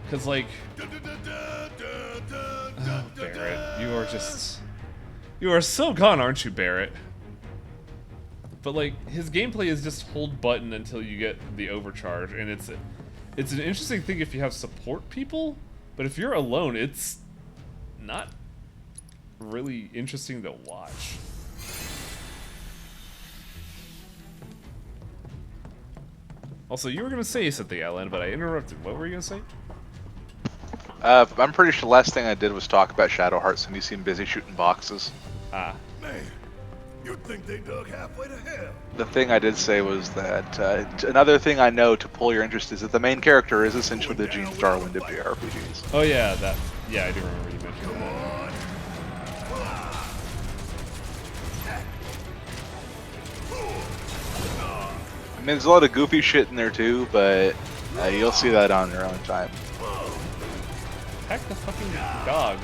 Cause like, oh, Barrett, you are so gone, aren't you, Barrett? But like, his gameplay is just hold button until you get the overcharge, and it's an interesting thing if you have support people, but if you're alone, it's not really interesting to watch. Also, you were gonna say something, Alan, but I interrupted. What were you gonna say? I'm pretty sure the last thing I did was talk about Shadow Hearts, and you seem busy shooting boxes. Ah. Man, you'd think they dug halfway to hell. The thing I did say was that another thing I know to pull your interest is that the main character is essentially the Gene Starwind of JRPGs. Oh yeah, yeah, I do remember you mentioning that. I mean, there's a lot of goofy shit in there too, but you'll see that on your own time. Heck the fucking dog.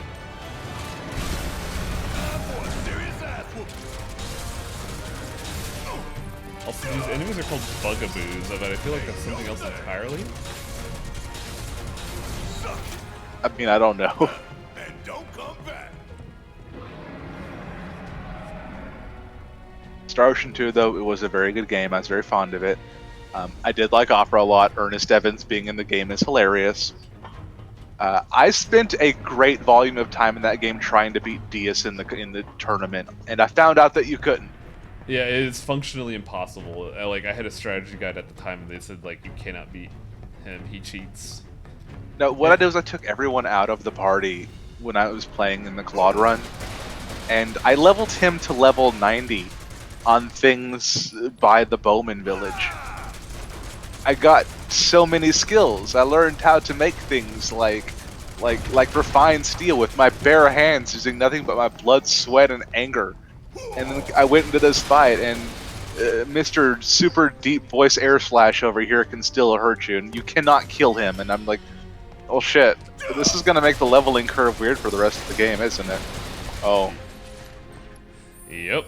Also, these enemies are called bugaboos, but I feel like that's something else entirely. I mean, I don't know. And don't come back. Star Ocean 2, though, it was a very good game. I was very fond of it. I did like Opera a lot. Ernest Evans being in the game is hilarious. I spent a great volume of time in that game trying to beat Diaz in the tournament, and I found out that you couldn't. Yeah, it is functionally impossible. Like, I had a strategy guide at the time, and they said, like, you cannot beat him. He cheats. No, what I did was I took everyone out of the party when I was playing in the Claude run, and I leveled him to level 90 on things by the Bowman Village. I got so many skills. I learned how to make things like refined steel with my bare hands using nothing but my blood, sweat, and anger. And then I went into this fight, and Mr. Super Deep Voice Air Slash over here can still hurt you, and you cannot kill him. And I'm like, oh shit, this is gonna make the leveling curve weird for the rest of the game, isn't it? Oh. Yep.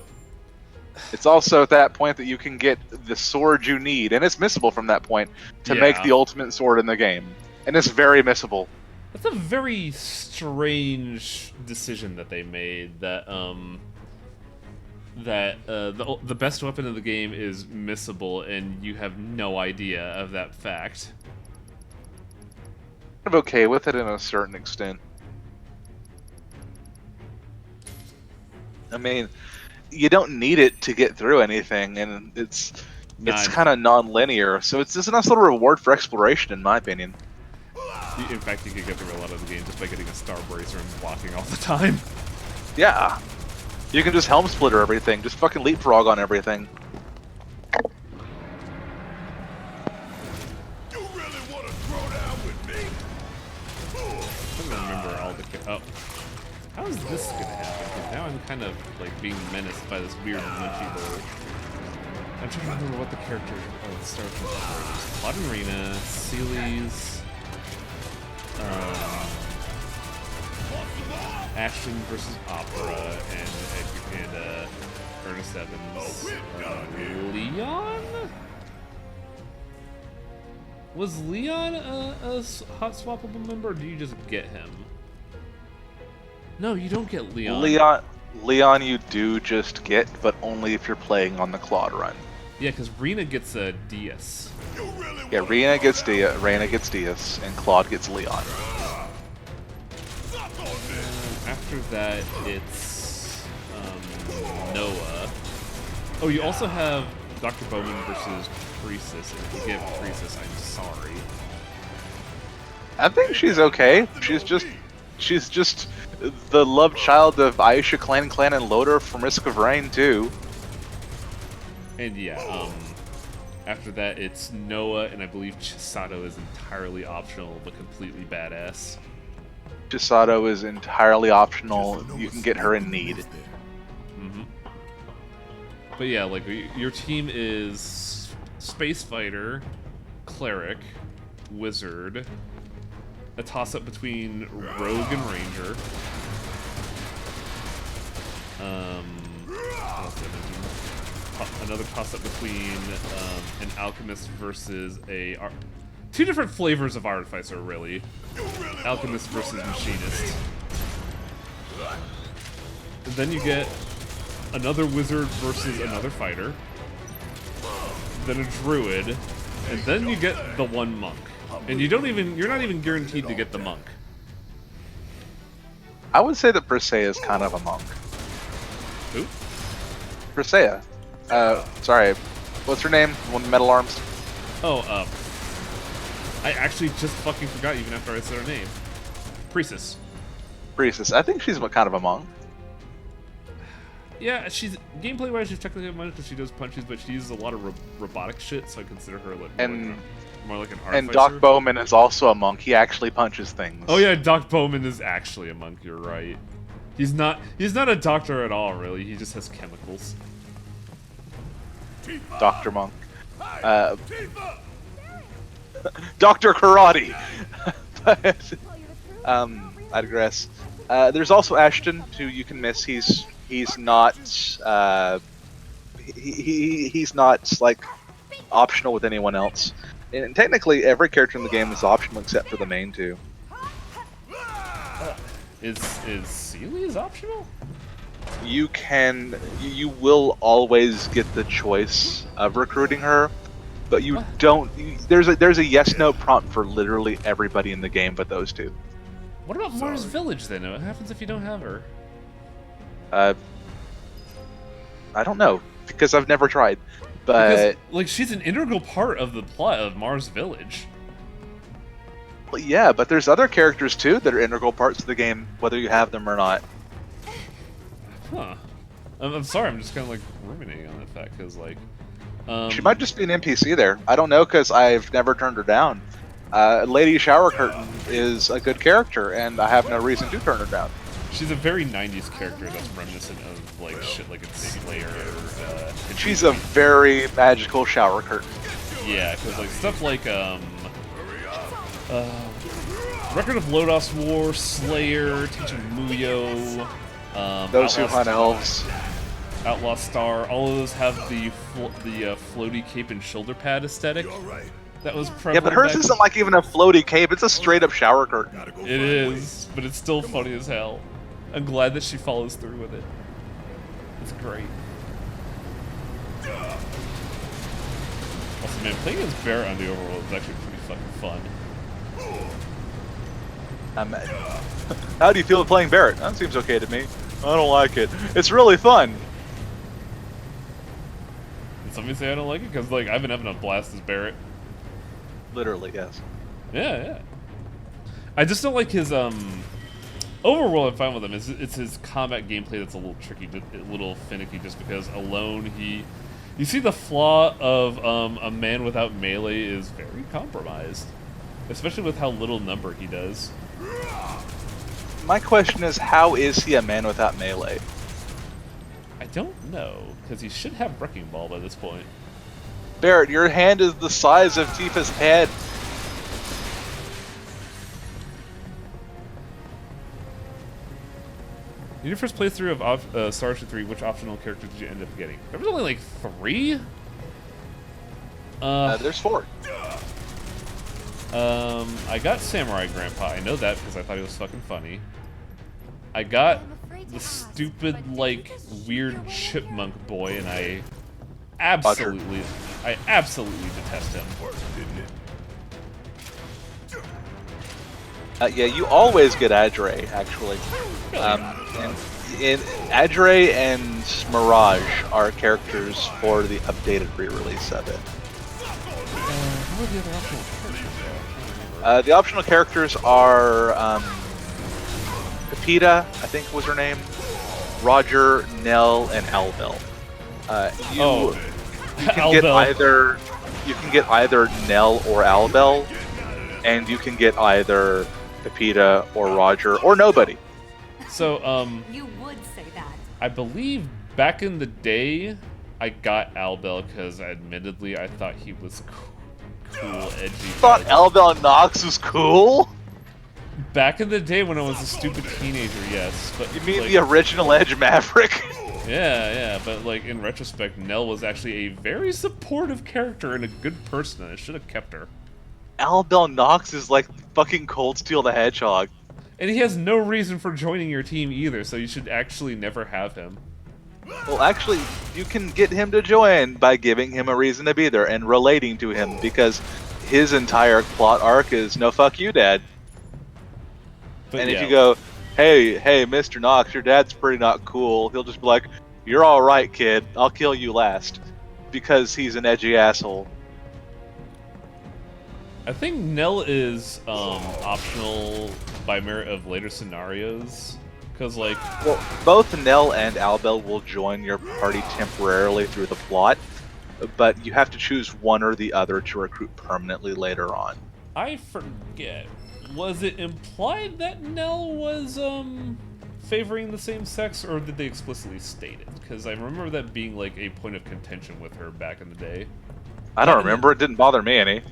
It's also at that point that you can get the sword you need, and it's missable from that point, to make the ultimate sword in the game. And it's very missable. That's a very strange decision that they made, that the best weapon in the game is missable, and you have no idea of that fact. I'm okay with it in a certain extent. I mean, you don't need it to get through anything, and it's kind of non-linear, so it's just a nice little reward for exploration, in my opinion. In fact, you can get through a lot of the game just by getting a Star Bracer and blocking all the time. Yeah. You can just helm splitter everything, just fucking leapfrog on everything. You really want to throw down with me? I don't remember all the... Oh. How is this gonna happen? Because now I'm kind of, like, being menaced by this weird munchy bird. I'm trying to remember what the character of Star Wars Claude and Rena, Sealy's... Ashton versus Opera, and Edgar Panda, Ernest Evans, Leon? Was Leon a hot swappable member, or do you just get him? No, you don't get Leon. Leon you do just get, but only if you're playing on the Claude run. Yeah, because Rena gets a Diaz. Yeah, Rena gets Diaz, and Claude gets Leon. After after that, it's Noah. Oh, you also have Dr. Bowman versus Priestess. If you get Priestess, I'm sorry. I think she's okay. She's just the love child of Aisha, Clan, and Loader from Risk of Rain too. And yeah, after that it's Noah, and I believe Chisato is entirely optional but completely badass. Chisato is entirely optional. You can get her in need. Mm-hmm. But yeah, like your team is Space Fighter, Cleric, Wizard, a toss-up between Rogue and Ranger. What else did I mention? Another toss-up between an Alchemist versus a... Two different flavors of Artificer, really. Alchemist versus Machinist. And then you get another Wizard versus another Fighter. Then a Druid. And then you get the one Monk. And you're not even guaranteed to get the Monk. I would say that Persea is kind of a monk. Who? Persea. Sorry. What's her name? The one with metal arms? Oh, I actually just fucking forgot even after I said her name. Priestess. Priestess. I think she's kind of a monk. Yeah, she's gameplay-wise, she's technically a monk because she does punches, but she uses a lot of robotic shit, so I consider her like more like an artificer. And Doc Bowman is also a monk. He actually punches things. Oh yeah, Doc Bowman is actually a monk. You're right. He's not a doctor at all, really. He just has chemicals. Dr. Monk. Dr. Karate. But, I digress. There's also Ashton, who you can miss. He's not he's not like optional with anyone else. And technically, every character in the game is optional except for the main two. Is Celia's optional? You will always get the choice of recruiting her, but you don't. There's a yes/no prompt for literally everybody in the game, but those two. What about Mars Village then? What happens if you don't have her? I don't know because I've never tried. But because, like, she's an integral part of the plot of Mars Village. Well, yeah, but there's other characters too that are integral parts of the game, whether you have them or not. Huh. I'm sorry, I'm just kind of like ruminating on that fact because, like, she might just be an NPC there. I don't know because I've never turned her down. Lady Shower Curtain is a good character, and I have no reason to turn her down. She's a very 90s character that's reminiscent of like shit like in Slayer. She's a very magical shower curtain. Yeah, because like stuff like Record of Lodos War, Slayer, Teaching Muyo, those who hunt elves, Outlaw Star, all of those have the floaty cape and shoulder pad aesthetic. That was prevalent. Yeah, but hers isn't like even a floaty cape; it's a straight up shower curtain. It is, but it's still funny as hell. I'm glad that she follows through with it. It's great. Also, man, playing as Barret on the overworld is actually pretty fucking fun. How do you feel playing Barret? That seems okay to me. I don't like it. It's really fun. Did somebody say I don't like it? Because like I've been having a blast as Barret. Literally, yes. Yeah. I just don't like his overworld. I'm fine with him. It's his combat gameplay that's a little tricky, a little finicky, just because alone you see the flaw of a man without melee is very compromised, especially with how little number he does. My question is, how is he a man without melee? I don't know, because he should have Wrecking Ball by this point. Barret, your hand is the size of Tifa's head. In your first playthrough of Star Ocean 3, which optional characters did you end up getting? There was only like 3? There's 4. I got Samurai Grandpa. I know that because I thought he was fucking funny. I got the stupid, like, weird chipmunk boy, and I absolutely detest him. Yeah, you always get Adre, actually. And Adre and Mirage are characters for the updated re-release of it. Who are the other optional characters? The optional characters are Pepita, I think was her name, Roger, Nell, and Albel. You can get either Nell or Albel, and you can get either Pepita or Roger or nobody. So You would say that. I believe back in the day, I got Albel because, admittedly, I thought he was cool, edgy. Thought Albel Nox was cool? Back in the day when I was a stupid teenager, yes. But you mean like, the original Edge Maverick? Yeah, but like in retrospect, Nell was actually a very supportive character and a good person, and I should have kept her. Albel Nox is like fucking Cold Steel the Hedgehog. And he has no reason for joining your team either, so you should actually never have him. Well, actually, you can get him to join by giving him a reason to be there and relating to him, because his entire plot arc is no fuck you, Dad. But and yeah. if you go, hey, Mr. Nox, your dad's pretty not cool, he'll just be like, you're alright, kid, I'll kill you last. Because he's an edgy asshole. I think Nell is optional by merit of later scenarios. Because, like... Well, both Nell and Albel will join your party temporarily through the plot, but you have to choose one or the other to recruit permanently later on. I forget. Was it implied that Nell was, favoring the same sex, or did they explicitly state it? Because I remember that being, like, a point of contention with her back in the day. I don't remember. It didn't bother me any.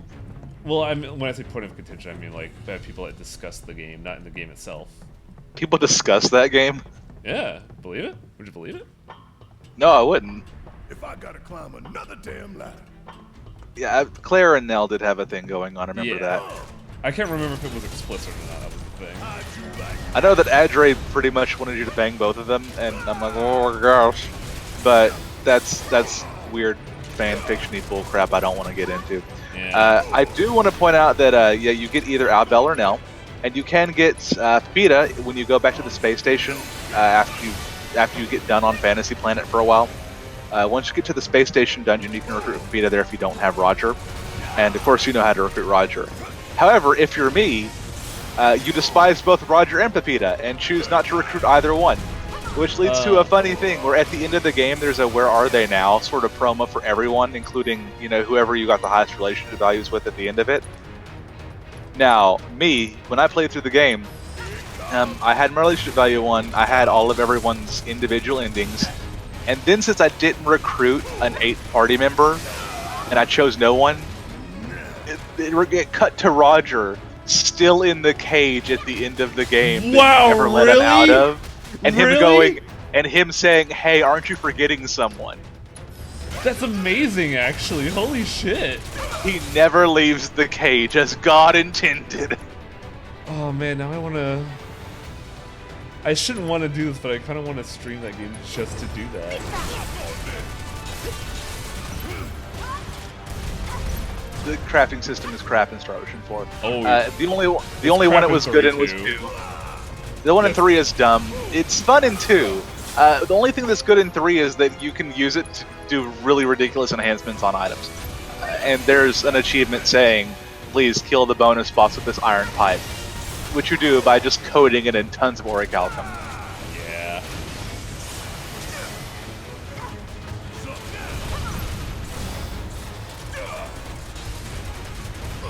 Well, I mean, when I say point of contention, I mean, like, people that discussed the game, not in the game itself. People discuss that game? Yeah. Believe it? Would you believe it? No, I wouldn't. If I gotta climb another damn ladder. Yeah, Claire and Nell did have a thing going on, I remember that. I can't remember if it was explicit or not, that was the thing. I know that Adre pretty much wanted you to bang both of them, and I'm like, oh gosh. But that's weird fan fiction-y bullcrap I don't want to get into. Yeah. I do want to point out that, yeah, you get either Albel or Nell, and you can get Pepita when you go back to the space station after you get done on Fantasy Planet for a while. Once you get to the space station dungeon, you can recruit Pepita there if you don't have Roger. And of course you know how to recruit Roger. However, if you're me, you despise both Roger and Pepita and choose not to recruit either one. Which leads to a funny thing where at the end of the game there's a where are they now sort of promo for everyone, including, you know, whoever you got the highest relationship values with at the end of it. Now, me, when I played through the game, I had my relationship value 1, I had all of everyone's individual endings, and then since I didn't recruit an 8th party member, and I chose no one, it cut to Roger, still in the cage at the end of the game that you never let him out of. And him going, and him saying, hey, aren't you forgetting someone? That's amazing, actually. Holy shit. He never leaves the cage as God intended. Oh man, now I want to... I shouldn't want to do this, but I kind of want to stream that game just to do that. The crafting system is crap in Star Ocean 4. Oh, the only one it was good in was 2. The one in 3 is dumb. It's fun in 2. The only thing that's good in 3 is that you can use it to do really ridiculous enhancements on items. And there's an achievement saying, please kill the bonus boss with this iron pipe. Which you do by just coating it in tons of orichalcum. Yeah.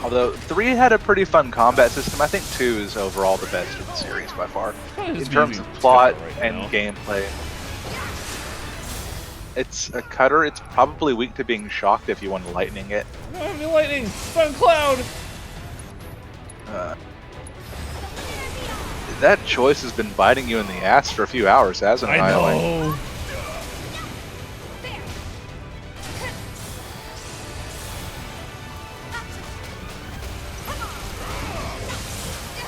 Although 3 had a pretty fun combat system, I think 2 is overall the best of the series by far. In terms of plot and gameplay. It's a cutter, it's probably weak to being shocked if you want lightning it. I don't have any lightning! Sun Cloud! That choice has been biting you in the ass for a few hours, hasn't it? I know!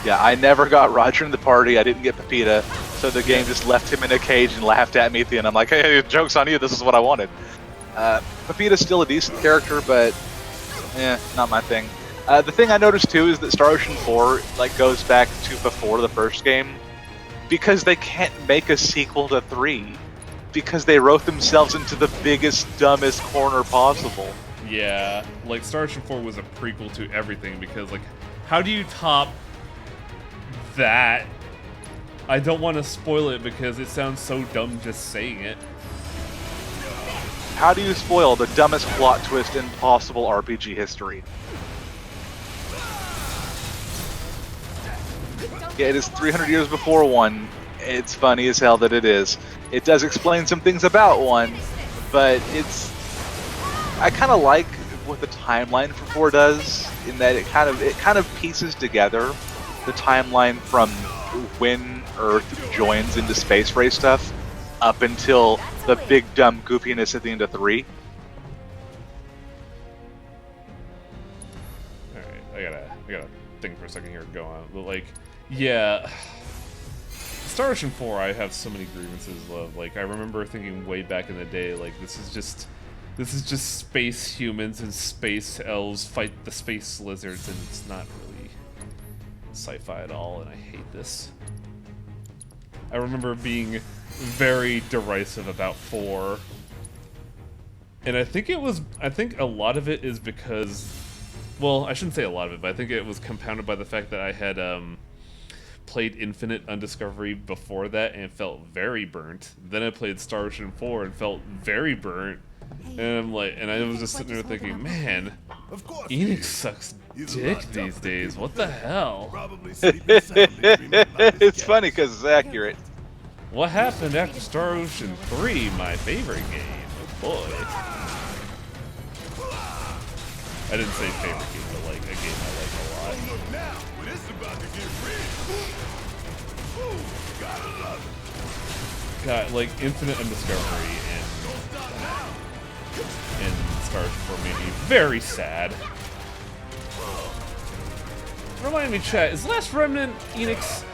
Yeah, I never got Roger in the party, I didn't get Pepita, so the game just left him in a cage and laughed at me at the end. I'm like, hey, joke's on you, this is what I wanted. Pepita's still a decent character, but, not my thing. The thing I noticed too is that Star Ocean 4 like goes back to before the first game because they can't make a sequel to 3 because they wrote themselves into the biggest, dumbest corner possible. Yeah, like Star Ocean 4 was a prequel to everything because like, how do you top that? I don't want to spoil it because it sounds so dumb just saying it. How do you spoil the dumbest plot twist in possible RPG history? Yeah, it is 300 years before 1. It's funny as hell that it is. It does explain some things about 1, but it's... I kind of like what the timeline for 4 does, in that it kind of pieces together the timeline from when Earth joins into space race stuff up until the big dumb goofiness at the end of 3. Alright, I gotta think for a second here and go on. But like, yeah, Star Ocean 4, I have so many grievances of. Like, I remember thinking way back in the day, like, this is just space humans and space elves fight the space lizards, and it's not really sci-fi at all, and I hate this. I remember being very derisive about 4. And I think a lot of it is because, well, I shouldn't say a lot of it, but I think it was compounded by the fact that I had played Infinite Undiscovery before that and felt very burnt. Then I played Star Ocean 4 and felt very burnt. And I'm like, and I was just sitting there thinking, man, Enix sucks dick these days. What the hell? It's funny because it's accurate. What happened after Star Ocean 3, my favorite game? Oh boy. I didn't say favorite game, but like a game I like a lot. Look now, but it's about to get real. Ooh, gotta love it. God, like Infinite Undiscovery and Star Ocean 4 made me very sad. Remind me, chat, is Last Remnant Enix?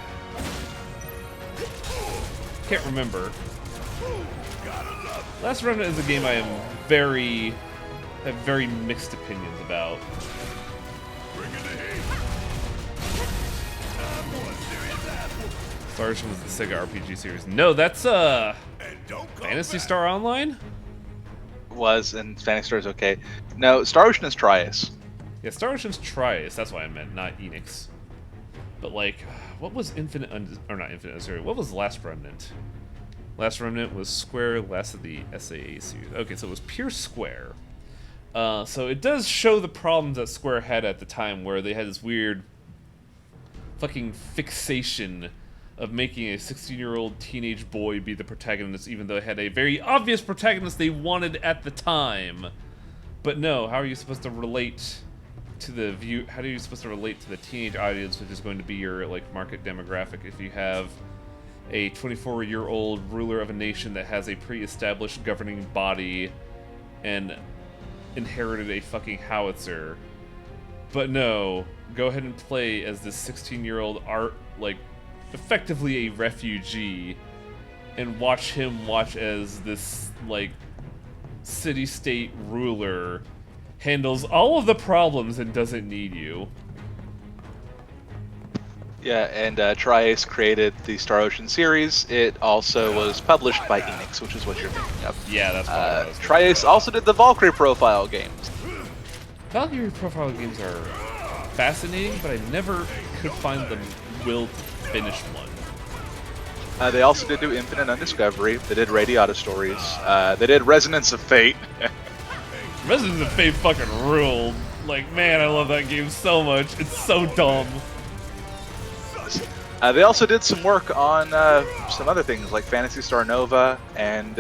Can't remember. Last Remnant is a game I have very mixed opinions about. Star Ocean was the Sega RPG series. No, that's Phantasy Star Online? Was, and Phantasy Star is okay. No, Star Ocean is Trias. Yeah, Star Ocean's Trias. That's what I meant, not Enix. But like, what was what was Last Remnant? Last Remnant was Square, last of the SAA series. Okay, so it was pure Square. So it does show the problems that Square had at the time, where they had this weird fucking fixation of making a 16-year-old teenage boy be the protagonist, even though it had a very obvious protagonist they wanted at the time. But no, how are you supposed to relate to the view? How are you supposed to relate to the teenage audience, which is going to be your like market demographic, if you have a 24-year-old ruler of a nation that has a pre-established governing body and inherited a fucking howitzer? But no, go ahead and play as this 16-year-old effectively a refugee, and watch him as this like city-state ruler handles all of the problems and doesn't need you. Yeah, and Trias created the Star Ocean series. It also was published by Enix, which is what you're thinking of. Yeah, that's what I was Trias also did the Valkyrie Profile games. Valkyrie Profile games are fascinating, but I never could find the will to finish one. They also did do Infinite Undiscovery. They did Radiata Stories. They did Resonance of Fate. Resonance of Fate fucking ruled. Like, man, I love that game so much. It's so dumb. They also did some work on some other things like Phantasy Star Nova and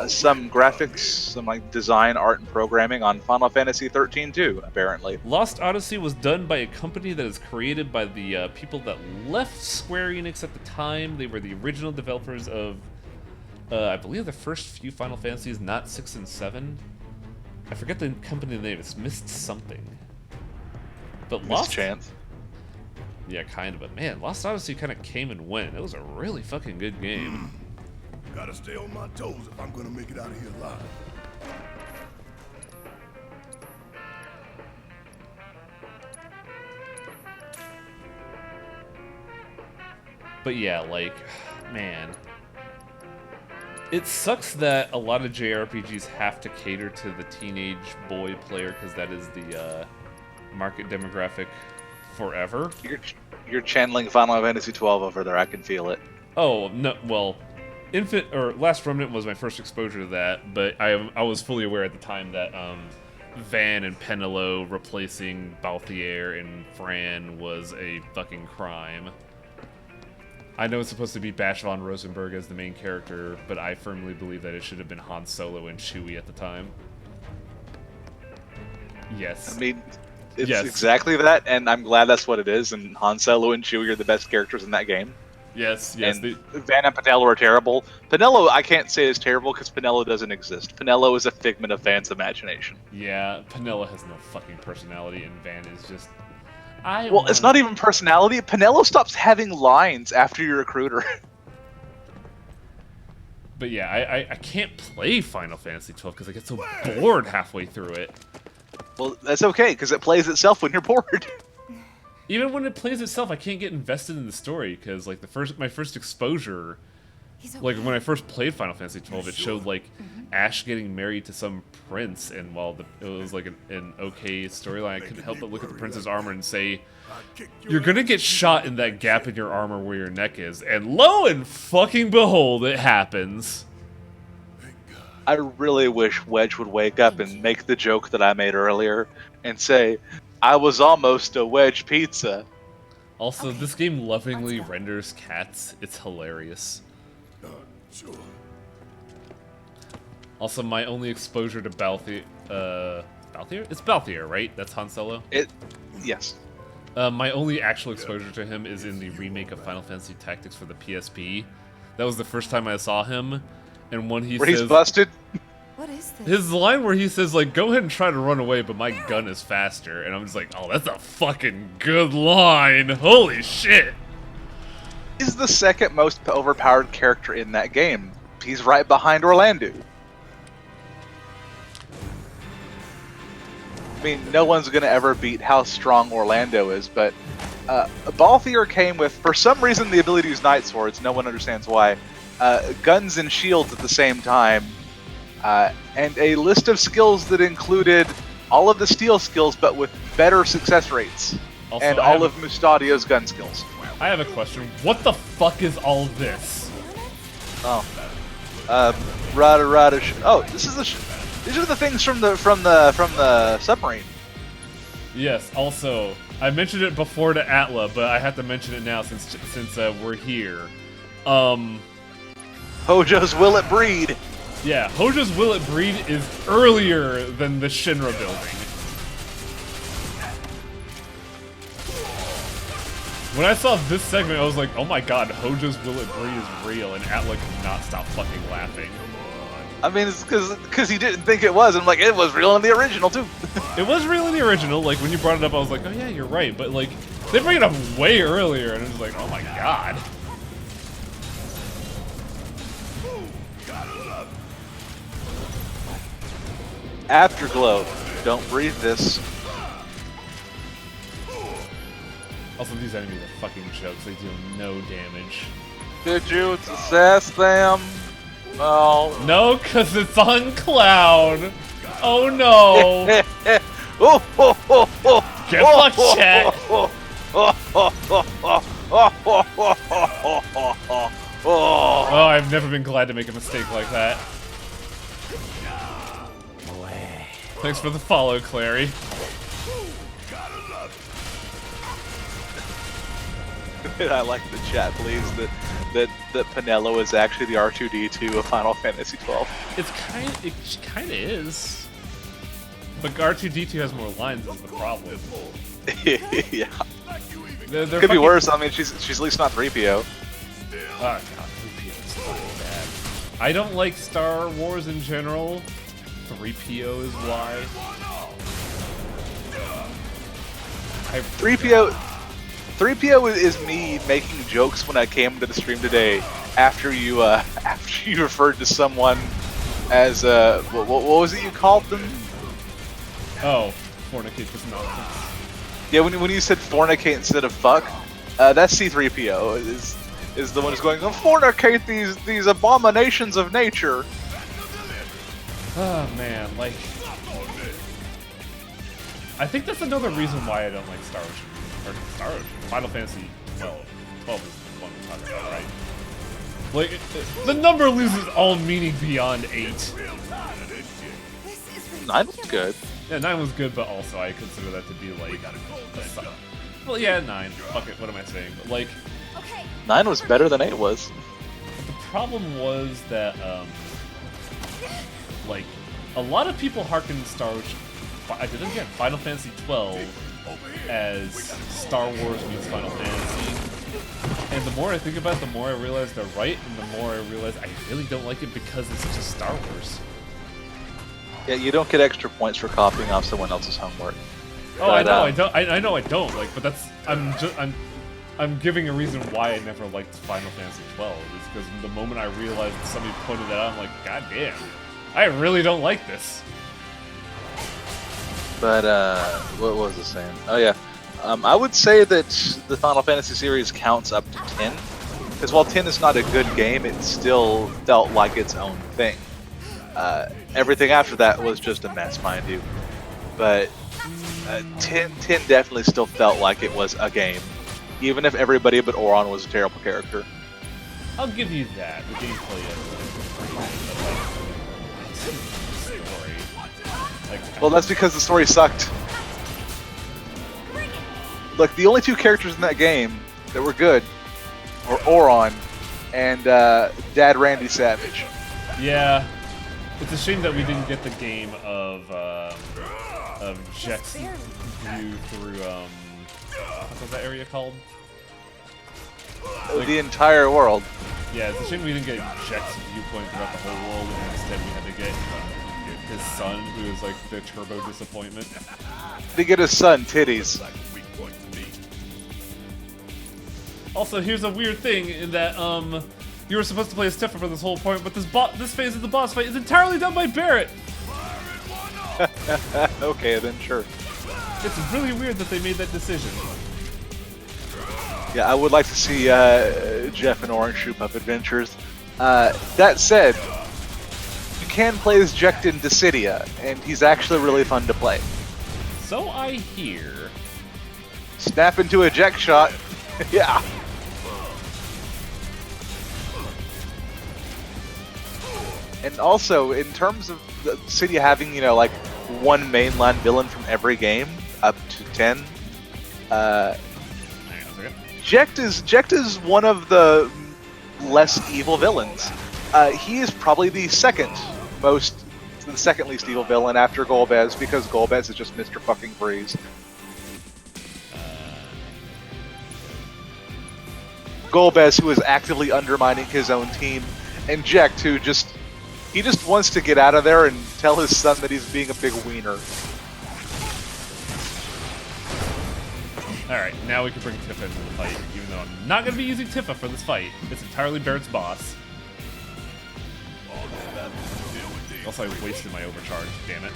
some graphics, some like design, art, and programming on Final Fantasy 13 too, apparently. Lost Odyssey was done by a company that is created by the people that left Square Enix at the time. They were the original developers of, I believe, the first few Final Fantasies, not 6 and 7. I forget the company name. It's Missed something. But Lost Chance. Yeah, kind of. But man, Lost Odyssey kind of came and went. It was a really fucking good game. Gotta stay on my toes if I'm gonna make it out of here alive. But yeah, like, man. It sucks that a lot of JRPGs have to cater to the teenage boy player because that is the market demographic forever. You're channeling Final Fantasy 12 over there. I can feel it. Oh no, well, Last Remnant was my first exposure to that, but I was fully aware at the time that Van and Penelo replacing Balthier and Fran was a fucking crime. I know it's supposed to be Bash von Rosenberg as the main character, but I firmly believe that it should have been Han Solo and Chewie at the time. Yes. I mean, it's exactly that, and I'm glad that's what it is, and Han Solo and Chewie are the best characters in that game. Yes. And Van and Penelo are terrible. Penelo, I can't say is terrible because Penelo doesn't exist. Penelo is a figment of Van's imagination. Yeah, Penelo has no fucking personality, and Van is just... It's not even personality. Penelo stops having lines after you recruit her. But yeah, I can't play Final Fantasy 12 because I get so bored halfway through it. Well, that's okay, because it plays itself when you're bored. Even when it plays itself, I can't get invested in the story because, like, my first exposure, like when I first played Final Fantasy 12, it showed like Ash getting married to some prince, and while it was like an okay storyline, I couldn't help but look at the prince's armor and say, "You're gonna get shot in that gap in your armor where your neck is," and lo and fucking behold, it happens. I really wish Wedge would wake up and make the joke that I made earlier and say, "I was almost a Wedge pizza." Also, this game lovingly renders cats. It's hilarious. Sure. Also, my only exposure to Balthier... Balthier? It's Balthier, right? That's Han Solo? Yes. My only actual exposure to him is in the remake of Final Fantasy Tactics for the PSP. That was the first time I saw him, and when he says... he's busted? What is this? His line where he says, like, "Go ahead and try to run away, but my gun is faster." And I'm just like, oh, that's a fucking good line. Holy shit. He's the second most overpowered character in that game. He's right behind Orlando. I mean, no one's going to ever beat how strong Orlando is, but Balthier came with, for some reason, the ability to use Night Swords. No one understands why. Guns and shields at the same time. And a list of skills that included all of the steel skills, but with better success rates. Also, and all of Mustadio's gun skills. I have a question. What the fuck is all this? Oh. Rada. Oh, this is these are the things from the submarine. Yes. Also, I mentioned it before to Atla, but I have to mention it now since we're here. Hojo's Will It Breed. Yeah, Hojo's Will It Breed is earlier than the Shinra building. When I saw this segment, I was like, oh my god, Hojo's Will It Breed is real, and Atla could not stop fucking laughing. I mean, it's because he didn't think it was. I'm like, it was real in the original, too. It was real in the original. Like, when you brought it up, I was like, oh yeah, you're right. But, like, they bring it up way earlier, and I was like, oh my god. Afterglow. Don't breathe this. Also, these enemies are fucking jokes. They deal no damage. Did you assess them? No. No, because it's on Cloud. Oh no. Get fucked, chat. Oh, I've never been glad to make a mistake like that. Thanks for the follow, Clary. I like the chat believes that Penelo is actually the R2-D2 of Final Fantasy 12. It kind of is. But R2-D2 has more lines is the problem. Yeah. They're Could be worse. I mean, she's at least not 3PO. Oh god, 3PO is fucking bad. I don't like Star Wars in general. 3PO is why. 3PO is me making jokes when I came to the stream today after you referred to someone as what was it you called them? Oh, fornicate with nonsense. Yeah, when you said fornicate instead of fuck, that's C3PO. is the one who's going to fornicate these abominations of nature. Oh man, like, I think that's another reason why I don't like Star Ocean, or Star Ocean, Final Fantasy 12. 12 is the one we're talking about, right? Like, the number loses all meaning beyond 8. 9 was good. Yeah, 9 was good, but also I consider that to be like, well, yeah, 9. Fuck it, what am I saying? But like, 9 was better than 8 was. the problem was that, like, a lot of people harken Star Ocean, again, Final Fantasy 12 as Star Wars meets Final Fantasy. And the more I think about it, the more I realize they're right, and the more I realize I really don't like it because it's just Star Wars. Yeah, you don't get extra points for copying off someone else's homework. Oh, But, I know I don't. Like, but that's I'm giving a reason why I never liked Final Fantasy 12. Is because the moment I realized that somebody pointed that out, I'm like, God damn, I really don't like this. But what was I saying? Oh yeah, I would say that the Final Fantasy series counts up to 10, because while 10 is not a good game, it still felt like its own thing. Everything after that was just a mess, mind you. But 10 definitely still felt like it was a game, even if everybody but Auron was a terrible character. I'll give you that. The gameplay is Well, that's because the story sucked. Look, the only two characters in that game that were good were Auron and Dad Randy Savage. Yeah, it's a shame that we didn't get the game of Jet's view through what was that area called? Like, the entire world. Yeah, it's a shame we didn't get Jet's viewpoint throughout the whole world, and instead we had to get his son, who is like the turbo disappointment. To get his son titties. Also, here's a weird thing in that you were supposed to play as Tifa for this whole point, but this phase of the boss fight is entirely done by Barret. Okay, then sure. It's really weird that they made that decision. Yeah, I would like to see Jeff and Orange Shoot Up Adventures. That said, you can play as Jecht in Dissidia, and he's actually really fun to play. So I hear. Snap into a Jecht shot. Yeah. And also, in terms of the city having, you know, like one mainline villain from every game, up to 10, Jecht is one of the less evil villains. He is probably the second least evil villain after Golbez, because Golbez is just Mr. fucking Breeze. Golbez, who is actively undermining his own team, and Jecht, who just wants to get out of there and tell his son that he's being a big wiener. Alright, now we can bring Tifa into the fight, even though I'm not going to be using Tifa for this fight. It's entirely Barret's boss. Also, I wasted my overcharge, damn it.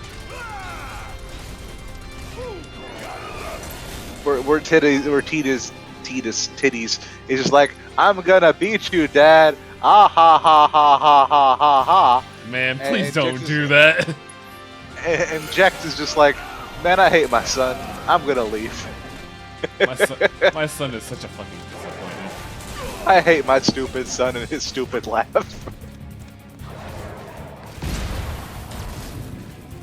Where Tita's titties is just like, I'm gonna beat you, Dad. Ah ha ha ha ha ha ha ha. Man, please don't do that. And Jecht is just like, man, I hate my son. I'm gonna leave. My son is such a fucking disappointment. I hate my stupid son and his stupid laugh.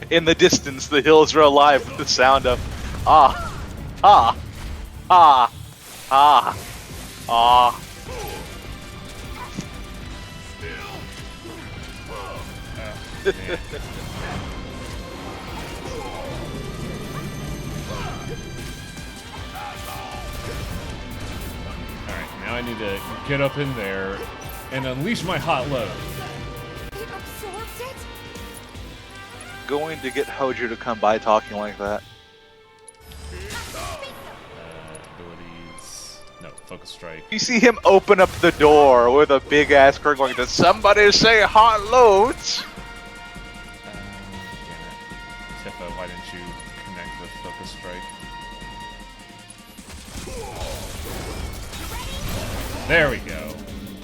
In the distance, the hills are alive with the sound of ah, ah, ah, ah, ah. Alright, now I need to get up in there and unleash my hot load. It absorbed it? Going to get Hojo to come by talking like that. Abilities. No, focus strike. You see him open up the door with a big ass curtain going, does somebody say hot loads? Tifa, why didn't you connect with focus strike? There we go.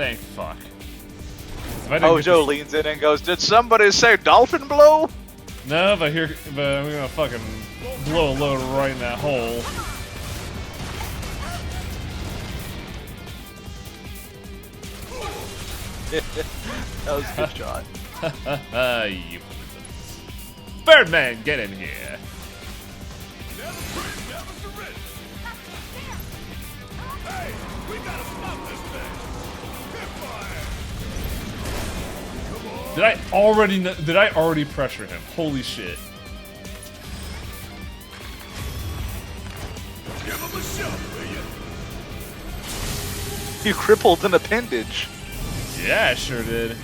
Thank fuck. If I didn't get Hojo this- leans in and goes, "Did somebody say dolphin blow?" No, but I'm gonna fucking blow a load right in that hole. That was a good shot. You Birdman, get in here. Hey, we gotta stop this thing. Hit fire. Did I already pressure him? Holy shit. Give him a shove, will you? You crippled an appendage. Yeah, I sure did.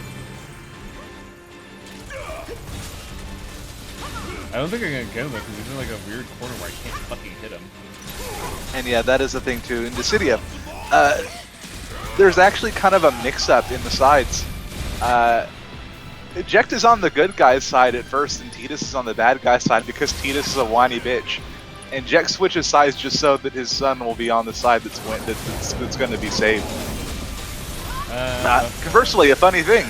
I don't think I'm gonna get him though, because he's in like a weird corner where I can't fucking hit him. And yeah, that is the thing too. In Dissidia, there's actually kind of a mix-up in the sides. Eject is on the good guy's side at first, and Tidus is on the bad guy's side because Tidus is a whiny bitch. And Eject switches sides just so that his son will be on the side that's going to be saved. Conversely, a funny thing.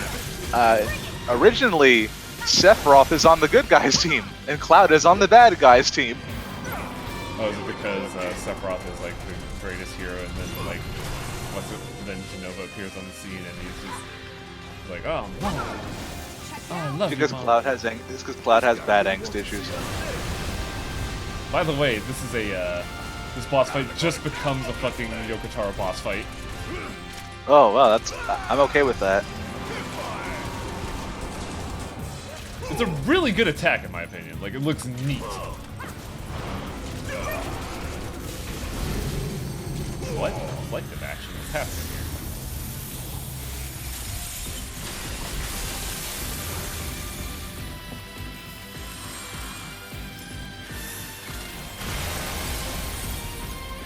Originally, Sephiroth is on the good guy's team, and Cloud is on the bad guy's team. Oh, is it because Sephiroth is like the greatest hero, and then like, then Jenova appears on the scene, and he's just like, oh, Mom. Oh, I love Because you, Mom. Cloud has bad angst issues. By the way, this is this boss fight just becomes a fucking Yokotaro boss fight. Oh well, I'm okay with that. It's a really good attack in my opinion. Like, it looks neat. What? Reflective action. What's happening here?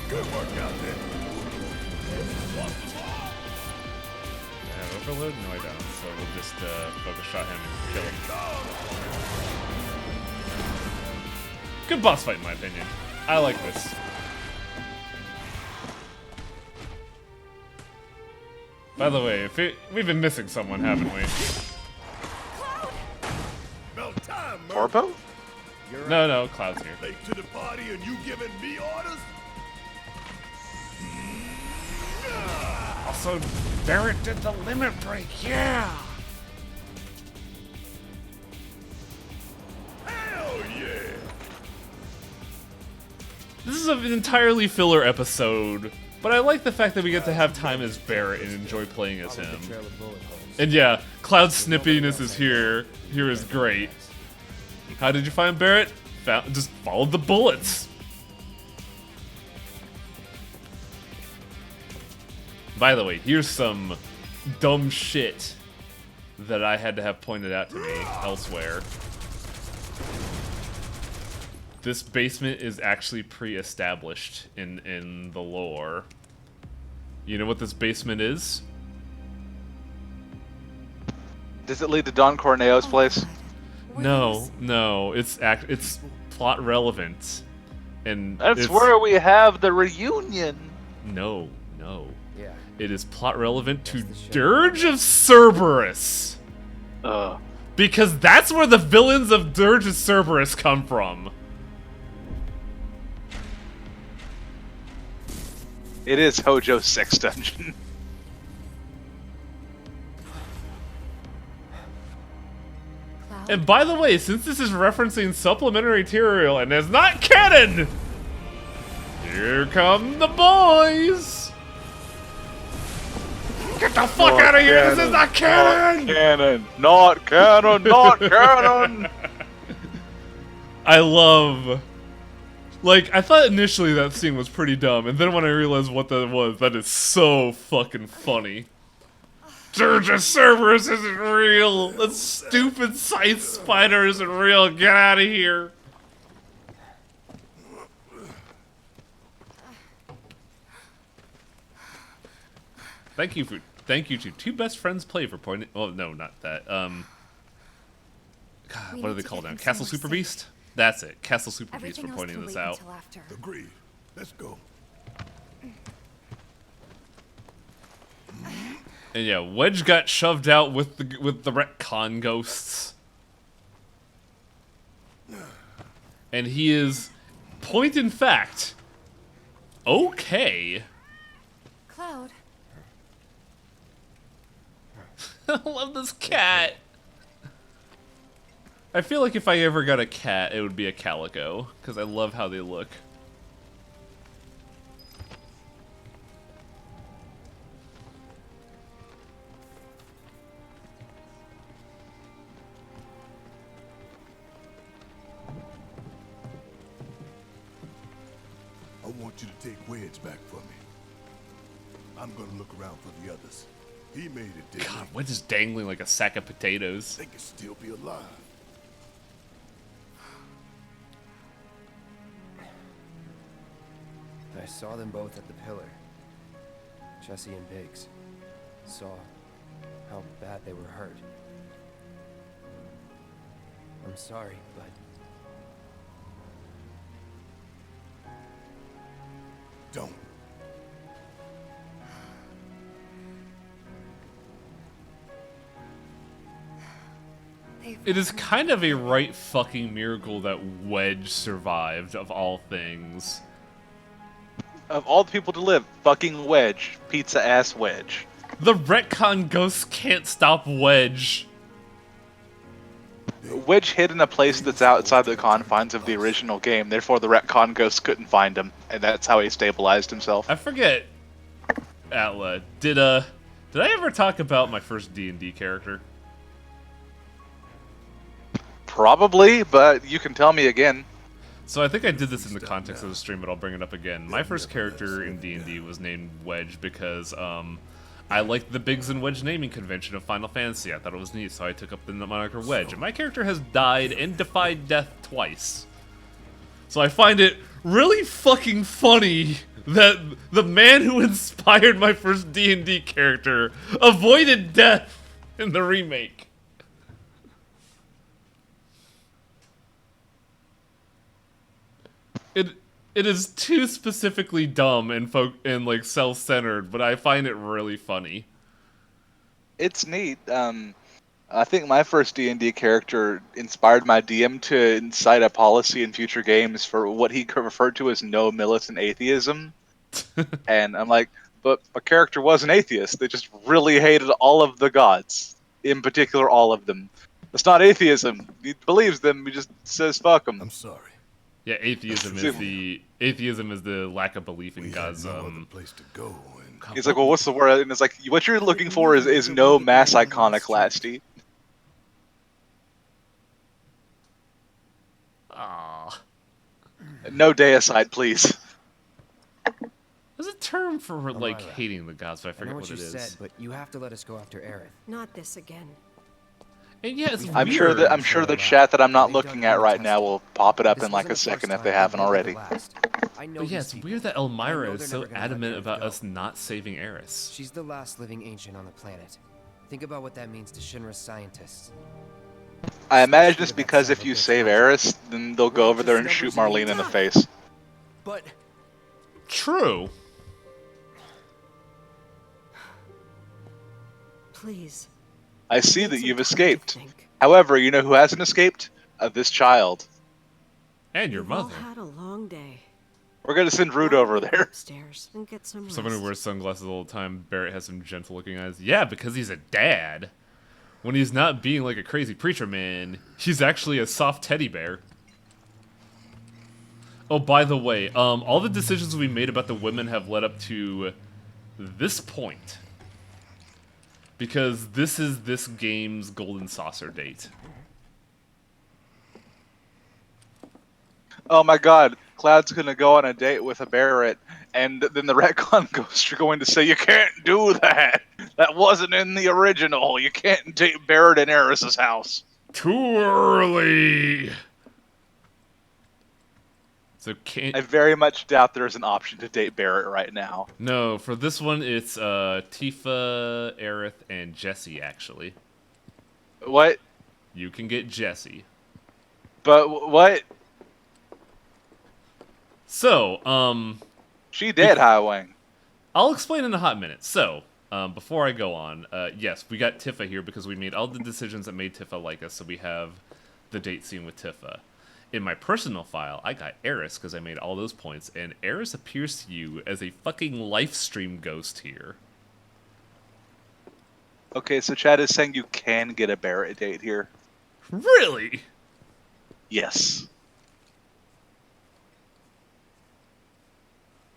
Good work out there. I have overload? No, I don't. So we'll just focus shot him and kill him. Good boss fight in my opinion. I like this. By the way, we've been missing someone, haven't we? About time, Murph. Orpo? No, Cloud's here. Late to the party and you giving me orders? Also, Barrett did the limit break, yeah! Hell yeah! This is an entirely filler episode, but I like the fact that we get to have time as Barrett and enjoy playing as him. And yeah, Cloud's snippiness is here. Here is great. How did you find Barrett? Just followed the bullets. By the way, here's some dumb shit that I had to have pointed out to me elsewhere. This basement is actually pre-established in the lore. You know what this basement is? Does it lead to Don Corneo's place? No, it's plot relevant, and That's where we have the reunion. No. Yeah. It is plot relevant to Dirge of Cerberus. Because that's where the villains of Dirge of Cerberus come from. It is Hojo's sex dungeon. And by the way, since this is referencing supplementary material and is not canon, here come the boys! Get the fuck out of here! This is not canon! Not canon! Not canon! I love... Like, I thought initially that scene was pretty dumb, and then when I realized what that was, that is so fucking funny. Dirge of Cerberus isn't real! That stupid scythe spider isn't real! Get out of here! Thank you to Two Best Friends Play for pointing. Oh no, not that. God, what do they call now? Castle Super Beast? That's it. Castle Super Beast for pointing this out. Agreed. Let's go. And yeah, Wedge got shoved out with the retcon ghosts. And he is, point in fact, okay. Cloud. I love this cat. I feel like if I ever got a cat, it would be a calico, because I love how they look. I want you to take Wedge back from me. I'm gonna look around for the others. He made it, didn't God, Wedge is dangling like a sack of potatoes. They can still be alive. I saw them both at the pillar. Jesse and Biggs. Saw how bad they were hurt. I'm sorry, but... Don't. It is kind of a right fucking miracle that Wedge survived, of all things. Of all the people to live, fucking Wedge. Pizza ass Wedge. The retcon ghosts can't stop Wedge. Wedge hid in a place that's outside the confines of the original game, therefore the retcon ghosts couldn't find him, and that's how he stabilized himself. I forget, Atla, did I ever talk about my first D&D character? Probably, but you can tell me again. So I think I did this in the context of the stream, but I'll bring it up again. My first character in D&D was named Wedge because I liked the Biggs and Wedge naming convention of Final Fantasy. I thought it was neat, so I took up the moniker Wedge. And my character has died and defied death twice. So I find it really fucking funny that the man who inspired my first D&D character avoided death in the remake. It is too specifically dumb and like self-centered, but I find it really funny. It's neat. I think my first D&D character inspired my DM to incite a policy in future games for what he referred to as no militant atheism. And I'm like, but my character was an atheist. They just really hated all of the gods. In particular, all of them. It's not atheism. He believes them, he just says fuck them. I'm sorry. Yeah, atheism is the lack of belief in God's place to go. He's like, well, what's the word? And it's like, what you're looking for is no mass iconoclasty. Aww. No deicide, please. There's a term for like Amira, hating the gods, but I forget know what you it is. said, but you have to let us go after Aerith. Not this again. And yeah, it's I'm weird. sure the chat that I'm not looking at right now will pop it up in like a second if they haven't already. But yeah, it's weird that Elmira is so adamant about us not saving Eris. She's the last living ancient on the planet. Think about what that means to Shinra's scientists. I imagine it's because if you save Eris, then they'll go over there and shoot Marlene in the face. But... True. Please. I see that you've escaped. However, you know who hasn't escaped? This child. And your We've all mother. had a long day. We're gonna send Root over there. Upstairs and get some rest. Someone who wears sunglasses all the time. Barrett has some gentle-looking eyes. Yeah, because he's a dad. When he's not being like a crazy preacher man, he's actually a soft teddy bear. Oh, by the way, all the decisions we made about the women have led up to this point. Because this is this game's golden saucer date. Oh my god, Cloud's gonna go on a date with a Barrett, and then the retcon ghosts are going to say, you can't do that! That wasn't in the original! You can't date Barrett in Eris's house! Too early! So can't... I very much doubt there's an option to date Barrett right now. No, for this one, it's Tifa, Aerith, and Jessie, actually. What? You can get Jessie. But what? So, She did, Highwing. I'll explain in a hot minute. So, Before I go on, yes, we got Tifa here because we made all the decisions that made Tifa like us, so we have the date scene with Tifa. In my personal file, I got Eris because I made all those points, and Eris appears to you as a fucking live stream ghost here. Okay, so Chad is saying you can get a Barrett date here. Really? Yes.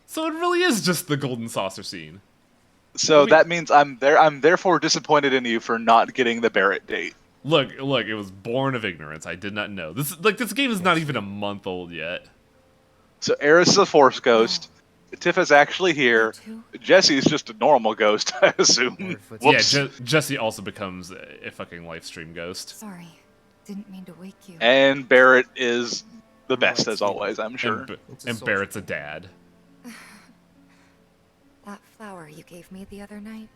So it really is just the golden saucer scene. So that means I'm therefore disappointed in you for not getting the Barrett date. Look, it was born of ignorance. I did not know. This game is not even a month old yet. So Eris is a Force ghost. Tifa's actually here. Jesse's just a normal ghost, I assume. Yeah, Jesse also becomes a fucking live stream ghost. Sorry, didn't mean to wake you. And Barrett is the best as always, I'm sure. And Barrett's a dad. That flower you gave me the other night.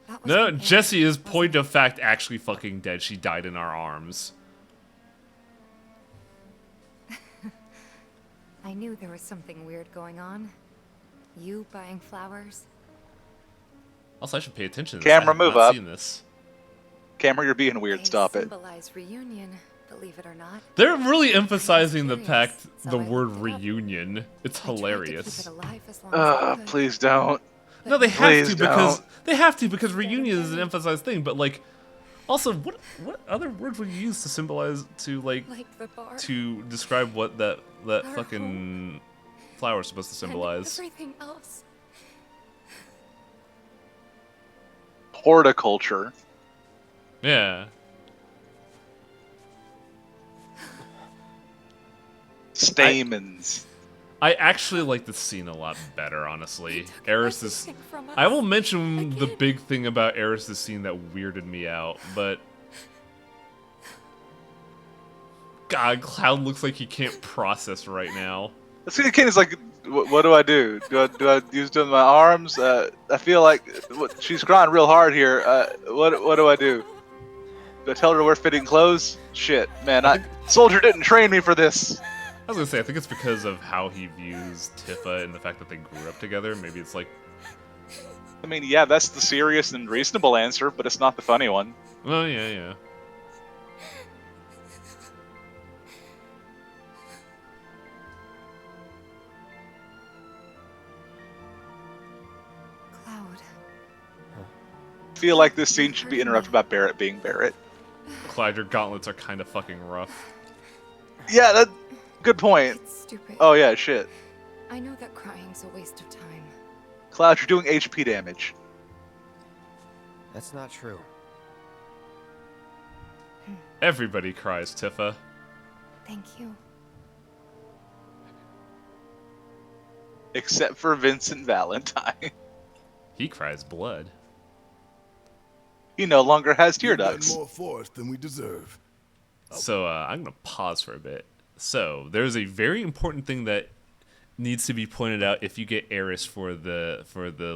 That was No, from Jessie Eris, is point of fact actually fucking dead. She died in our arms. I knew there was something weird going on. You buying flowers? Also, I should pay attention to this. Camera, I have move not up. seen this. Camera, you're being weird. They Stop it. symbolize reunion, believe it or not. They're really emphasizing the fact, so the I word looked it up. reunion. It's hilarious. Please don't. No, they have Please to because reunion is an emphasized thing. But like, also, what other words would you use to symbolize Like the bar. to describe what that Our fucking flower is supposed to symbolize? And everything else. Horticulture. Yeah. Stamens. I actually like this scene a lot better, honestly. Eris' I will mention the big thing about Eris' scene that weirded me out, but God, Cloud looks like he can't process right now. This kid is like, what do I do? Do I use it with my arms? I feel like she's crying real hard here. What do I do? Do I tell her to wear fitting clothes? Shit, man, Soldier didn't train me for this. I was gonna say, I think it's because of how he views Tifa and the fact that they grew up together. Maybe it's like... I mean, yeah, that's the serious and reasonable answer, but it's not the funny one. Oh, yeah. Cloud. I feel like this scene should be interrupted by Barrett being Barrett. Cloud, your gauntlets are kind of fucking rough. Yeah, that... Good point. It's stupid. Oh yeah, shit. I know that crying's a waste of time. Cloud, you're doing HP damage. That's not true. Everybody cries, Tifa. Thank you. Except for Vincent Valentine. He cries blood. He no longer has tear We've done ducts. more for us than we deserve. So I'm gonna pause for a bit. So there's a very important thing that needs to be pointed out if you get Eris for the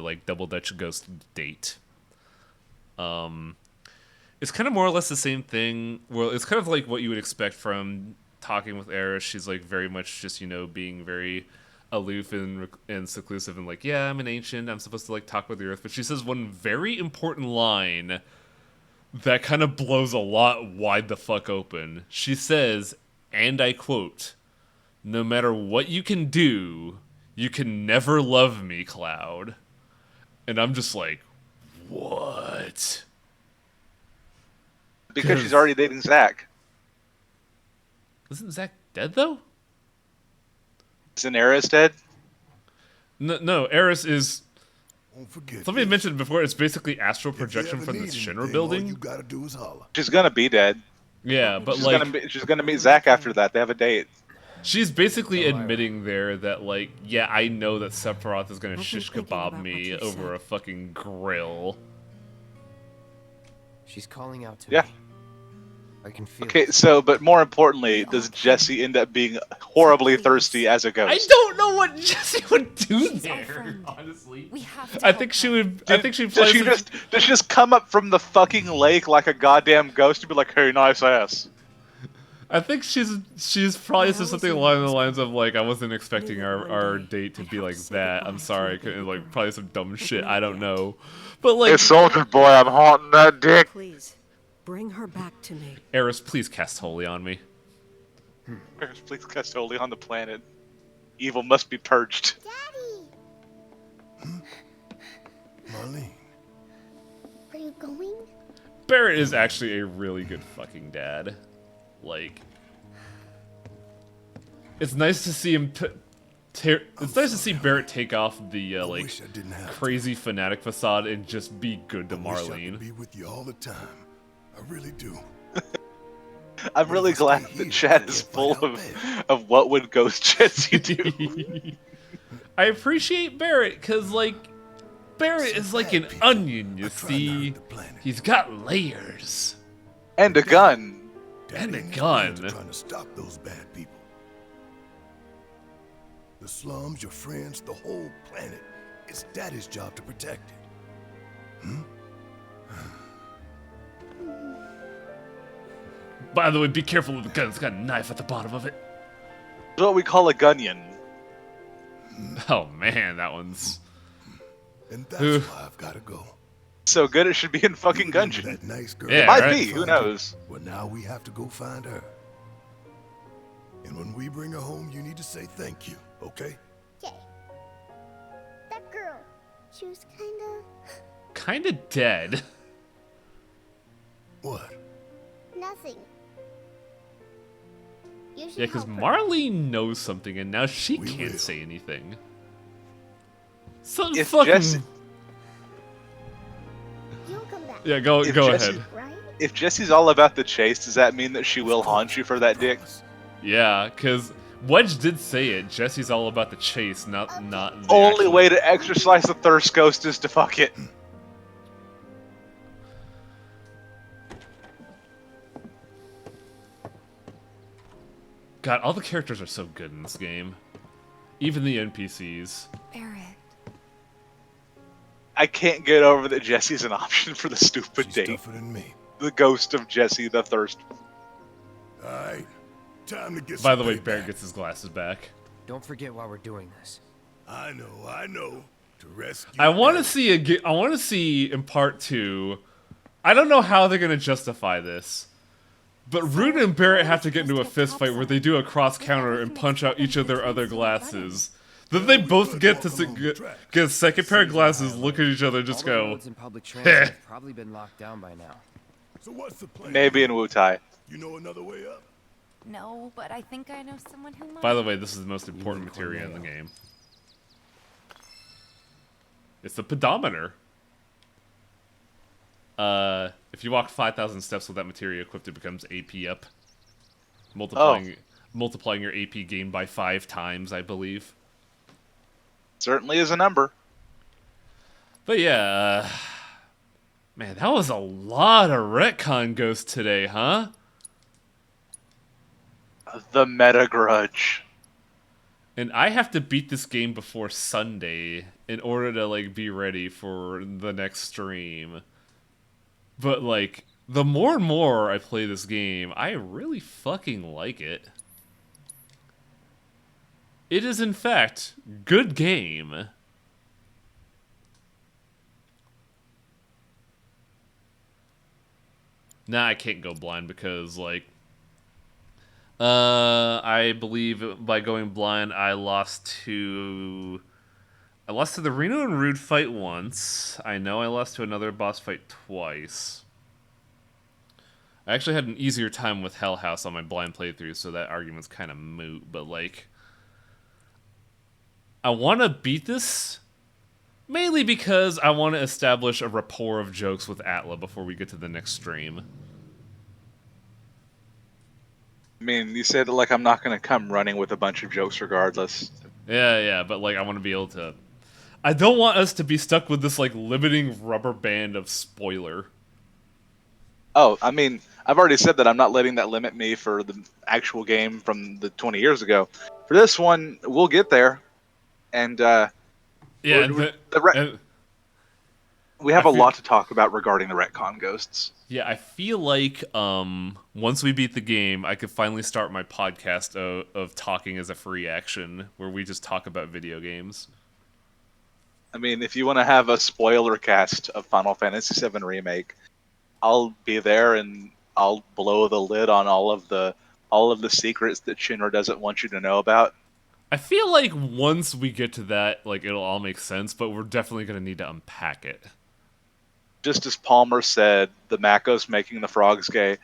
like double Dutch ghost date. It's kind of more or less the same thing. Well, it's kind of like what you would expect from talking with Eris. She's like very much just, you know, being very aloof and seclusive and like, yeah, I'm an ancient. I'm supposed to like talk with the earth. But she says one very important line that kind of blows a lot wide the fuck open. She says, and I quote, "No matter what you can do, you can never love me, Cloud." And I'm just like, what? Because she's already dating Zack. Isn't Zack dead, though? Isn't Eris dead? No, Eris is... Don't forget Somebody this. mentioned before, it's basically astral If you projection ever from the need Shinra anything, building. All you gotta do is holler. She's gonna be dead. Yeah, but she's gonna meet Zack after that. They have a date. She's basically admitting there that, like, yeah, I know that Sephiroth is gonna shish kebab me over a fucking grill. She's calling out to Yeah. me. I can feel Okay, it. so, but more importantly, does Jesse end up being horribly thirsty as a ghost? I don't know what Jesse would do there, honestly. We have to I think she would. I think she Does plays. she just come up from the fucking lake like a goddamn ghost and be like, "Hey, nice ass"? I think she's probably said something along the lines of like, "I wasn't expecting our date to be like that. I'm sorry." Like probably some dumb shit. I don't know. But like, hey, soldier boy, I'm haunting that dick. Please, bring her back to me. Eris, please cast holy on me. Eris, please cast holy on the planet. Evil must be purged. Marlene. Are you going? Barrett is actually a really good fucking dad. Like, it's nice to see him. It's nice to see Barrett take off the like crazy fanatic facade and just be good to Marlene. Be with you all the time. I really do. I'm really glad that chat is full of what would Ghost Jesse do. I appreciate Barrett because like Barrett is like an onion, you see. He's got layers. And a gun. And a gun. Trying to stop those bad people. The slums, your friends, the whole planet. It's Daddy's job to protect it. By the way, be careful with the gun. It's got a knife at the bottom of it. That's what we call a gunyon. Oh man, that one's... And that's why I've got to go. So good it should be in fucking Gungeon. That nice girl. Yeah, it might right? be, who knows? Well, now we have to go find her. And when we bring her home, you need to say thank you, okay? Okay. That girl, she was Kinda dead. What? nothing. You should Yeah, because help her. Marlene knows something and now she can't say anything. So If fucking... Jesse- You'll come back. Yeah, go Jesse- ahead. Right? If Jesse's all about the chase, does that mean that she will haunt you for that dick? Yeah, because Wedge did say it. Jesse's all about the chase, not the Only actual... way to exercise the thirst ghost is to fuck it. God, all the characters are so good in this game. Even the NPCs. Barrett. I can't get over that Jesse's an option for the stupid She's date. tougher than me. The ghost of Jesse the Thirst. Alright, time to get By some the way, payback. Barrett gets his glasses back. Don't forget why we're doing this. I know. To rescue I want to Daddy. see I want to see in part 2. I don't know how they're gonna justify this, but Rune and Barrett have to get into a fist fight where they do a cross counter and punch out each of their other glasses. Then they both get get a second pair of glasses, look at each other, and just All the go. roads and public transit have probably been locked down by now. So what's the plan? Maybe in Wutai. You know another way up? No, but I think I know someone who might. By the way, this is the most important materia in the game. It's the pedometer. If you walk 5,000 steps with that materia equipped, it becomes AP up. Multiplying your AP gain by 5 times, I believe. Certainly is a number. But yeah, man, that was a lot of retcon ghosts today, huh? The meta grudge. And I have to beat this game before Sunday in order to like be ready for the next stream. But like, the more and more I play this game, I really fucking like it. It is in fact good game. Nah, I can't go blind because like I believe by going blind I lost to the Reno and Rude fight once. I know I lost to another boss fight twice. I actually had an easier time with Hell House on my blind playthrough, so that argument's kind of moot, but like I want to beat this mainly because I want to establish a rapport of jokes with Atla before we get to the next stream. I mean, you said like I'm not going to come running with a bunch of jokes regardless. Yeah, but like I want to be able to... I don't want us to be stuck with this like limiting rubber band of spoiler. Oh, I mean, I've already said that I'm not letting that limit me for the actual game from the 20 years ago. For this one, we'll get there. And, we have a lot to talk about regarding the retcon ghosts. Yeah, I feel like once we beat the game, I could finally start my podcast of talking as a free action, where we just talk about video games. I mean, if you want to have a spoiler cast of Final Fantasy VII Remake, I'll be there and I'll blow the lid on all of the secrets that Shinra doesn't want you to know about. I feel like once we get to that, like, it'll all make sense, but we're definitely going to need to unpack it. Just as Palmer said, the Mako's making the frogs gay.